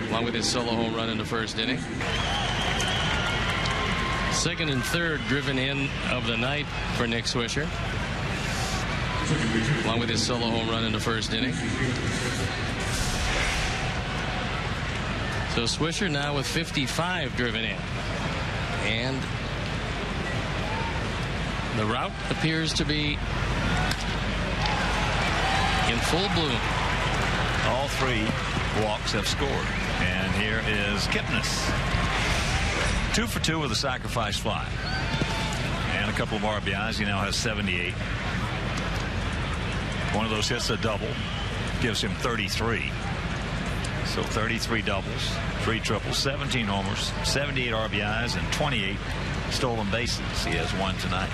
along with his solo home run in the first inning. Second and third driven in of the night for Nick Swisher, along with his solo home run in the first inning. So Swisher now with 55 driven in. And the route appears to be in full bloom. All 3 walks have scored. And here is Kipnis. 2 for 2 with a sacrifice fly. And a couple of RBIs. He now has 78. One of those hits a double. Gives him 33. So 33 doubles, 3 triples, 17 homers, 78 RBIs, and 28 stolen bases. He has 1 tonight.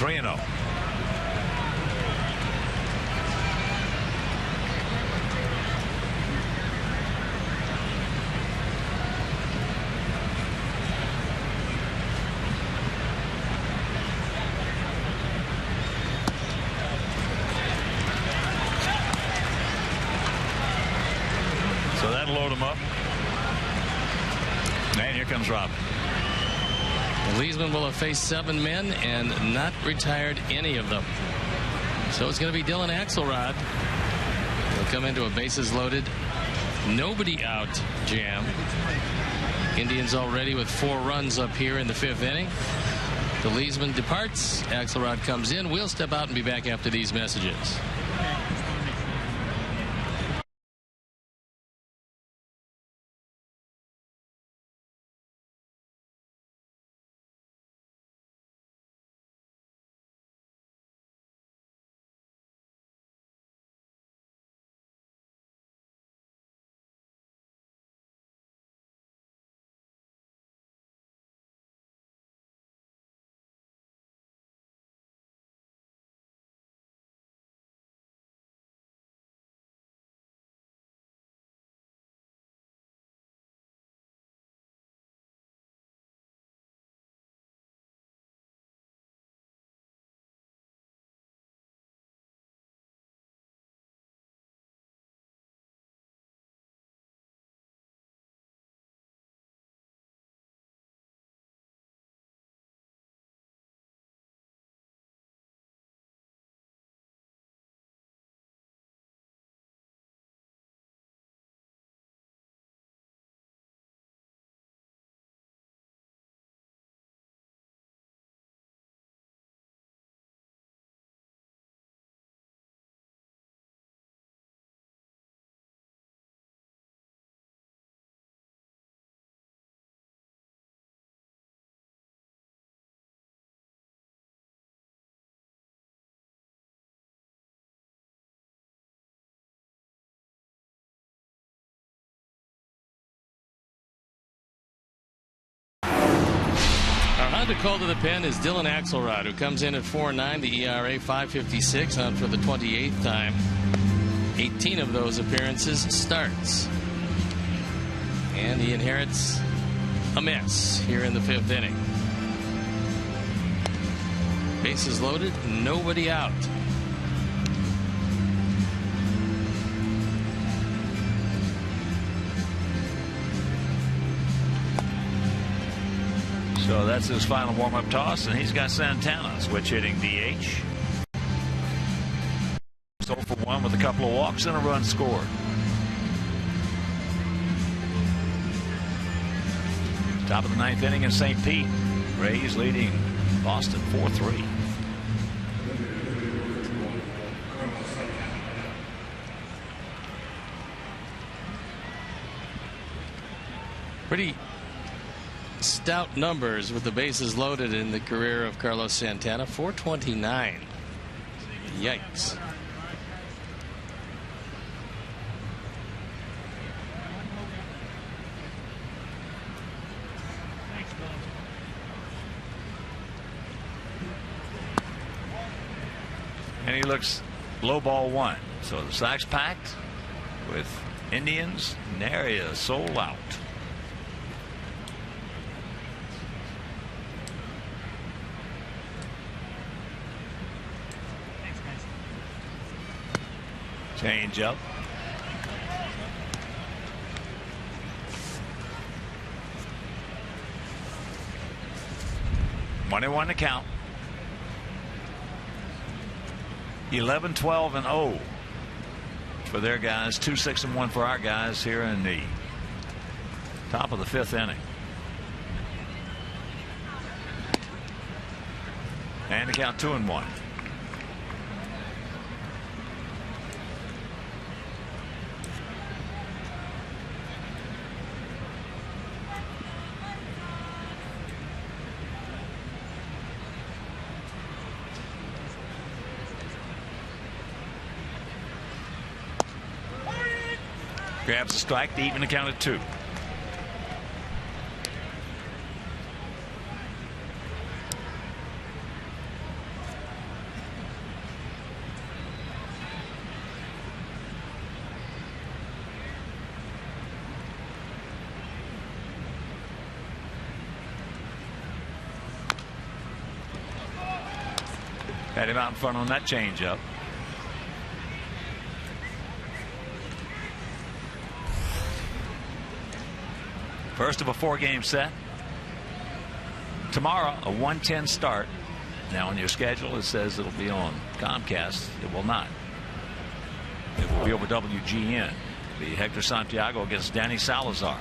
3-0. So that'll load him up. And here comes Robin. Leesman will have faced 7 men and not retired any of them. So it's going to be Dylan Axelrod. He'll come into a bases loaded, nobody out jam. Indians already with 4 runs up here in the 5th inning. The Leesman departs. Axelrod comes in. We'll step out and be back after these messages. To call to the pen is Dylan Axelrod, who comes in at 4.9, the ERA 5.56, on for the 28th time. 18 of those appearances starts. And he inherits a mess here in the 5th inning. Bases loaded, nobody out. So that's his final warm-up toss, and he's got Santana switch hitting DH. 0 for 1 with a couple of walks and a run scored. Top of the 9th inning in St. Pete. Rays leading Boston 4-3. Pretty stout numbers with the bases loaded in the career of Carlos Santana. 429. Yikes. And he looks low ball 1. So the Sox packed with Indians. And area sold out. Change up. One to count. 11, 12, and 0 for their guys. 2, 6, and 1 for our guys here in the top of the 5th inning. And to count 2 and 1. Grabs a strike to even the count at 2. Had him out in front on that changeup. First of a 4-game set. Tomorrow, a 1:10 start. Now on your schedule, it says it'll be on Comcast. It will not. It will be over WGN. It'll be Hector Santiago against Danny Salazar.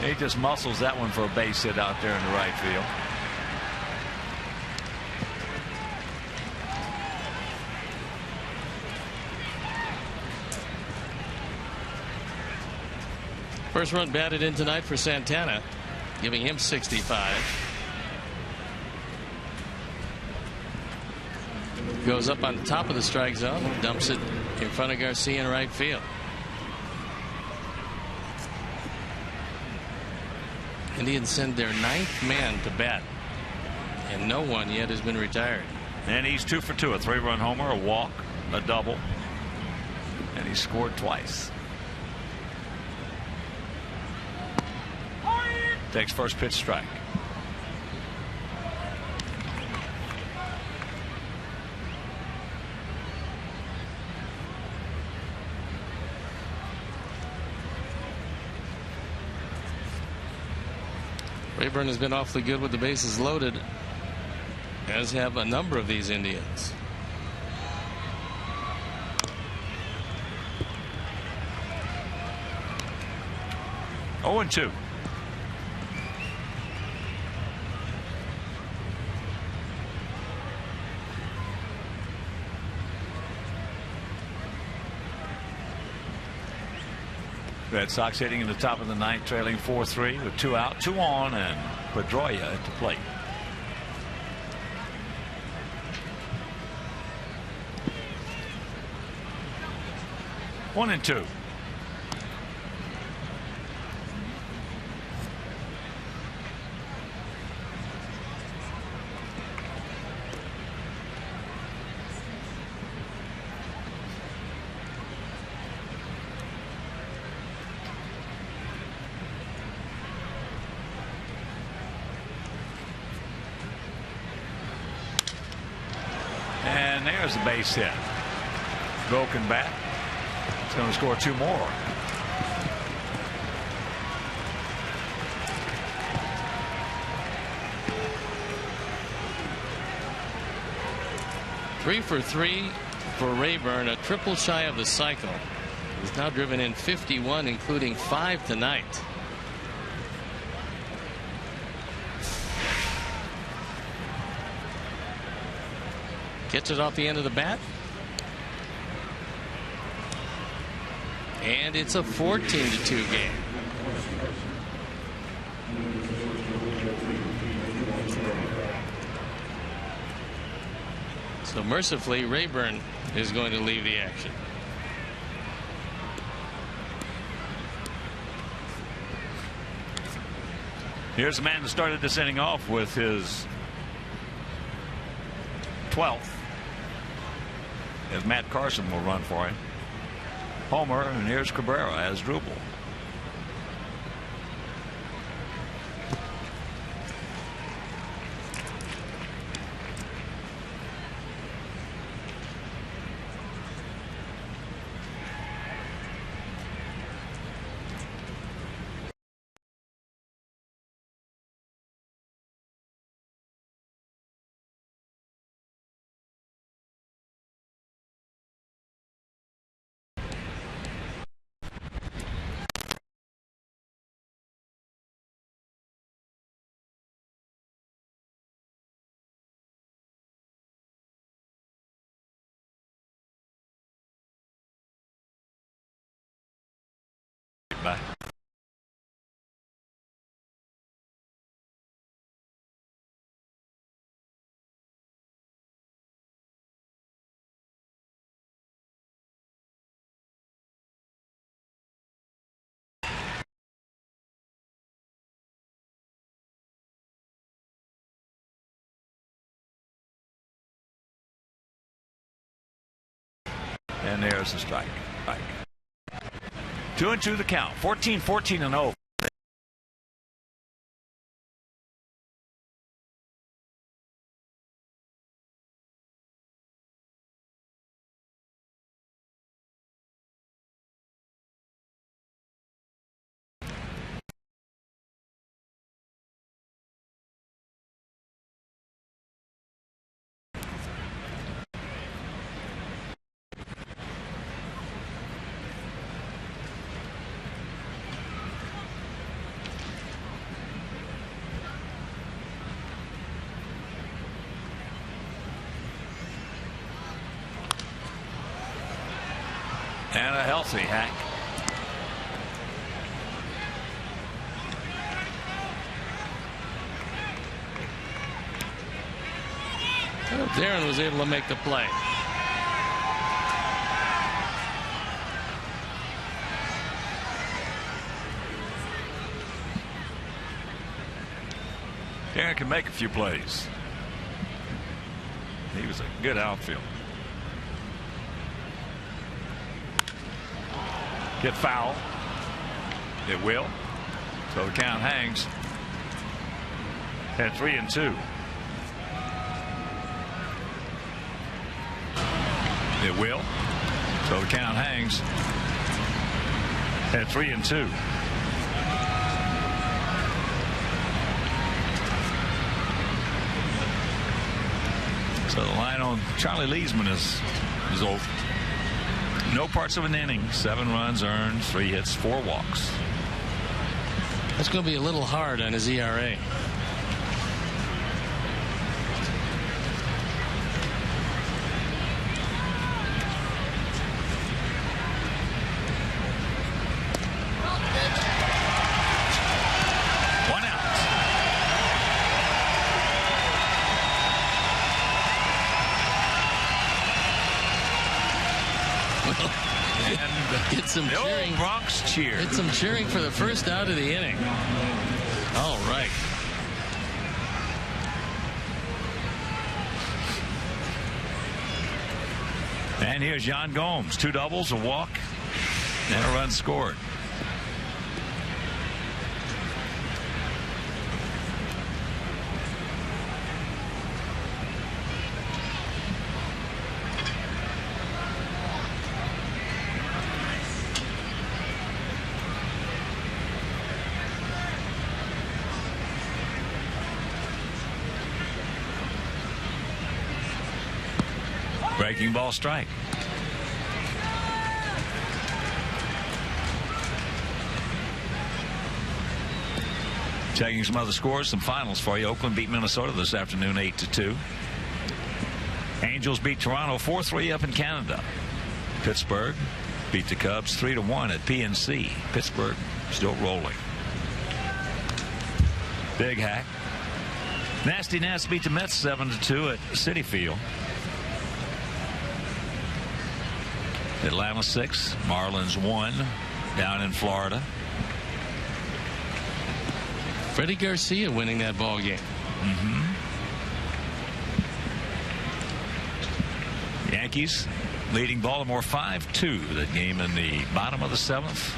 He just muscles that one for a base hit out there in the right field. First run batted in tonight for Santana, giving him 65. Goes up on the top of the strike zone, dumps it in front of Garcia in right field. Indians send their 9th man to bat, and no one yet has been retired. And he's 2 for 2, a 3-run homer, a walk, a double, and he scored twice. Takes first pitch strike. Rayburn has been awfully good with the bases loaded, as have a number of these Indians. Oh, and 2. Red Sox hitting in the top of the 9th, trailing 4-3 with 2 out, 2 on, and Pedroia at the plate. One and 2. And there's the base hit. Broken bat. It's going to score 2 more. Three for 3 for Rayburn, a triple shy of the cycle. He's now driven in 51, including 5 tonight. Gets it off the end of the bat. And it's a 14-2 game. So mercifully, Rayburn is going to leave the action. Here's the man that started this inning off with his 12th. As Matt Carson will run for him. Homer, and here's Cabrera as Drupal. Bye. And there's the strike. Right. 2-2 the count. 14-14-0. And a healthy Hack. Darren was able to make the play. Darren can make a few plays. He was a good outfield. Get foul. It will. So the count hangs at 3-2. It will. So the count hangs at 3-2. So the line on Charlie Leesman is over. No parts of an inning. 7 runs earned, 3 hits, 4 walks. That's going to be a little hard on his ERA. Some cheering. Bronx cheer. It's some cheering for the first out of the inning. All right. And here's Jan Gomes. 2 doubles, a walk, and a run scored. Breaking ball strike. Checking some other scores, some finals for you. Oakland beat Minnesota this afternoon 8-2. Angels beat Toronto 4-3 up in Canada. Pittsburgh beat the Cubs 3-1 at PNC. Pittsburgh still rolling. Big Hack. Nasty Nats beat the Mets 7-2 at Citi Field. Atlanta 6, Marlins 1 down in Florida. Freddie Garcia winning that ball game. Yankees leading Baltimore 5-2. That game in the bottom of the 7th.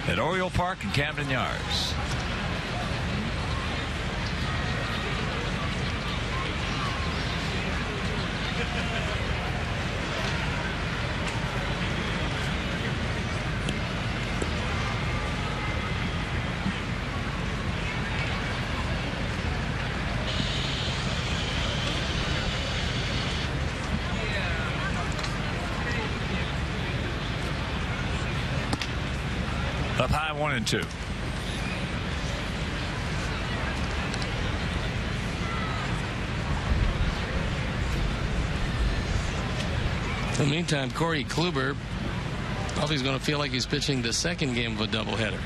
At Oriole Park and Camden Yards. Up high 1-2. In the meantime, Corey Kluber probably is going to feel like he's pitching the second game of a doubleheader.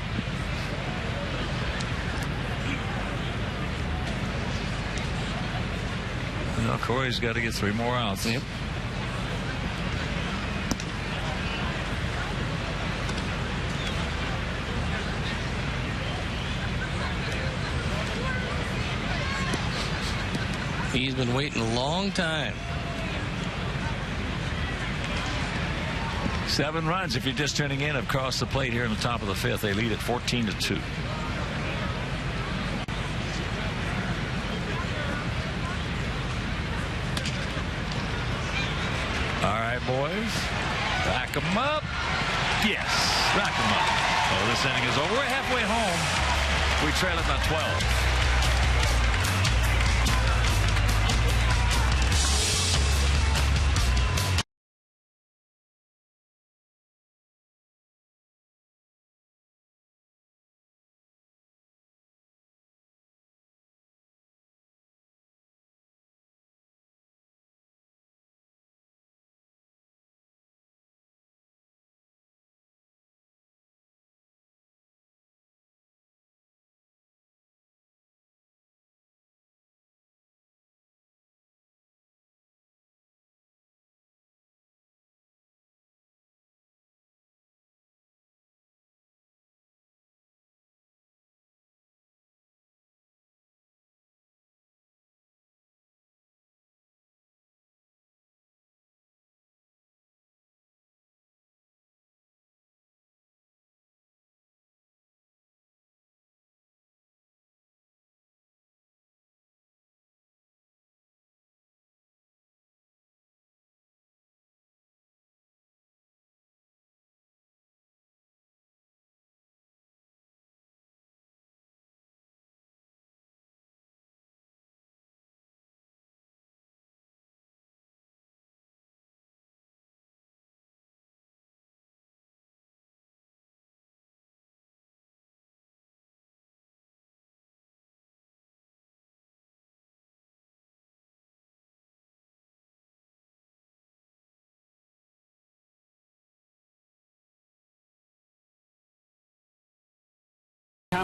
Well, Corey's got to get 3 more outs. Yep. He's been waiting a long time. 7 runs if you're just tuning in across the plate here in the top of the 5th. They lead at 14-2. All right, boys. Back them up. Yes, back them up. Oh, this inning is over. We're halfway home. We trail it by 12.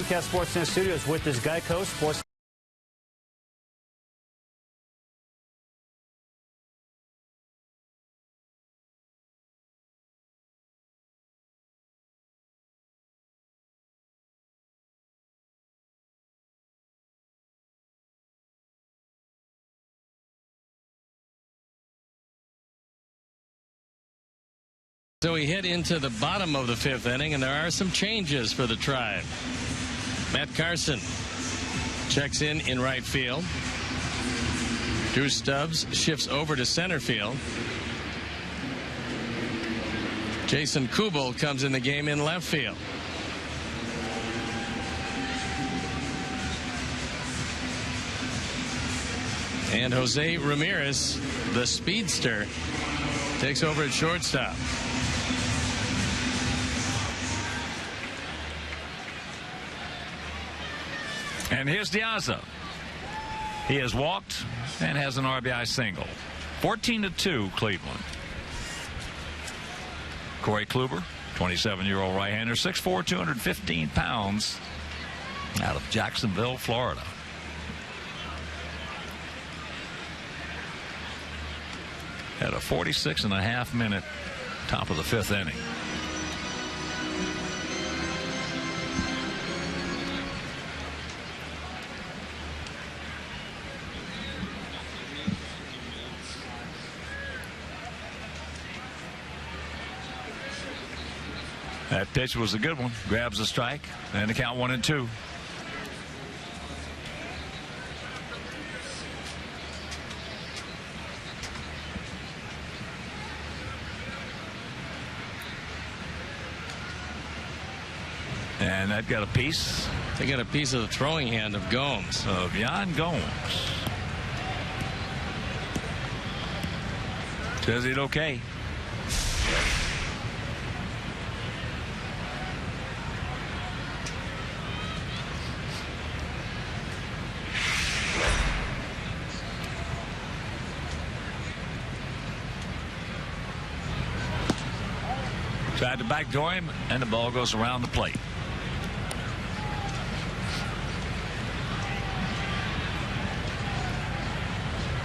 Comcast Sportsnet Studios with this Geico Sports. So we head into the bottom of the 5th inning, and there are some changes for the Tribe. Matt Carson checks in right field. Drew Stubbs shifts over to center field. Jason Kubel comes in the game in left field. And Jose Ramirez, the speedster, takes over at shortstop. And here's Diazza. He has walked and has an RBI single. 14-2 Cleveland. Corey Kluber, 27-year-old right-hander, 6'4", 215 pounds, out of Jacksonville, Florida. Had a 46.5-minute top of the 5th inning. That pitch was a good one. Grabs a strike, and the count 1-2. And that got a piece. They got a piece of the throwing hand of Gomes. Of Yan Gomes. Says it okay. Tried to backdoor him, and the ball goes around the plate.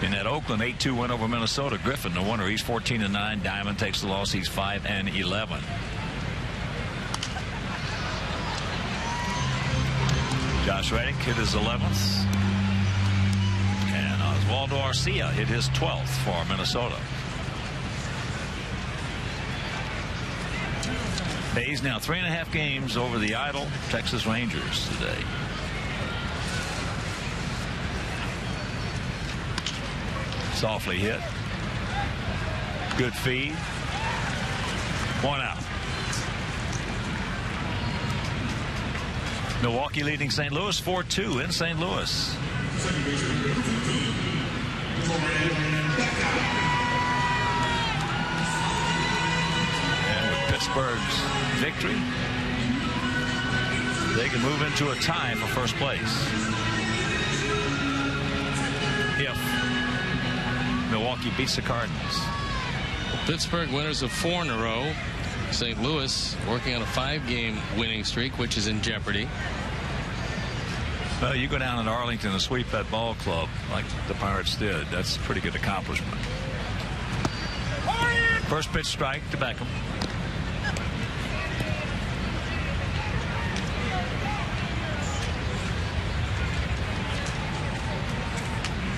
In that Oakland 8-2 win over Minnesota, Griffin the winner. He's 14-9. Diamond takes the loss. He's 5-11. Josh Reddick hit his 11th, and Oswaldo Arcia hit his 12th for Minnesota. Hayes now 3.5 games over the idle Texas Rangers today. Softly hit. Good feed. 1 out. Milwaukee leading St. Louis 4-2 in St. Louis. And with Pittsburgh's victory, they can move into a tie for first place. If Milwaukee beats the Cardinals. Pittsburgh winners of 4 in a row. St. Louis working on a 5-game winning streak, which is in jeopardy. Well, you go down to Arlington and sweep that ball club like the Pirates did. That's a pretty good accomplishment. First pitch strike to Beckham.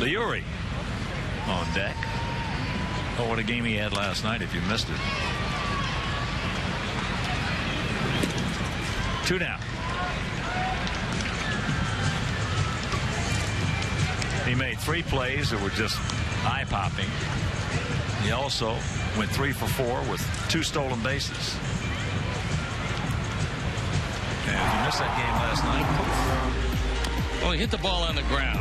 Leary on deck. Oh, what a game he had last night if you missed it. 2 down. He made 3 plays that were just eye-popping. He also went 3 for 4 with 2 stolen bases. And if you missed that game last night, poof. Well, he hit the ball on the ground,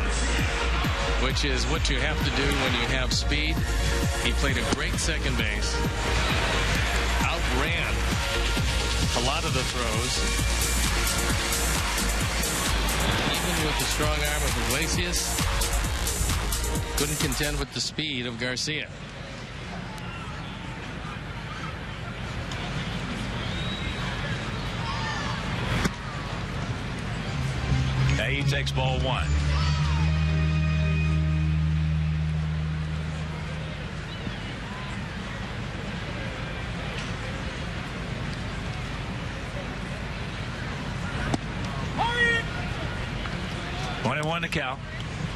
which is what you have to do when you have speed. He played a great second base. Outran a lot of the throws. Even with the strong arm of Iglesias, couldn't contend with the speed of Garcia. He takes ball one. One to count.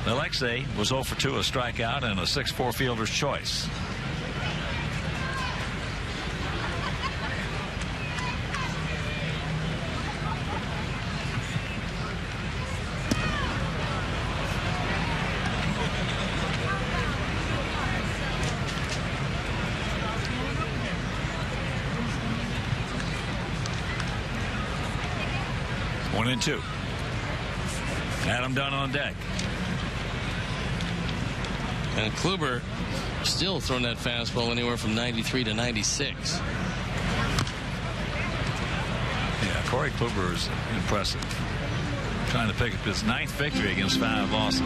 Alexei was 0 for 2, a strikeout and a 6-4 fielder's choice. One and two. Adam Dunn on deck. And Kluber still throwing that fastball anywhere from 93 to 96. Yeah, Corey Kluber is impressive. Trying to pick up his 9th victory against 5 losses.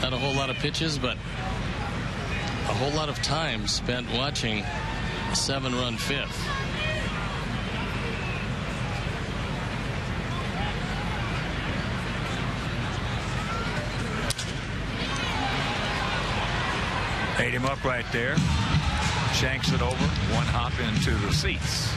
Not a whole lot of pitches, but a whole lot of time spent watching a 7-run fifth. Ate him up right there. Shanks it over. One hop into the seats.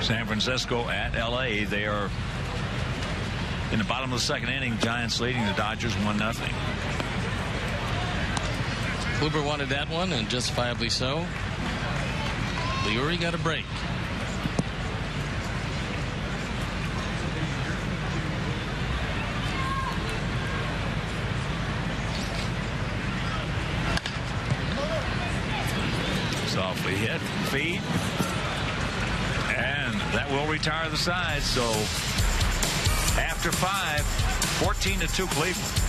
San Francisco at LA. They are in the bottom of the 2nd inning. Giants leading the Dodgers 1-0. Kluber wanted that one, and justifiably so. Leary got a break. Softly hit, feed, and that will retire the side. So after 5, 14-2 Cleveland.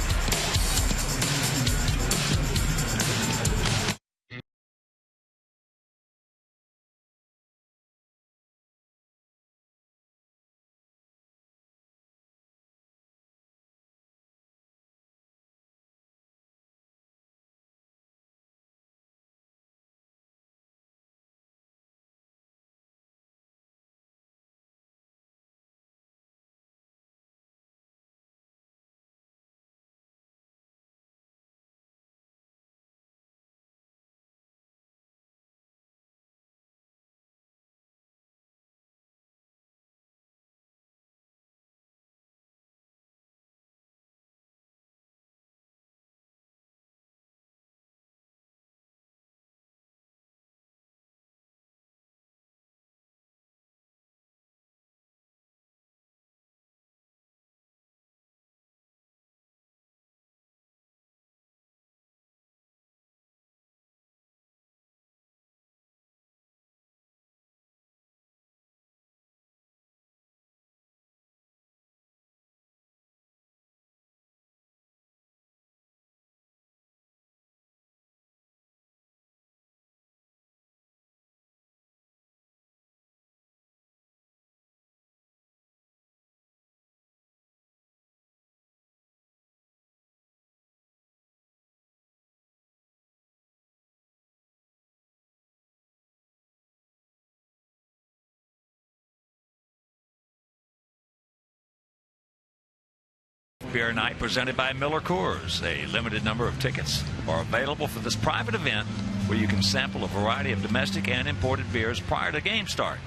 Beer Night presented by Miller Coors. A limited number of tickets are available for this private event where you can sample a variety of domestic and imported beers prior to game start.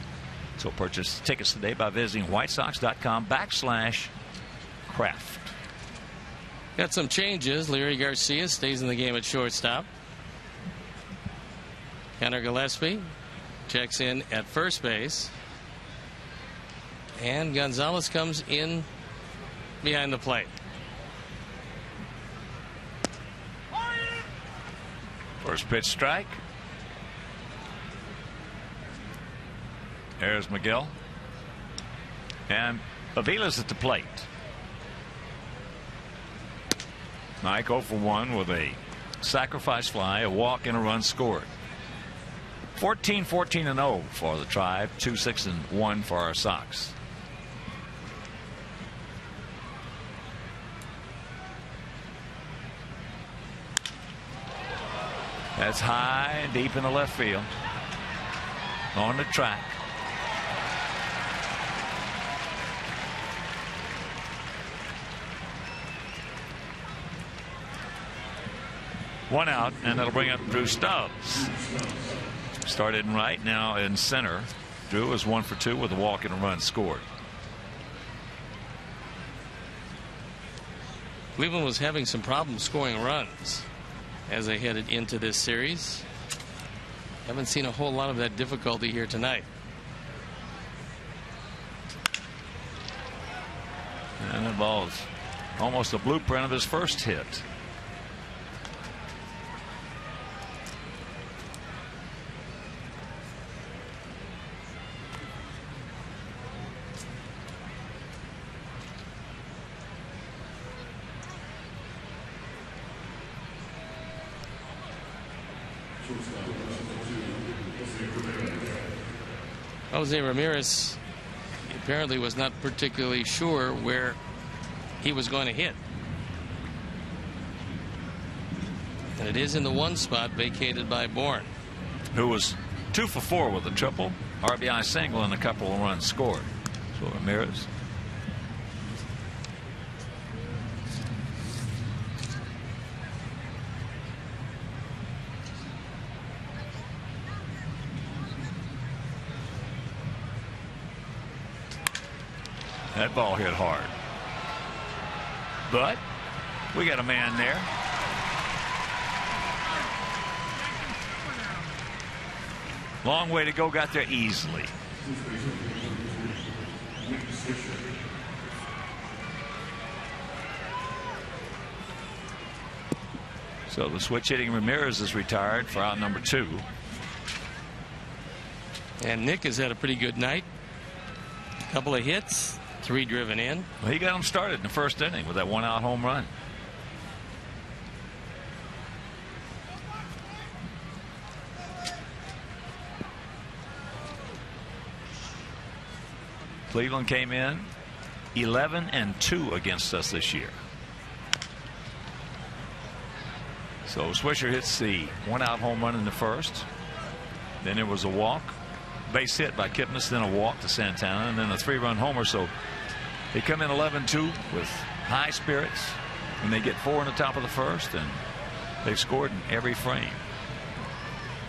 So purchase tickets today by visiting whitesox.com/craft. Got some changes. Leary Garcia stays in the game at shortstop. Connor Gillespie checks in at first base. And Gonzalez comes in behind the plate. First pitch strike. There's McGill. And Avila's at the plate. Mike 0 for 1 with a sacrifice fly, a walk, and a run scored. 14-14-0 for the Tribe. 2-6-1 for our Sox. That's high and deep in the left field. On the track. One out, and that'll bring up Drew Stubbs. Started in right, now in center. Drew is 1 for 2 with a walk and a run scored. Cleveland was having some problems scoring runs as they headed into this series. Haven't seen a whole lot of that difficulty here tonight. And the ball is almost a blueprint of his first hit. Jose Ramirez apparently was not particularly sure where he was going to hit. And it is in the one spot vacated by Bourne, who was 2 for 4 with a triple, RBI single, and a couple of runs scored. So Ramirez. That ball hit hard. But we got a man there. Long way to go. Got there easily. So the switch hitting Ramirez is retired for out number 2. And Nick has had a pretty good night. A couple of hits. 3 driven in. Well, he got him started in the first inning with that 1-out home run. Cleveland came in 11-2 against us this year. So Swisher hits the 1-out home run in the first. Then there was a walk. Base hit by Kipnis, then a walk to Santana, and then a 3-run homer. So they come in 11-2 with high spirits, and they get 4 in the top of the first, and they've scored in every frame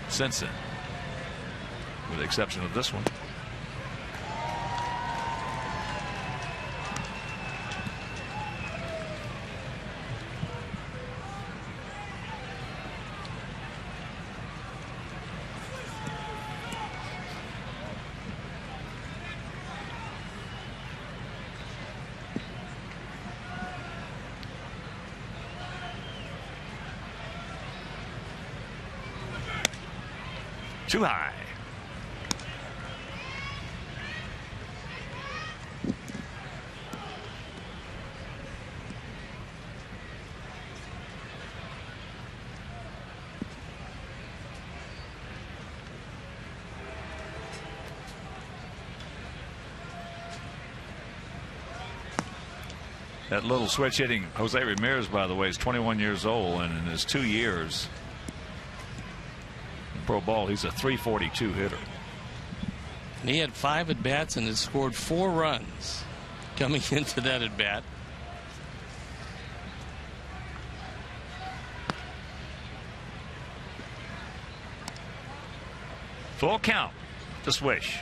since then, with the exception of this one. Too high. That little switch hitting Jose Ramirez, by the way, is 21 years old, and in his 2 years pro ball, he's a .342 hitter. And he had 5 at bats and has scored 4 runs coming into that at bat. Full count to Swish.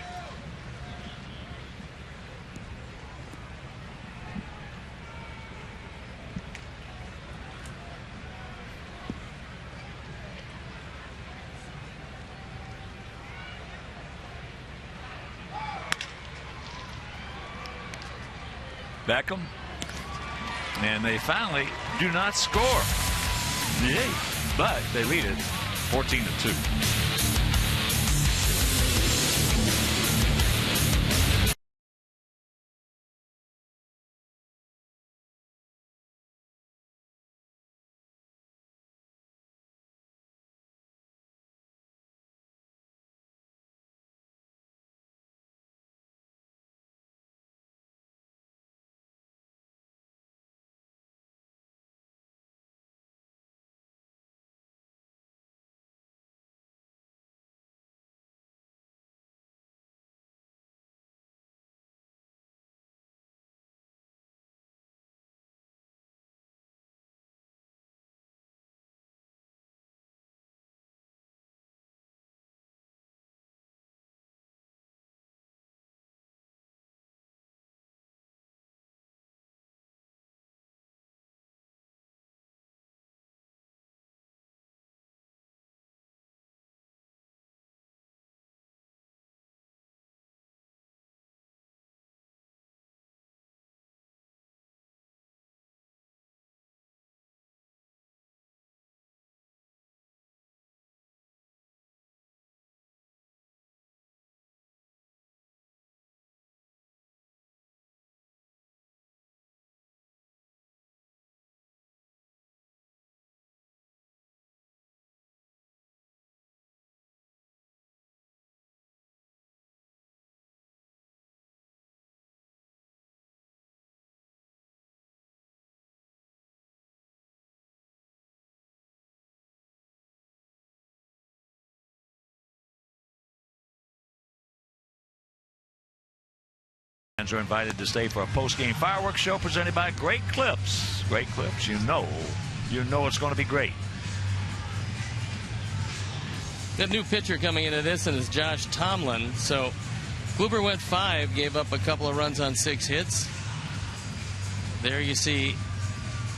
Beckham, and they finally do not score. Yay. But they lead it 14-2. Fans are invited to stay for a post-game fireworks show presented by Great Clips. Great Clips, you know it's going to be great. The new pitcher coming into this and is Josh Tomlin. So Kluber went 5, gave up a couple of runs on 6 hits. There you see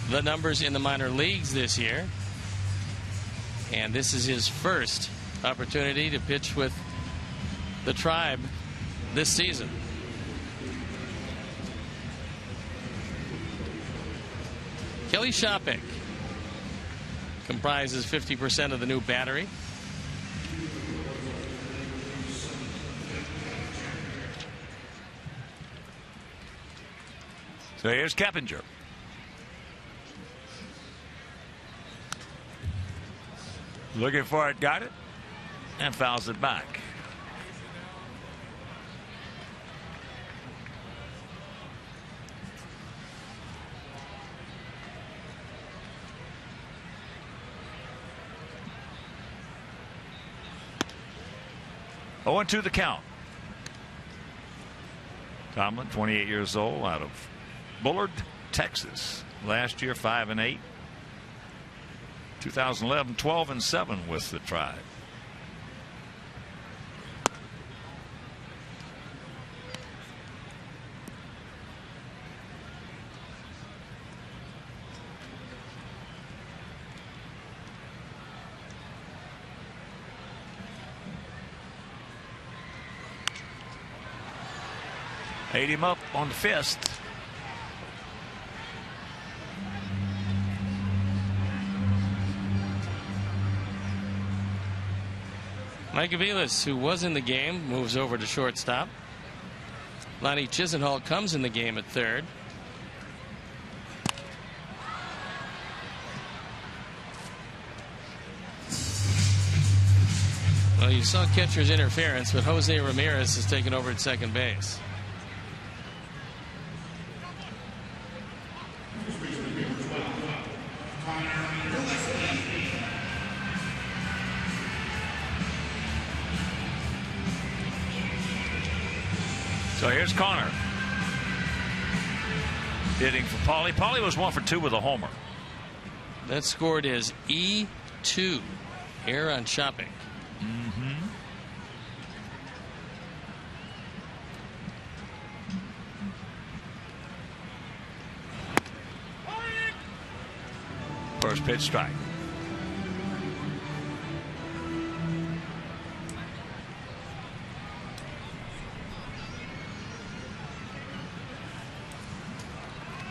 the numbers in the minor leagues this year. And this is his first opportunity to pitch with the Tribe this season. Kelly Shopik comprises 50% of the new battery. So here's Keppinger. Looking for it, got it, and fouls it back. Oh, 0-2 the count. Tomlin, 28 years old, out of Bullard, Texas. Last year, 5-8. 2011, 12-7 with the Tribe. Ate him up on the fist. Mike Aviles, who was in the game, moves over to shortstop. Lonnie Chisenhall comes in the game at third. Well, you saw catcher's interference, but Jose Ramirez has taken over at second base. So here's Connor hitting for Paulie. Paulie was 1 for 2 with a homer. That scored is E2. Error on Shopik. First pitch strike.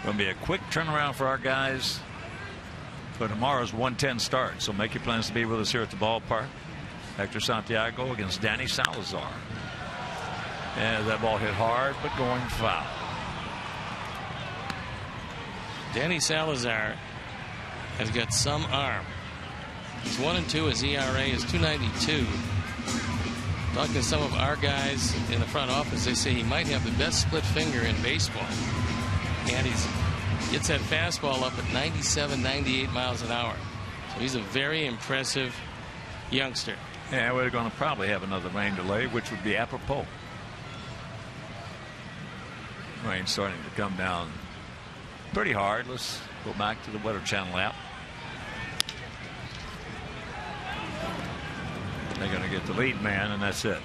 Going to be a quick turnaround for our guys for tomorrow's 1:10 start. So make your plans to be with us here at the ballpark. Hector Santiago against Danny Salazar. And that ball hit hard, but going foul. Danny Salazar has got some arm. He's 1-2. His ERA is 2.92. Talking to some of our guys in the front office, they say he might have the best split finger in baseball. And he gets that fastball up at 97, 98 miles an hour. So he's a very impressive youngster. Yeah, we're going to probably have another rain delay, which would be apropos. Rain starting to come down pretty hard. Let's go back to the Weather Channel app. They're going to get the lead man, and that's it.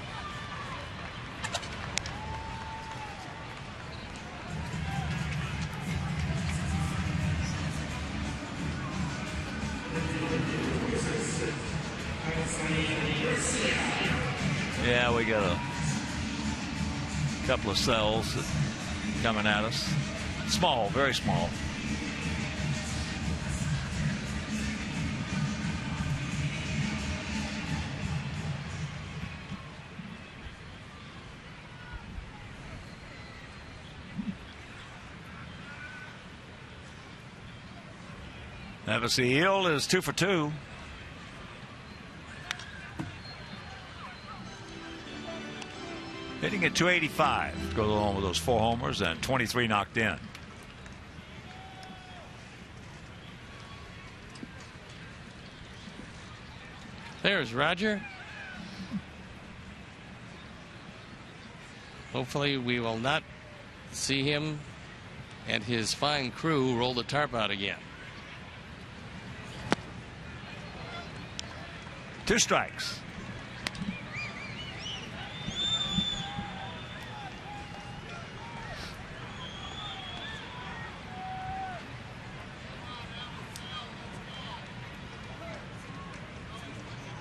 Yeah, we got a couple of cells coming at us. Small, very small. Hevesy Hill is 2 for 2. Hitting at 285. Goes along with those 4 homers and 23 knocked in. There's Roger. Hopefully we will not see him and his fine crew roll the tarp out again. 2 strikes.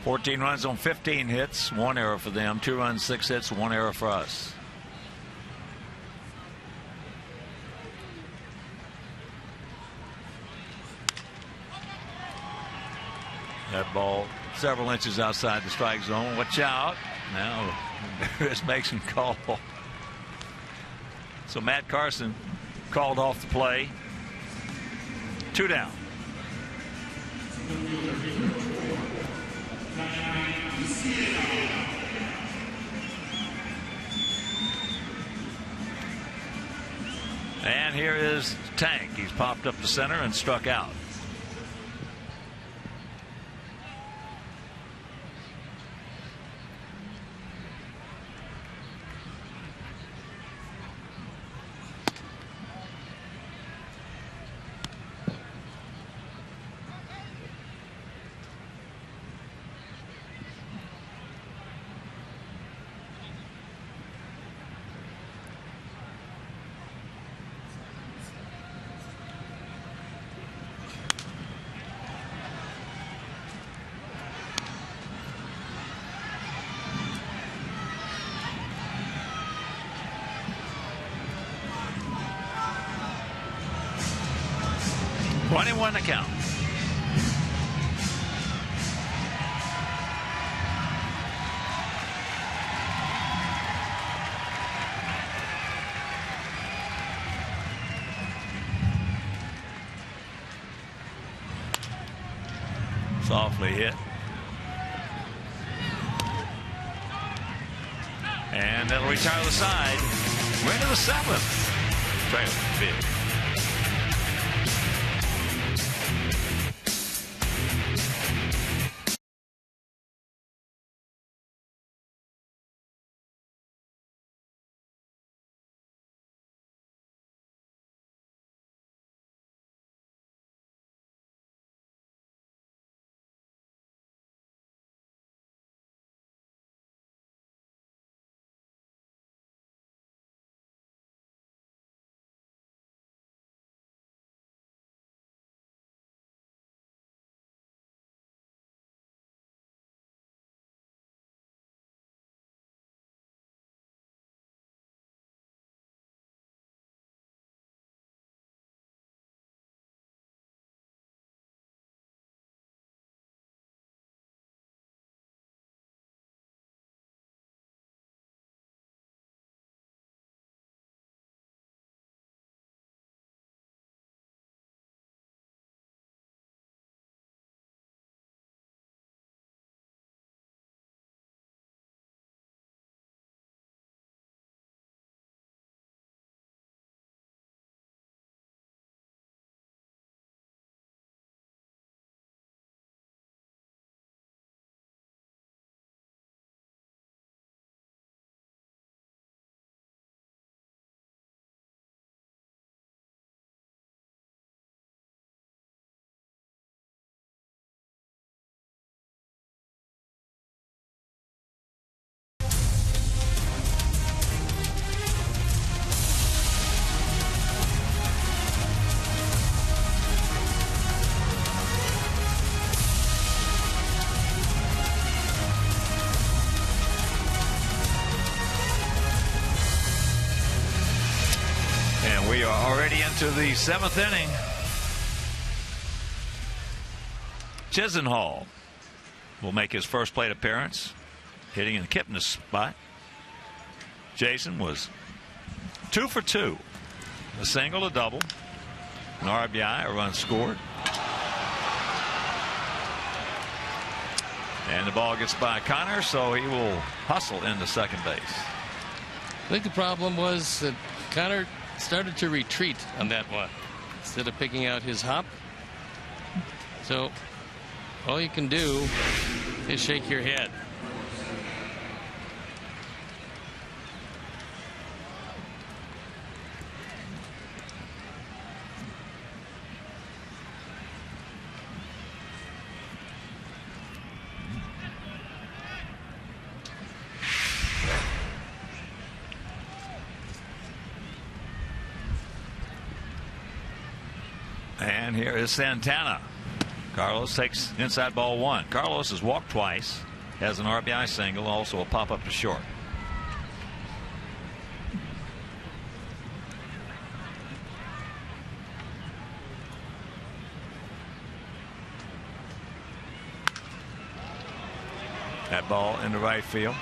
$14 runs on 15 hits, 1 error for them. 2 runs, 6 hits, 1 error for us. That ball several inches outside the strike zone. Watch out. Now Chris makes him call. So Matt Carson called off the play. 2 down. And here is Tank. He's popped up the center and struck out. To count. Softly hit. And that'll retire the side. We're into the 7th. Trailer big. We are already into the 7th inning. Chisenhall will make his first plate appearance, hitting in Kipnis' spot. Jason was 2 for 2. A single, a double, an RBI, a run scored. And the ball gets by Connor, so he will hustle into second base. I think the problem was that Connor started to retreat on that one instead of picking out his hop. So all you can do is shake your head. And here is Santana. Carlos takes inside ball 1. Carlos has walked twice, has an RBI single, also a pop up to short. That ball into right field.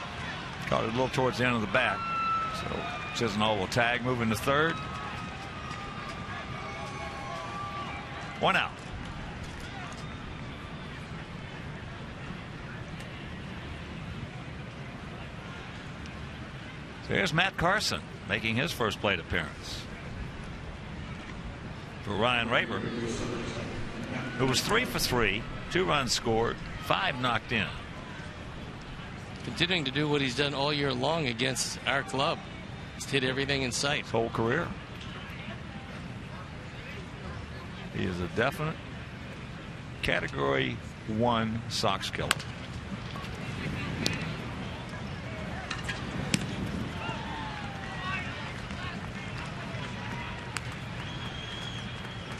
Caught it a little towards the end of the bat. So Chisenhall will tag, moving to third. 1 out. So here's Matt Carson making his first plate appearance for Ryan Raber, who was 3 for 3, 2 runs scored, 5 knocked in. Continuing to do what he's done all year long against our club. He's hit everything in sight. His whole career. He is a definite Category 1 Sox killer.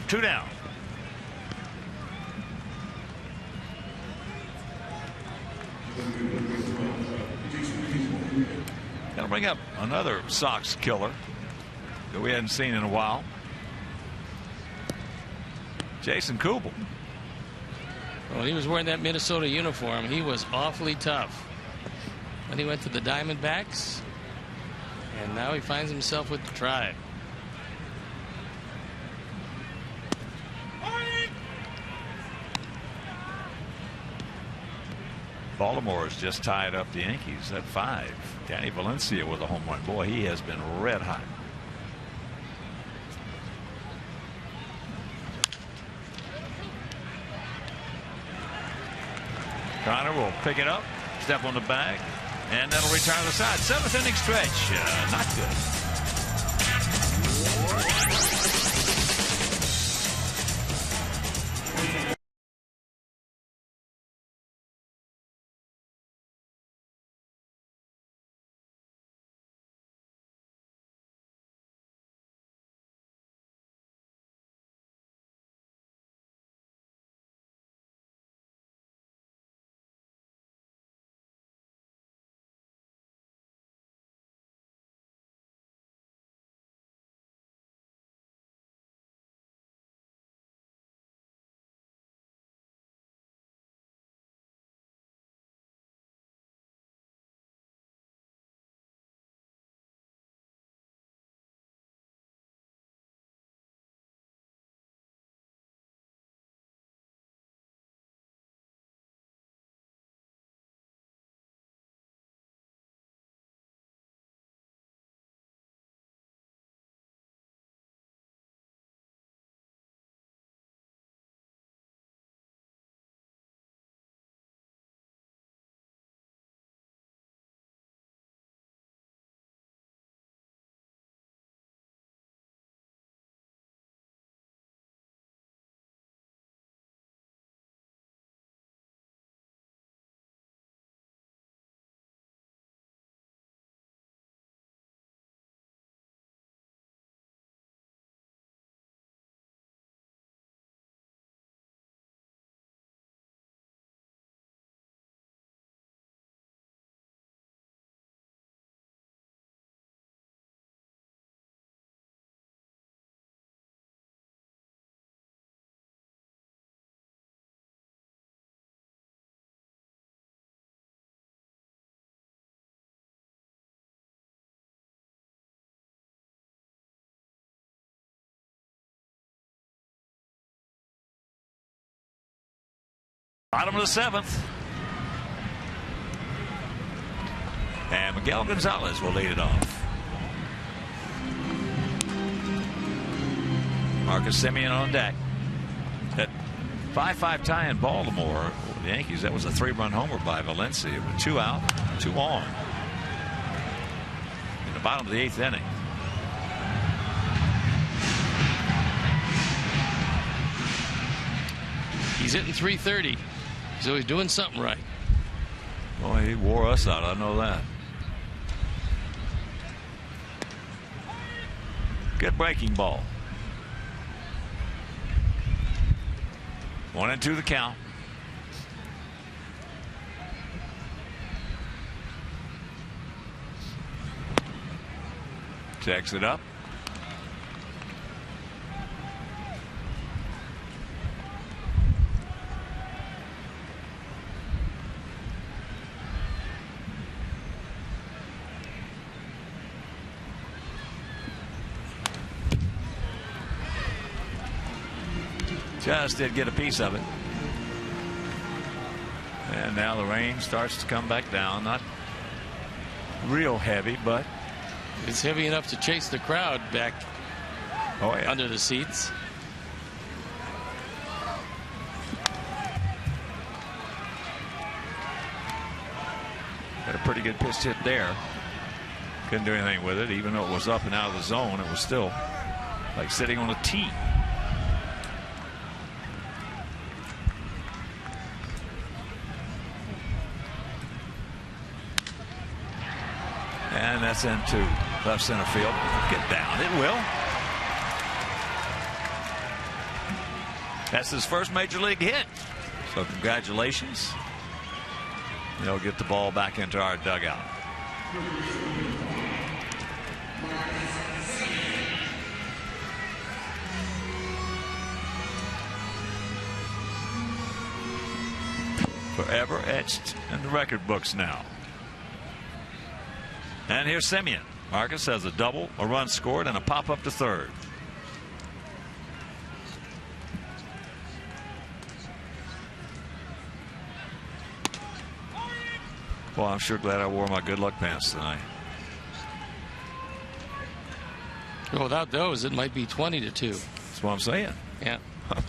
Two down. That'll bring up another Sox killer that we hadn't seen in a while. Jason Kubel. When he was wearing that Minnesota uniform, he was awfully tough. Then he went to the Diamondbacks, and now he finds himself with the Tribe. Baltimore has just tied up the Yankees at 5. Danny Valencia with a home run. Boy, he has been red hot. Connor will pick it up, step on the bag, and that'll return to the side. 7th inning stretch. Not good. Bottom of the 7th. And Miguel Gonzalez will lead it off. Marcus Semien on deck. That 5-5 tie in Baltimore, the Yankees, that was a 3-run homer by Valencia with 2 out, 2 on. In the bottom of the 8th inning. He's hitting .330, so he's doing something right. Boy, he wore us out, I know that. Good breaking ball. 1-2 the count. Checks it up. Just did get a piece of it. And now the rain starts to come back down. Not real heavy, but it's heavy enough to chase the crowd back under the seats. Got a pretty good pitch hit there. Couldn't do anything with it. Even though it was up and out of the zone, it was still like sitting on a tee. And that's into left center field. Get down. It will. That's his first major league hit. So congratulations. They'll get the ball back into our dugout. Forever etched in the record books now. And here's Semien. Marcus has a double, a run scored, and a pop up to third. Well, I'm sure glad I wore my good luck pants tonight. Well, without those, it might be 20-2. That's what I'm saying. Yeah.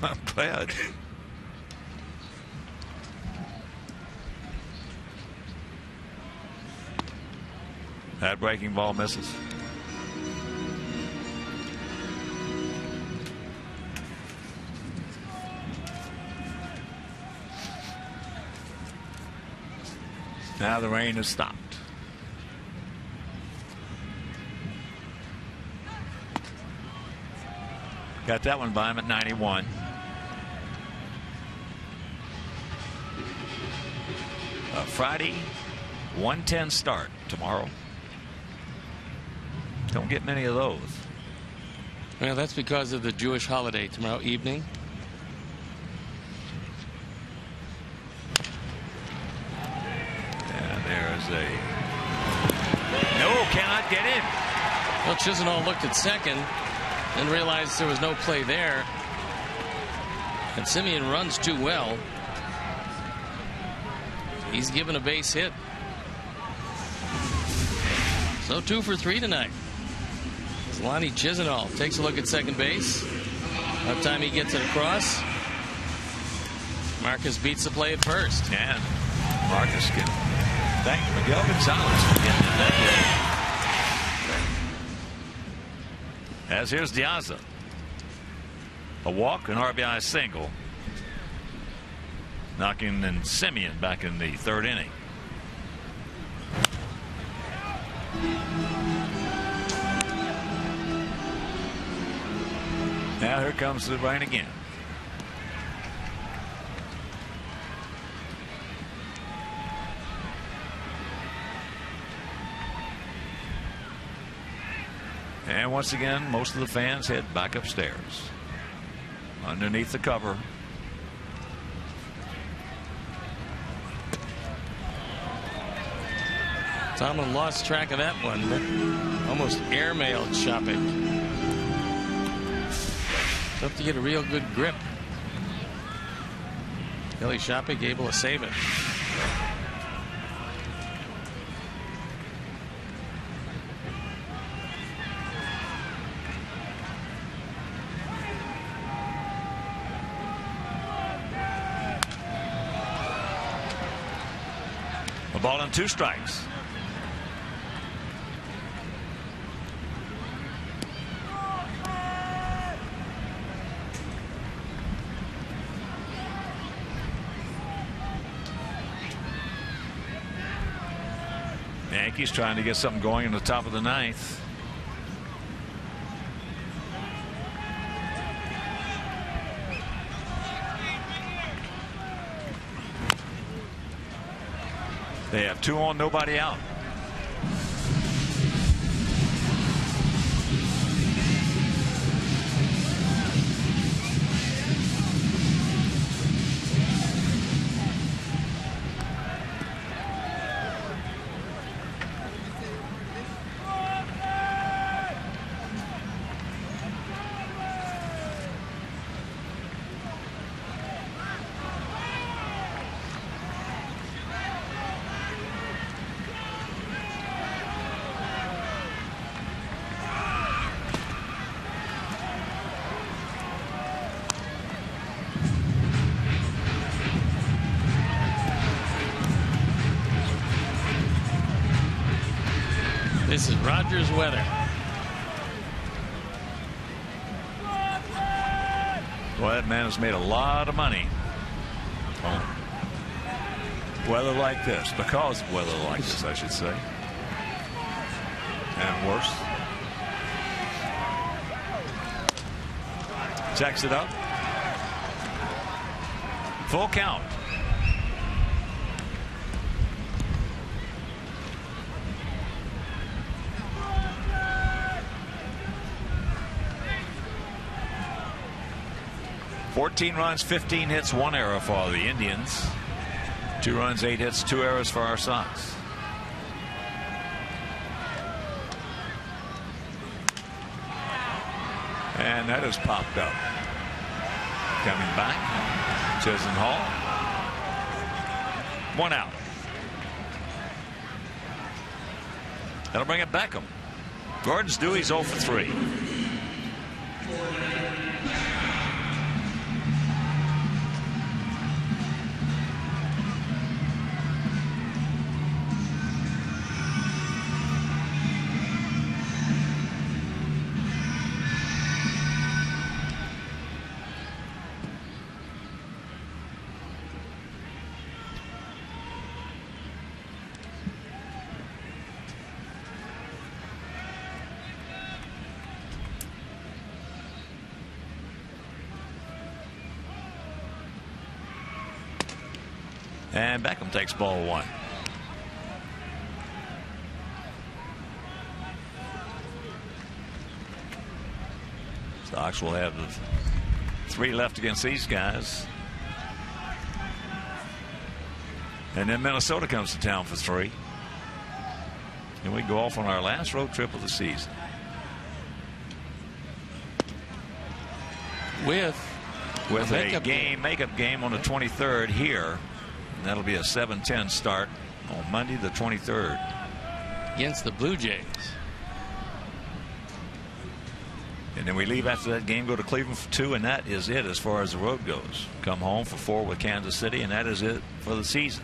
I'm glad. That breaking ball misses. Now the rain has stopped. Got that one by him at 91. Friday, 1:10 start tomorrow. Don't get many of those. Well, that's because of the Jewish holiday tomorrow evening. And there's a... No, cannot get in. Well, Chisenhall looked at second and realized there was no play there. And Semien runs too well. He's given a base hit. So 2 for 3 tonight. Lonnie Chisenhall takes a look at second base. By the time he gets it across, Marcus beats the play at first. And Marcus can thank Miguel Gonzalez for getting in that hit. As here's Diaza. A walk, an RBI single. Knocking in Semien back in the third inning. Now here comes the rain again. And once again, most of the fans head back upstairs. Underneath the cover. Tomlin lost track of that one. Almost airmailed Shopik. Tough to get a real good grip. Billy Shopik able to save it. A ball and 2 strikes. Yankees trying to get something going in the top of the 9th. They have 2 on, nobody out. This is Rogers weather. Well, that man has made a lot of money on weather like this, because of weather like this, I should say. And worse. Checks it up. Full count. $14 runs, 15 hits, 1 error for the Indians. 2 runs, 8 hits, 2 errors for our Sox. And that has popped up. Coming back, Chisenhall. 1 out. That'll bring it Beckham. Gordon's due. He's 0 for 3. And Beckham takes ball 1. Sox will have the 3 left against these guys. And then Minnesota comes to town for 3. And we go off on our last road trip of the season. With a makeup game on the 23rd here. And that'll be a 7:10 start on Monday the 23rd. Against the Blue Jays. And then we leave after that game, go to Cleveland for 2, and that is it as far as the road goes. Come home for 4 with Kansas City, and that is it for the season.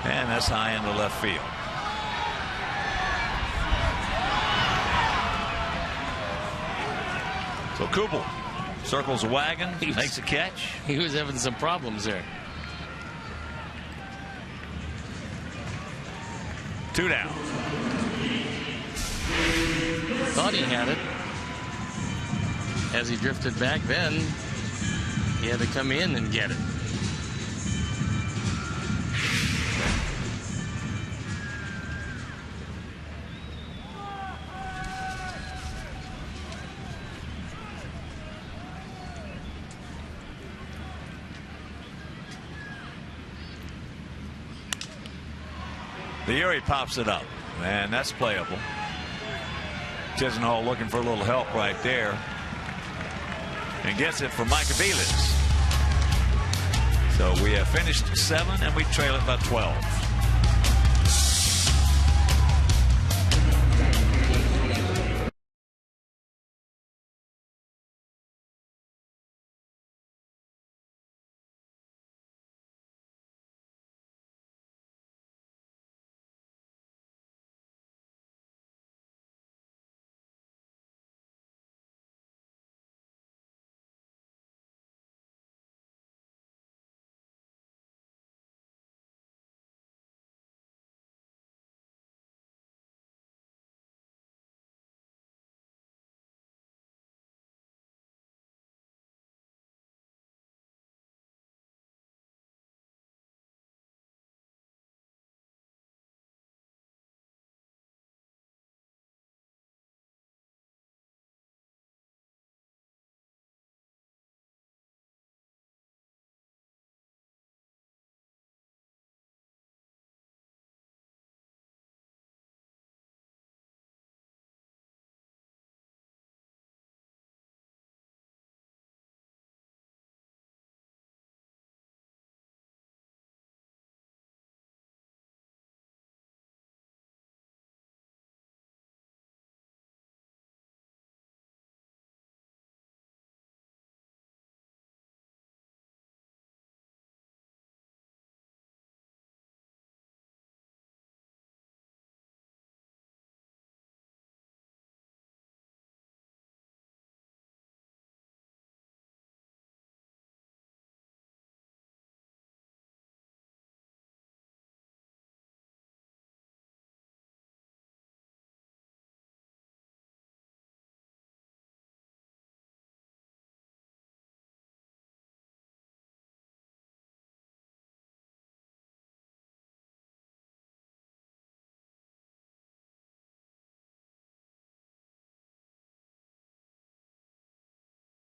And that's high into left field. So Kubel circles a wagon, makes a catch. He was having some problems there. 2 down. Thought he had it. As he drifted back, then he had to come in and get it. The Erie pops it up, and that's playable. Chisenhall looking for a little help right there, and gets it from Micah Belis. So we have finished 7, and we trail it by 12.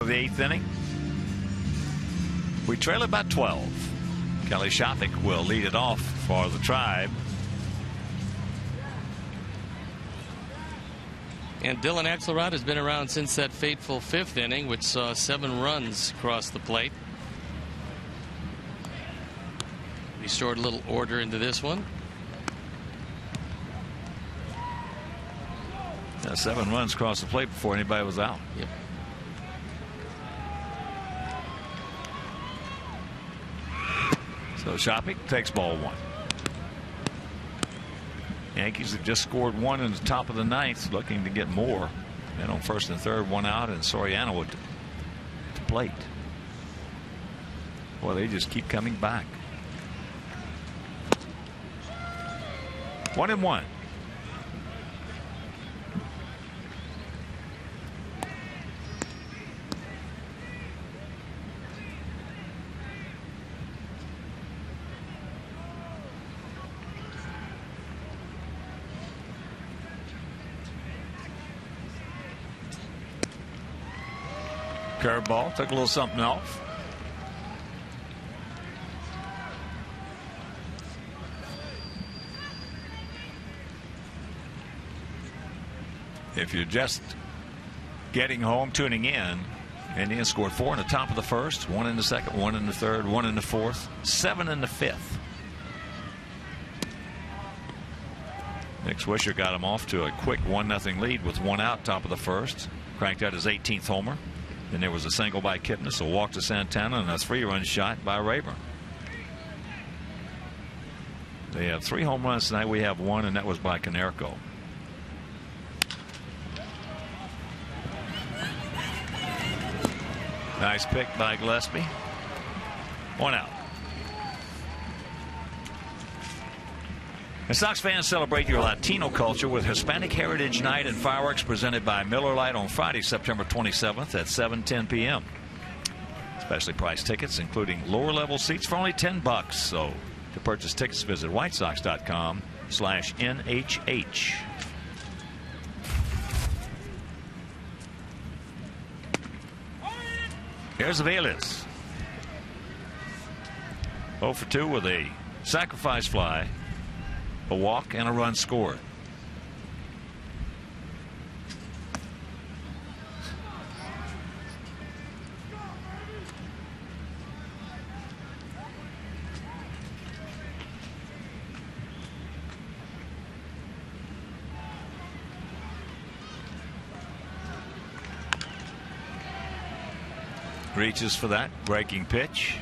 The 8th inning. We trail it by 12. Kelly Shafik will lead it off for the Tribe. And Dylan Axelrod has been around since that fateful 5th inning, which saw 7 runs across the plate. Restored a little order into this one. 7 runs across the plate before anybody was out. Yep. So Shafik takes ball 1. Yankees have just scored 1 in the top of the 9th, looking to get more. And on 1st and 3rd, 1 out, and Soriano would to plate. Well, they just keep coming back. 1-1. Curveball took a little something off. If you're just getting home, tuning in, Indians scored 4 in the top of the 1st, 1 in the 2nd, 1 in the 3rd, 1 in the 4th, 7 in the 5th. Nick Swisher got him off to a quick 1-0 lead with 1 out, top of the 1st. Cranked out his 18th homer. Then there was a single by Kipnis, a walk to Santana, and a 3-run shot by Rayburn. They have 3 home runs tonight. We have 1, and that was by Konerko. Nice pick by Gillespie. 1 out. And Sox fans, celebrate your Latino culture with Hispanic Heritage Night and fireworks presented by Miller Lite on Friday, September 27th at 7:10 p.m. Specially priced tickets, including lower level seats, for only $10. So to purchase tickets, visit whitesox.com/NHH. Here's Aviles. 0 for 2 with a sacrifice fly, a walk, and a run scored. Reaches for that breaking pitch.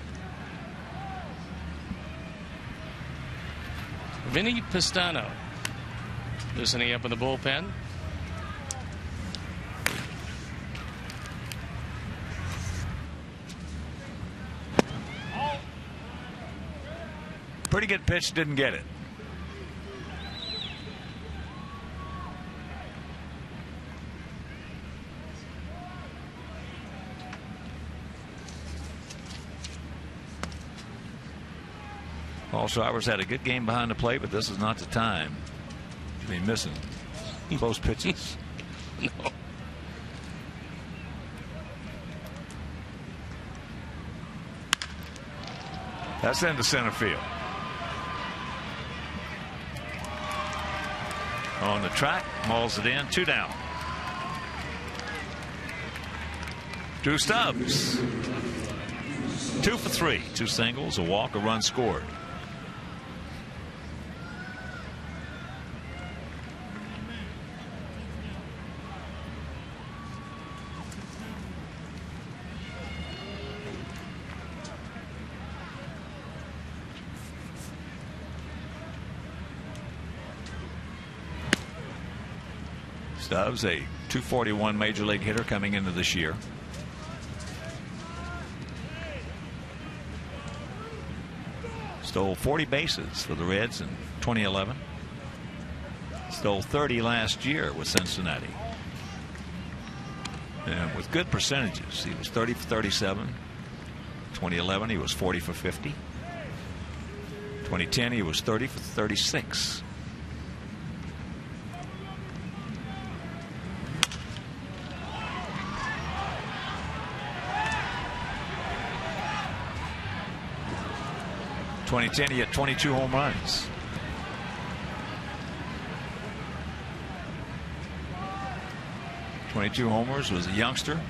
Vinny Pistano loosening up in the bullpen. Pretty good pitch, didn't get it. Paul Shivers had a good game behind the plate, but this is not the time to be missing close pitches. No. That's into center field. On the track, mauls it in, 2 down. Drew Stubbs, 2 for 3, 2 singles, a walk, a run scored. Stubbs, a .241 major league hitter coming into this year. Stole 40 bases for the Reds in 2011. Stole 30 last year with Cincinnati. And with good percentages, he was 30 for 37. 2011, he was 40 for 50. 2010, he was 30 for 36. 2010, he had 22 home runs. .22 homers, was a youngster,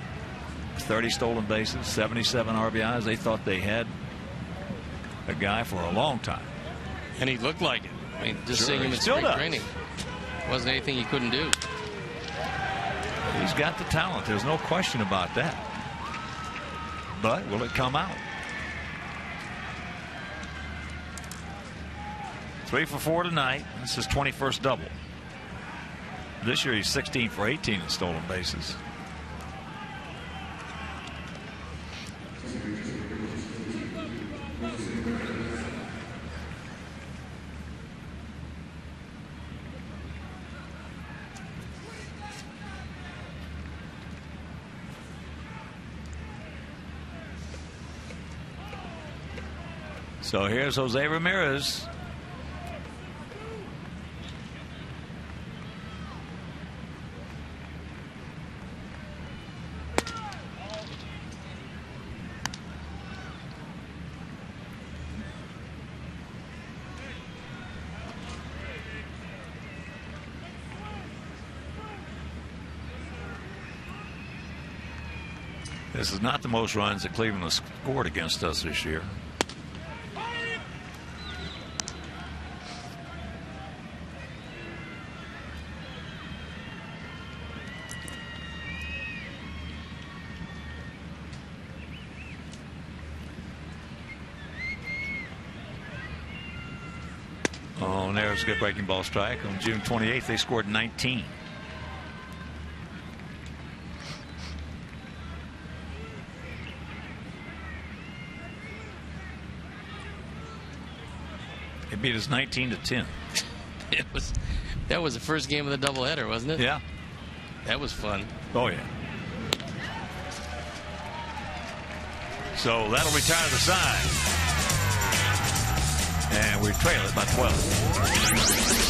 30 stolen bases, 77 RBIs. They thought they had a guy for a long time. And he looked like it. I mean, just Sure, seeing him he in still spring does. training wasn't anything he couldn't do. He's got the talent. There's no question about that. But will it come out? 3 for 4 tonight. This is his 21st double. This year he's 16 for 18 in stolen bases. So here's Jose Ramirez. This is not the most runs that Cleveland has scored against us this year. Oh, and there's a good breaking ball strike. On June 28th, they scored 19. It beat us 19-10. That was the first game of the doubleheader, wasn't it? Yeah. That was fun. Oh, yeah. So that'll retire the side. And we trail it by 12.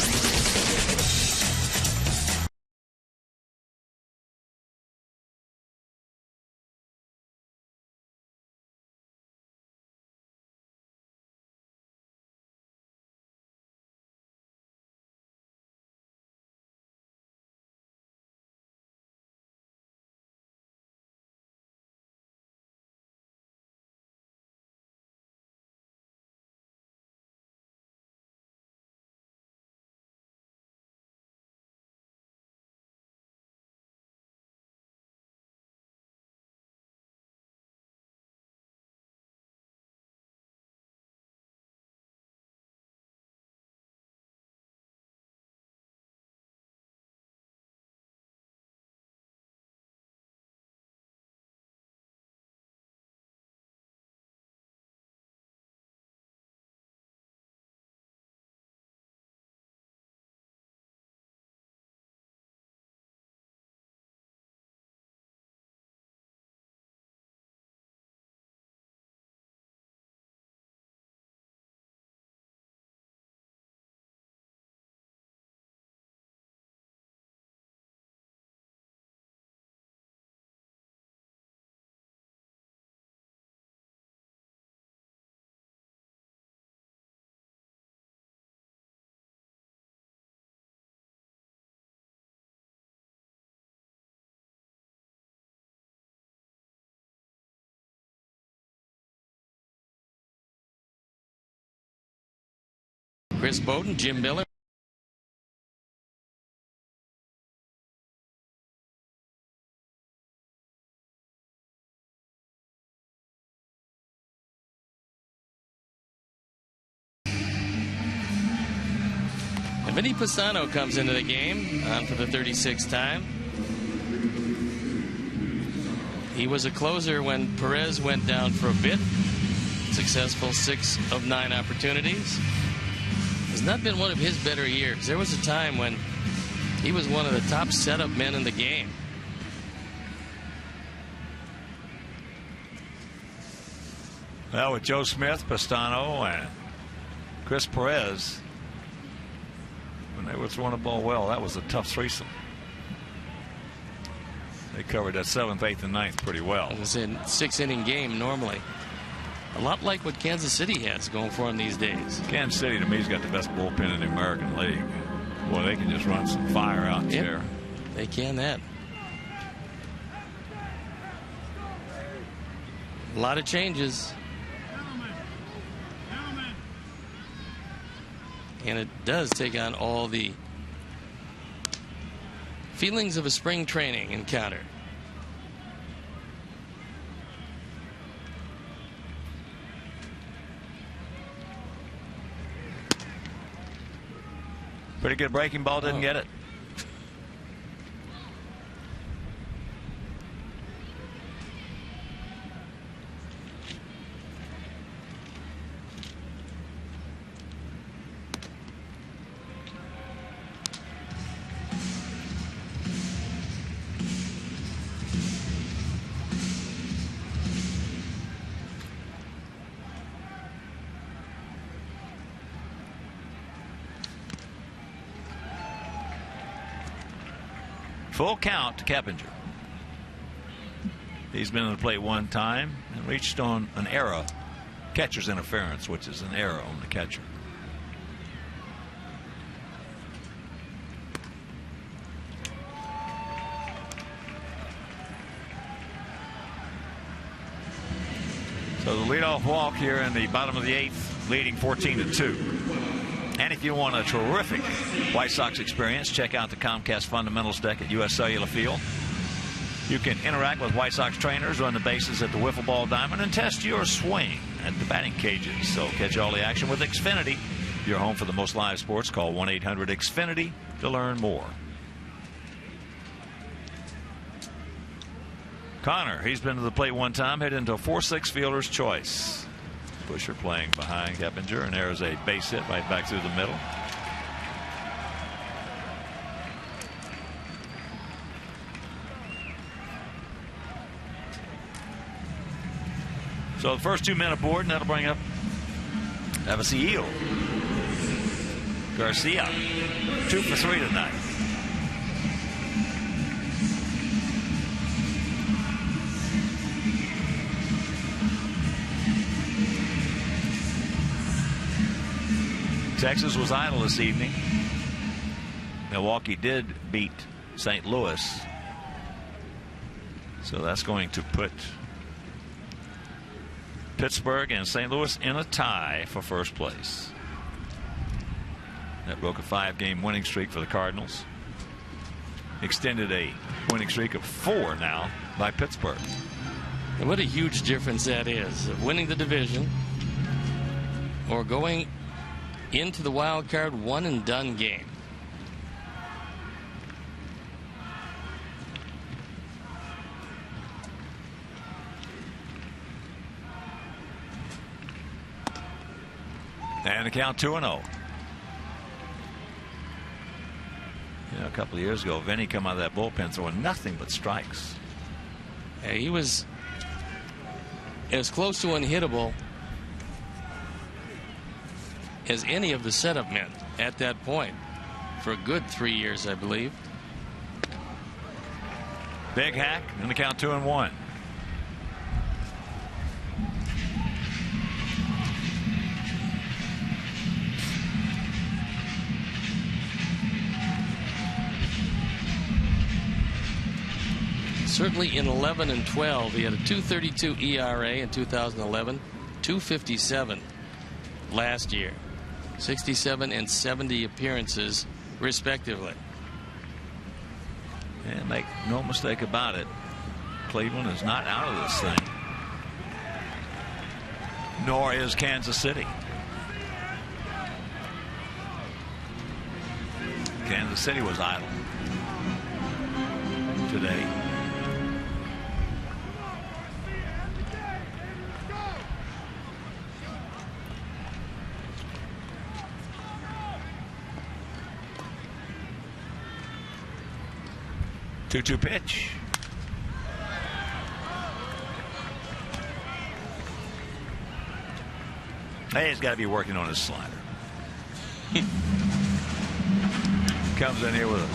Chris Bowden, Jim Miller. And Vinny Pisano comes into the game on for the 36th time. He was a closer when Perez went down for a bit. Successful 6 of 9 opportunities. Has not been one of his better years. There was a time when he was one of the top setup men in the game. Well, with Joe Smith, Pastano, and Chris Perez, when they were throwing the ball well, that was a tough threesome. They covered that 7th, 8th, and 9th pretty well. It was in 6-inning game normally. A lot like what Kansas City has going for them these days. Kansas City, to me, has got the best bullpen in the American League. Well, they can just run some fire out there. They can that. A lot of changes. And it does take on all the feelings of a spring training encounter. Pretty good breaking ball, didn't get it. Full count to Keppinger. He's been in the plate one time and reached on an error, catcher's interference, which is an error on the catcher. So the leadoff walk here in the bottom of the 8th, leading 14-2. And if you want a terrific White Sox experience, check out the Comcast Fundamentals deck at US Cellular Field. You can interact with White Sox trainers, run the bases at the wiffle ball diamond, and test your swing at the batting cages. So catch all the action with Xfinity. Your home for the most live sports. Call 1-800-XFINITY to learn more. Connor, he's been to the plate one time, hit into a 4-6 fielder's choice. Busher playing behind Keppinger, and there's a base hit right back through the middle. So the first 2 men aboard, and that'll bring up Avicii. Garcia, 2 for 3 tonight. Texas was idle this evening. Milwaukee did beat St. Louis. So that's going to put Pittsburgh and St. Louis in a tie for first place. That broke a 5-game winning streak for the Cardinals. Extended a winning streak of 4 now by Pittsburgh. And what a huge difference that is, of winning the division or going into the wild card one and done game. And the count 2-0. You know, a couple of years ago, Vinny come out of that bullpen throwing nothing but strikes. Yeah, he was as close to unhittable as any of the setup men at that point for a good 3 years, I believe. Big hack, and the count 2-1. Certainly in 11 and 12, he had a 2.32 ERA in 2011, 2.57 last year. 67 and 70 appearances respectively. And make no mistake about it, Cleveland is not out of this thing, nor is Kansas City. Kansas City was idle today. Two-two pitch. Hey, he's got to be working on his slider. Comes in here with a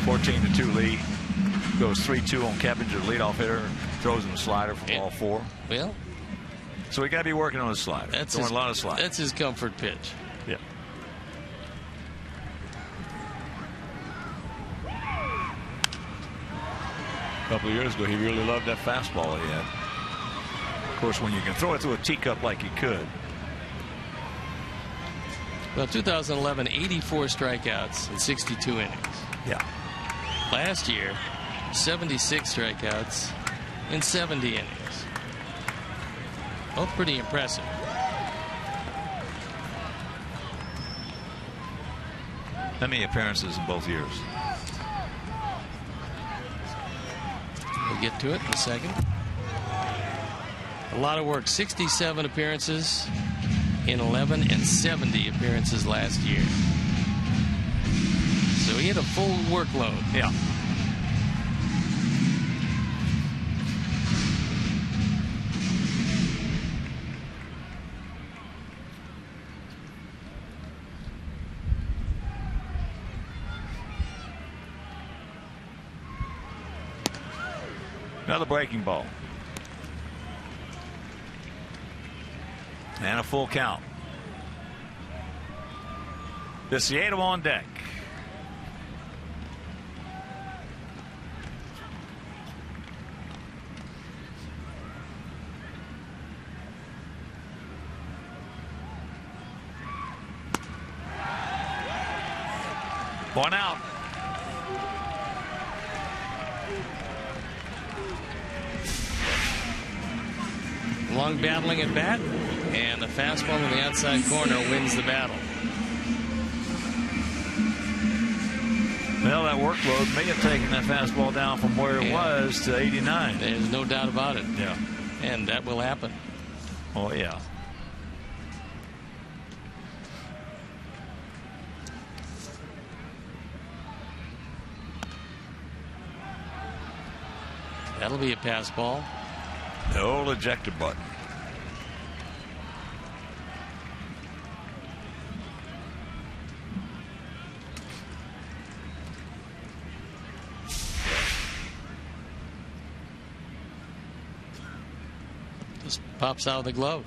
14-2 lead. Goes 3-2 on Keppinger, the leadoff hitter. Throws him a slider for ball 4. Well, So we got to be working on his slider. That's a lot of slider. That's his comfort pitch. Yeah. A couple of years ago, he really loved that fastball he had. Of course, when you can throw it through a teacup like he could. Well, 2011, 84 strikeouts in 62 innings. Yeah. Last year, 76 strikeouts in 70 innings. Both pretty impressive. How many appearances in both years? We'll get to it in a second. A lot of work. 67 appearances in 11 and 70 appearances last year. So he had a full workload. Yeah. Another breaking ball. And a full count. Viciato on deck. One out. Long battling at bat, and the fastball in the outside corner wins the battle. Well, that workload may have taken that fastball down from where it was to 89. There's no doubt about it. Yeah. And that will happen. Oh, yeah. That'll be a pass ball. The old ejector button. Just pops out of the glove.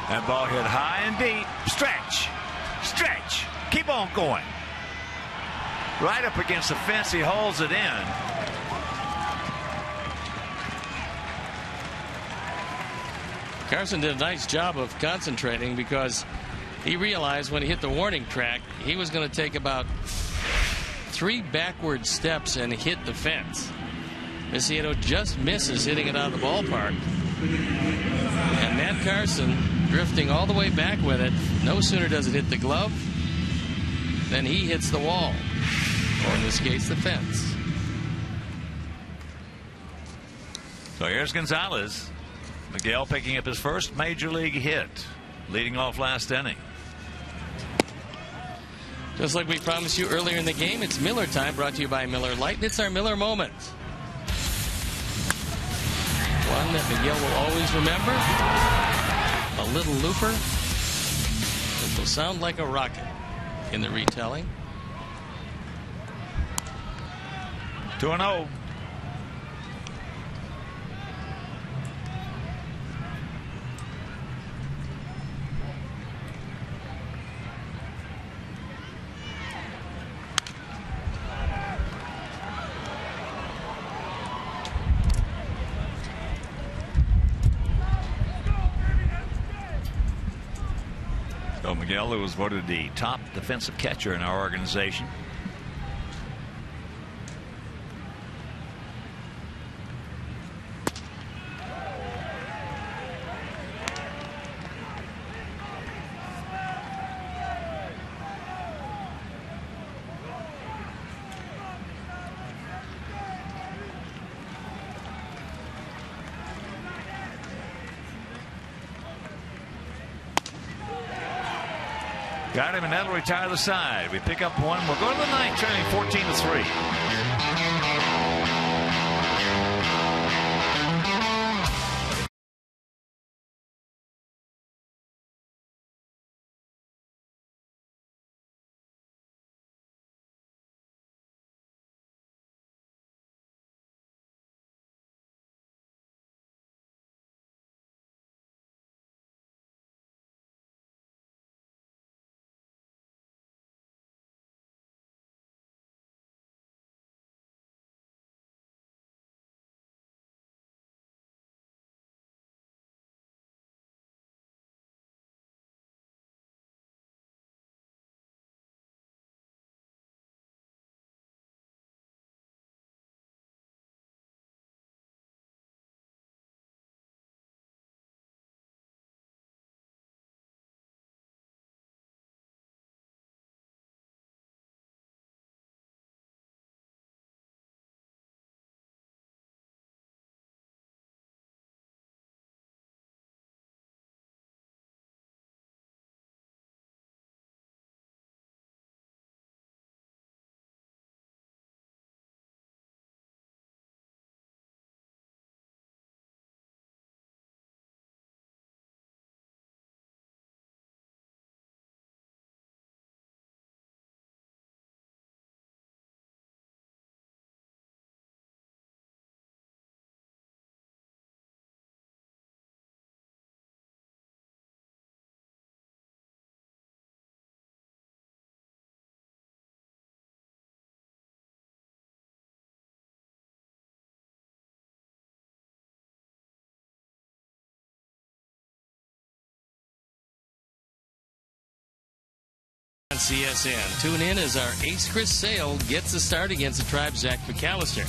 That ball hit high and deep. Stretch. Stretch. Keep on going. Right up against the fence. He holds it in. Carson did a nice job of concentrating because he realized when he hit the warning track, he was going to take about 3 backward steps and hit the fence. Viciato just misses hitting it out of the ballpark. And Matt Carson drifting all the way back with it. No sooner does it hit the glove than he hits the wall, or in this case, the fence. So here's Gonzalez. Miguel picking up his first major league hit, leading off last inning. Just like we promised you earlier in the game, it's Miller time, brought to you by Miller Lite, and it's our Miller moment. One that Miguel will always remember. A little looper. It will sound like a rocket in the retelling. 2-0. So Miguel, who was voted the top defensive catcher in our organization. Got him, and that'll retire the side. We pick up one. We'll go to the ninth, trailing 14-3. On CSN. Tune in as our ace Chris Sale gets the start against the Tribe's Zach McAllister.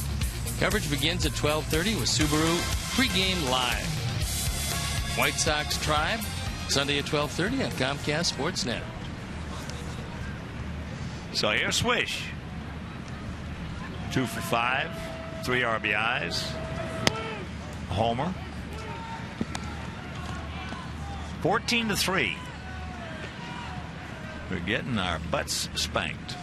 Coverage begins at 12:30 with Subaru pregame live. White Sox Tribe, Sunday at 12:30 on Comcast Sportsnet. So here's Swish. 2 for 5, 3 RBIs, a homer. 14-3. We're getting our butts spanked.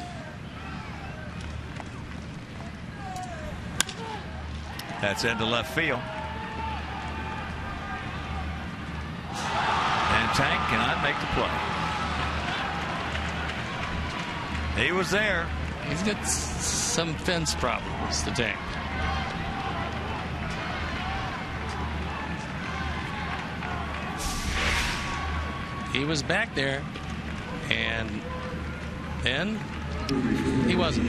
That's into left field. And Tank cannot make the play. He was there. He's got some fence problems, the Tank. He was back there, and then he wasn't.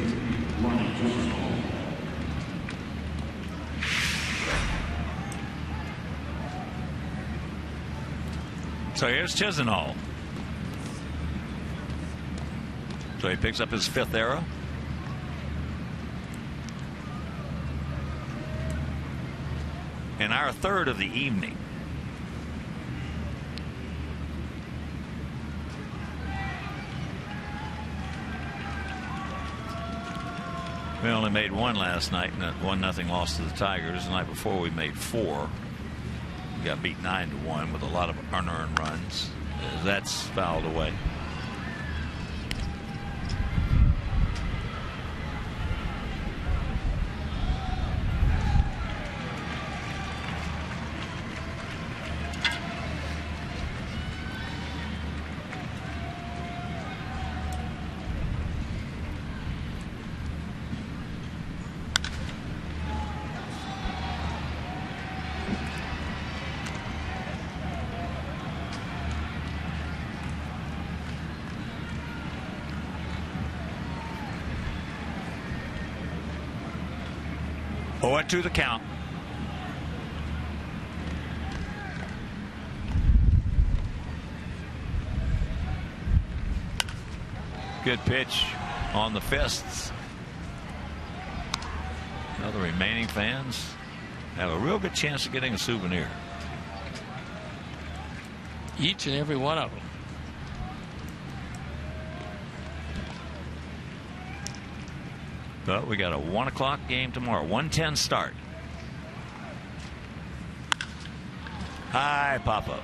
So here's Chisenhall. So he picks up his 5th arrow. And our 3rd of the evening. We only made 1 last night, and that 1-0 loss to the Tigers. The night before we made 4. We got beat 9-1 with a lot of unearned runs. That's fouled away. To the count. Good pitch on the fists. Now the remaining fans have a real good chance of getting a souvenir. Each and every one of them. But we got a 1 o'clock game tomorrow. 1:10 start. High pop up.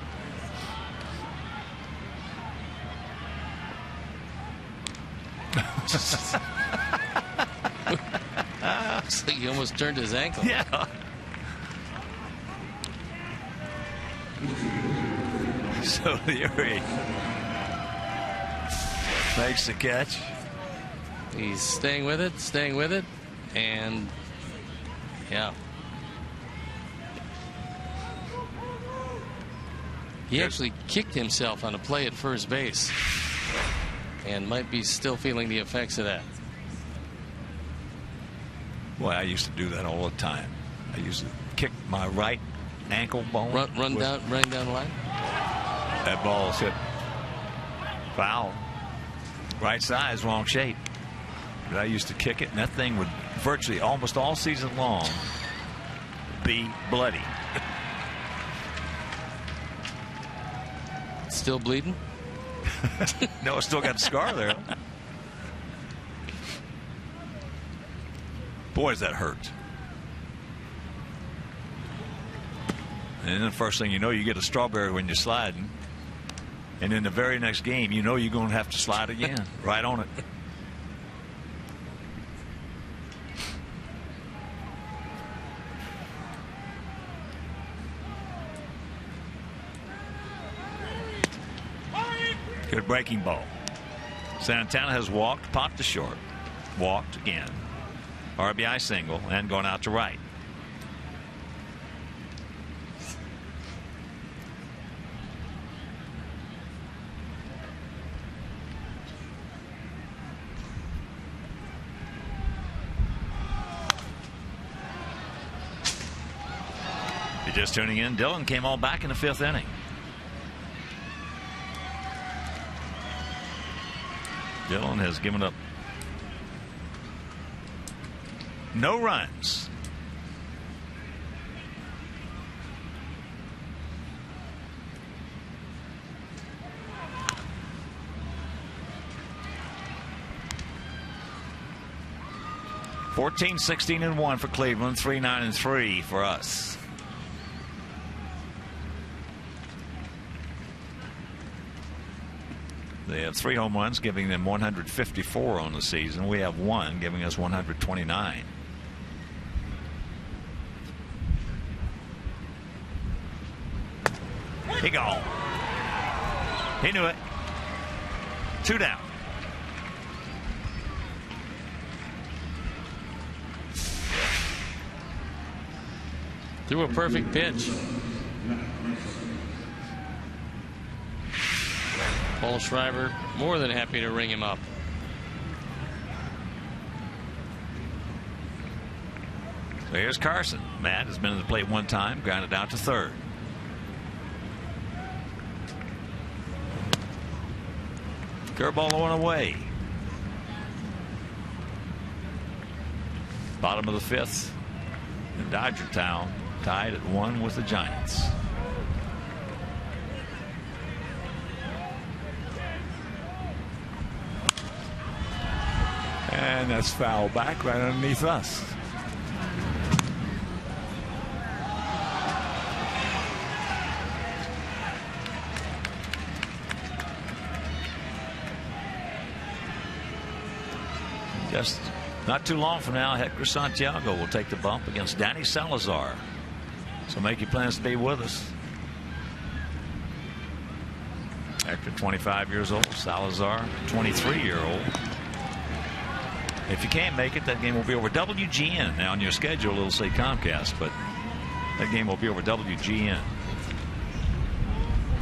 Looks like he almost turned his ankle. Yeah. So Uri makes the catch. He's staying with it, and yeah. He actually kicked himself on a play at first base and might be still feeling the effects of that. Boy, I used to do that all the time. I used to kick my right ankle bone. Running down the line. That ball's hit foul. Right size, wrong shape. But I used to kick it, and that thing would virtually almost all season long be bloody. Still bleeding? No, it's still got a scar there. Boy, does that hurt. And then the first thing you know, you get a strawberry when you're sliding. And in the very next game, you know you're going to have to slide again. Right on it. Good breaking ball. Santana has walked, popped to short, walked again. RBI single and going out to right. If you're just tuning in, Dillon came all back in the 5th inning. Dillon has given up no runs. (14, 16, and 1 for Cleveland, 3, 9, and 3 for us. They have 3 home runs, giving them 154 on the season. We have 1, giving us 129. He gone. He knew it. 2 down. Threw a perfect pitch. Paul Schreiber more than happy to ring him up. So here's Carson. Matt has been in the plate 1 time, grounded out to third. Curveball the 1 away. Bottom of the 5th in Dodger Town, tied at 1 with the Giants. And that's foul back right underneath us. Just not too long from now, Hector Santiago will take the bump against Danny Salazar. So make your plans to be with us. Hector, 25 years old. Salazar, 23-year-old. If you can't make it, that game will be over WGN. Now on your schedule, it'll say Comcast, but that game will be over WGN.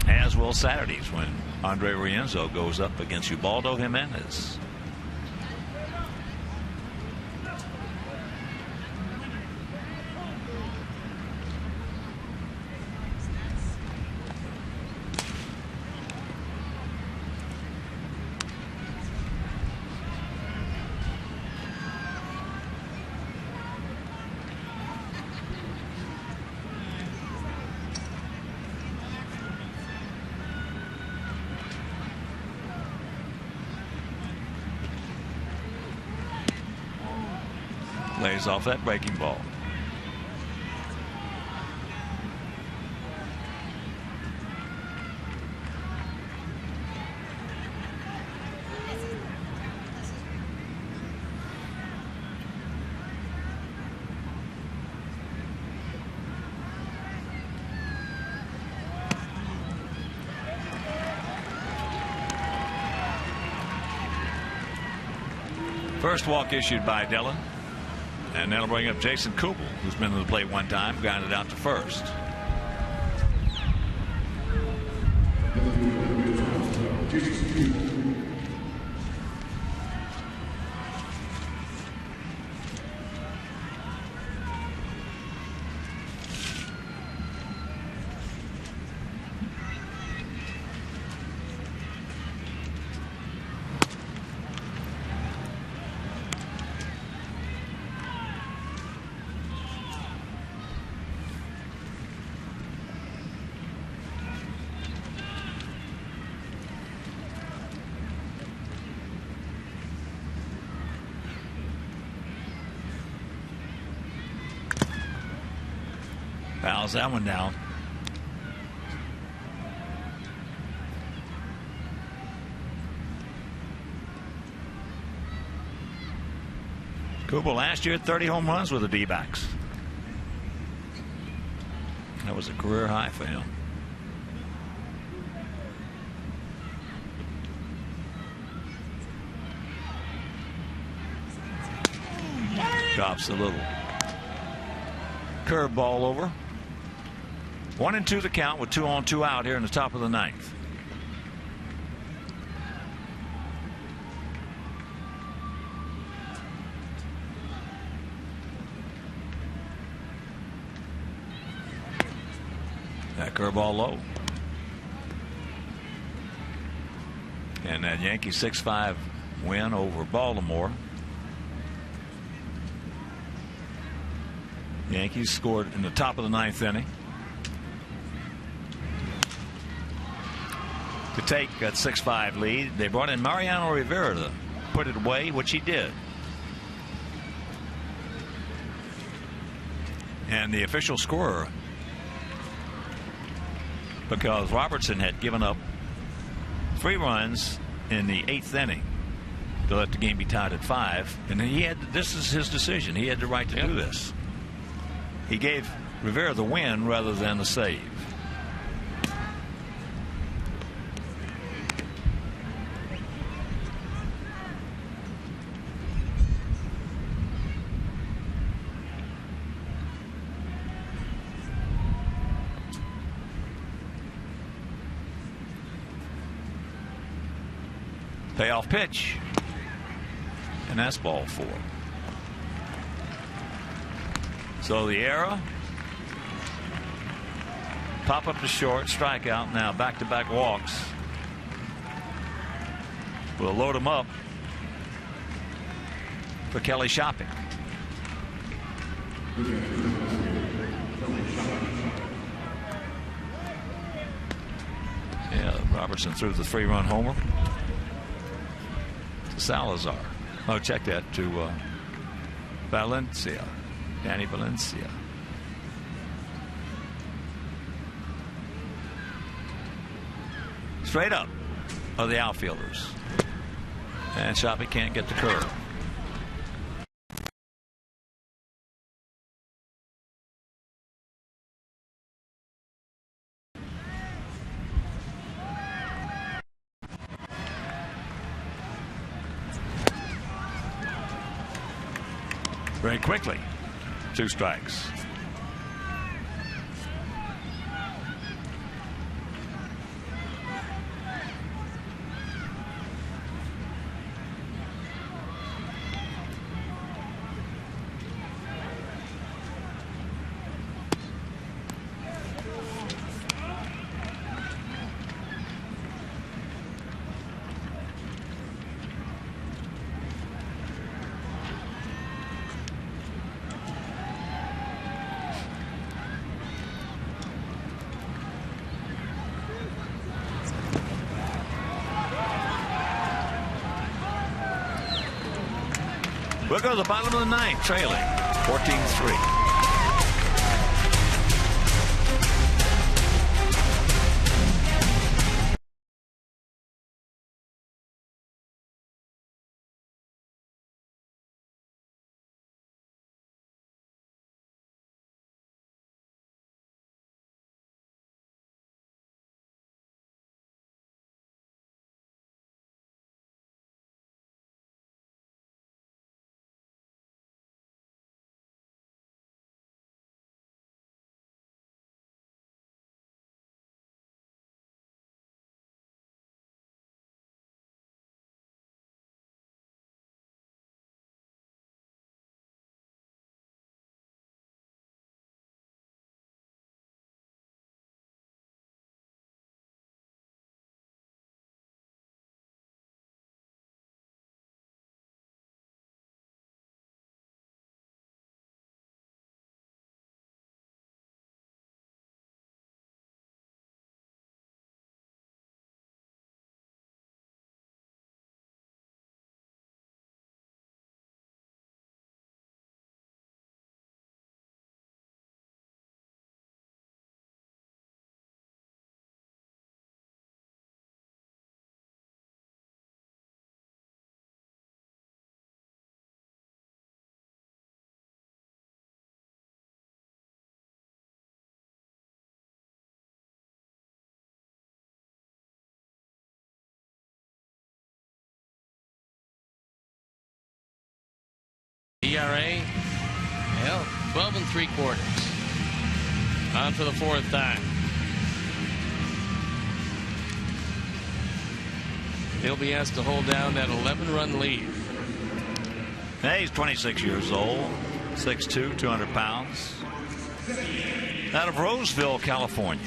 As will Saturdays when Andre Rienzo goes up against Ubaldo Jimenez. Lays off that breaking ball. First walk issued by Dillon. And that'll bring up Jason Kubel, who's been to the plate 1 time, grounded out to first. Fouls that one down. Kubel last year 30 home runs with the D-backs. That was a career high for him. Drops a little curveball over. 1-2 the count with 2 on 2 out here in the top of the 9th. That curveball low. And that Yankee 6'5" win over Baltimore. The Yankees scored in the top of the 9th inning to take that 6-5 lead. They brought in Mariano Rivera to put it away, which he did. And the official scorer, because Robertson had given up 3 runs in the 8th inning to let the game be tied at 5, and he had, this is his decision. He had the right to do this. He gave Rivera the win rather than the save. Payoff pitch, and that's ball 4. So the error, pop up to short, strikeout. Now back-to-back walks. We'll load him up for Kelly Shopping. Yeah, Robertson threw the 3-run homer to Salazar. Oh, check that, to Valencia. Danny Valencia. Straight up are the outfielders. And Shopping can't get the curve. Very quickly. 2 strikes. We'll go to the bottom of the 9th, trailing 14-3. ERA, 12 3/4. On for the 4th time. He'll be asked to hold down that 11-run lead. Hey, he's 26 years old, 6'2", 200 pounds. Out of Roseville, California.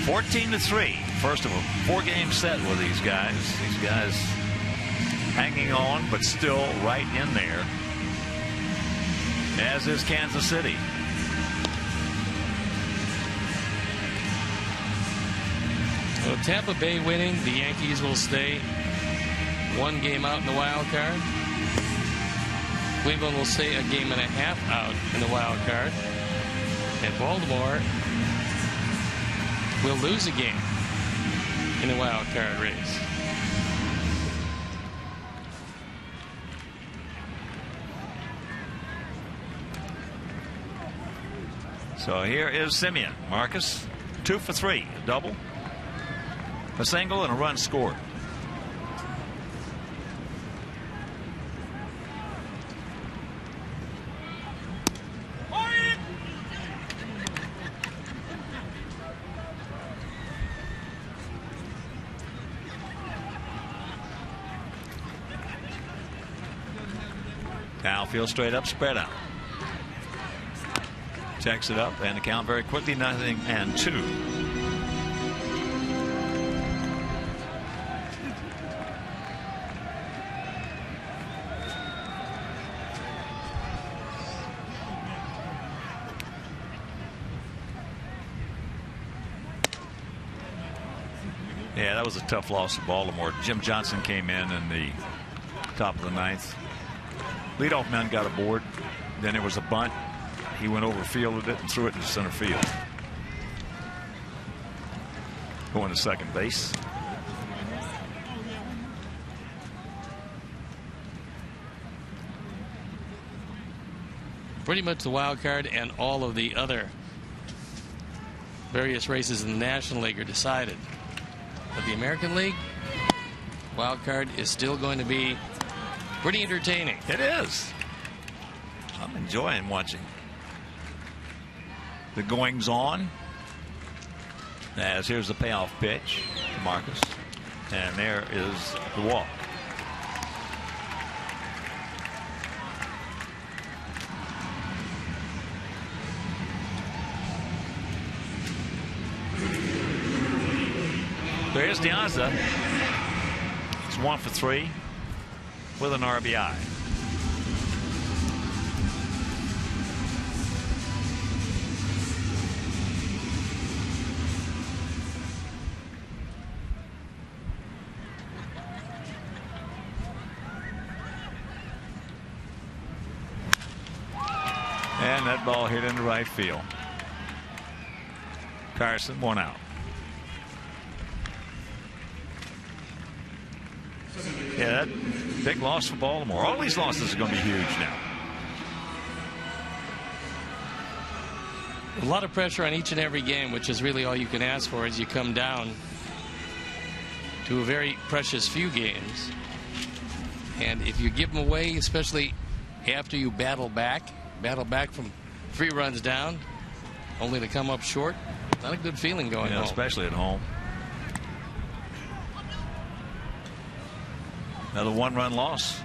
14-3. First of a 4-game set with these guys. These guys hanging on, but still right in there, as is Kansas City. Well, Tampa Bay winning, the Yankees will stay 1 game out in the wild card. Cleveland will stay a game and a half out in the wild card. And Baltimore will lose a game in the wild card race. So here is Simeon. Marcus, 2 for 3, a double, a single, and a run scored. Outfield straight up, spread out. Checks it up, and the count very quickly, 0-2. Yeah, that was a tough loss to Baltimore. Jim Johnson came in the top of the 9th. Leadoff man got aboard. Then there was a bunt. He went over, fielded it, and threw it into center field. Going to second base. Pretty much the wild card and all of the other various races in the National League are decided. But the American League wild card is still going to be pretty entertaining. It is. I'm enjoying watching the goings on. As here's the payoff pitch to Marcus, and there is the walk. There's Diazza. It's 1 for 3 with an RBI. And that ball hit into right field. Carson, 1 out. Yeah, that big loss for Baltimore. All these losses are going to be huge now. A lot of pressure on each and every game, which is really all you can ask for as you come down to a very precious few games. And if you give them away, especially after you battle back from 3 runs down, only to come up short, not a good feeling going home. Especially at home. Another 1-run loss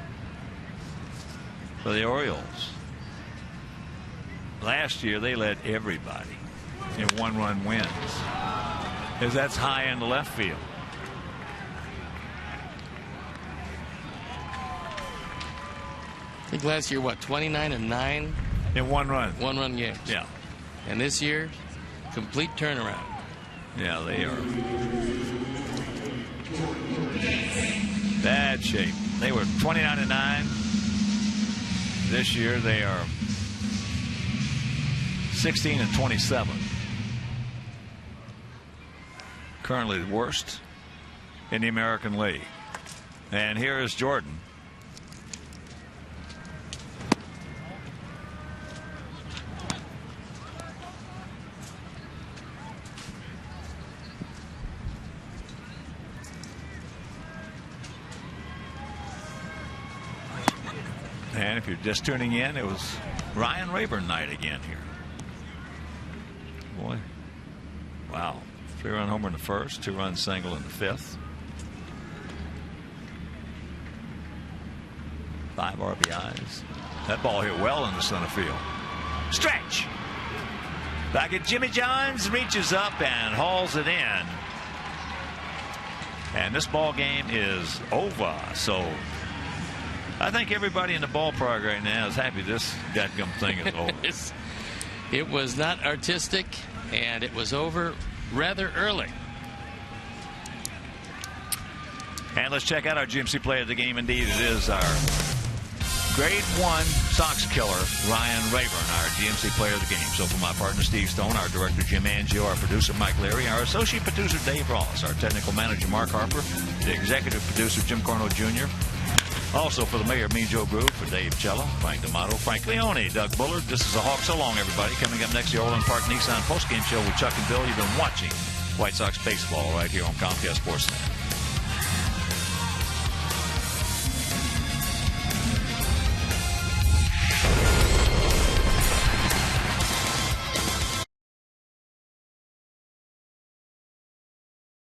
for the Orioles. Last year they led everybody in 1-run wins, as that's high in the left field. I think last year, what, 29-9 in 1 run. 1-run games. Yeah. And this year, complete turnaround. Yeah, they are bad shape. They were 29-9. This year they are 16-27. Currently the worst in the American League. And here is Jordan. And if you're just tuning in, it was Ryan Rayburn night again here. Boy, wow. 3-run homer in the first, 2-run single in the 5th. 5 RBIs. That ball hit well in the center field. Stretch! Back at Jimmy John's, reaches up and hauls it in. And this ball game is over. So I think everybody in the ballpark right now is happy this dadgum thing is over. It was not artistic, and it was over rather early. And let's check out our GMC player of the game. Indeed, it is our Grade 1 Sox killer, Ryan Rayburn, our GMC player of the game. So for my partner, Steve Stone, our director, Jim Angio, our producer, Mike Leary, our associate producer, Dave Ross, our technical manager, Mark Harper, the executive producer, Jim Corno Jr., also for the mayor of Mean Joe Groove, for Dave Cello, Frank D'Amato, Frank Leone, Doug Bullard. This is a Hawk. So long, everybody. Coming up next, the Orland Park Nissan postgame show with Chuck and Bill. You've been watching White Sox baseball right here on Comcast Sportsnet.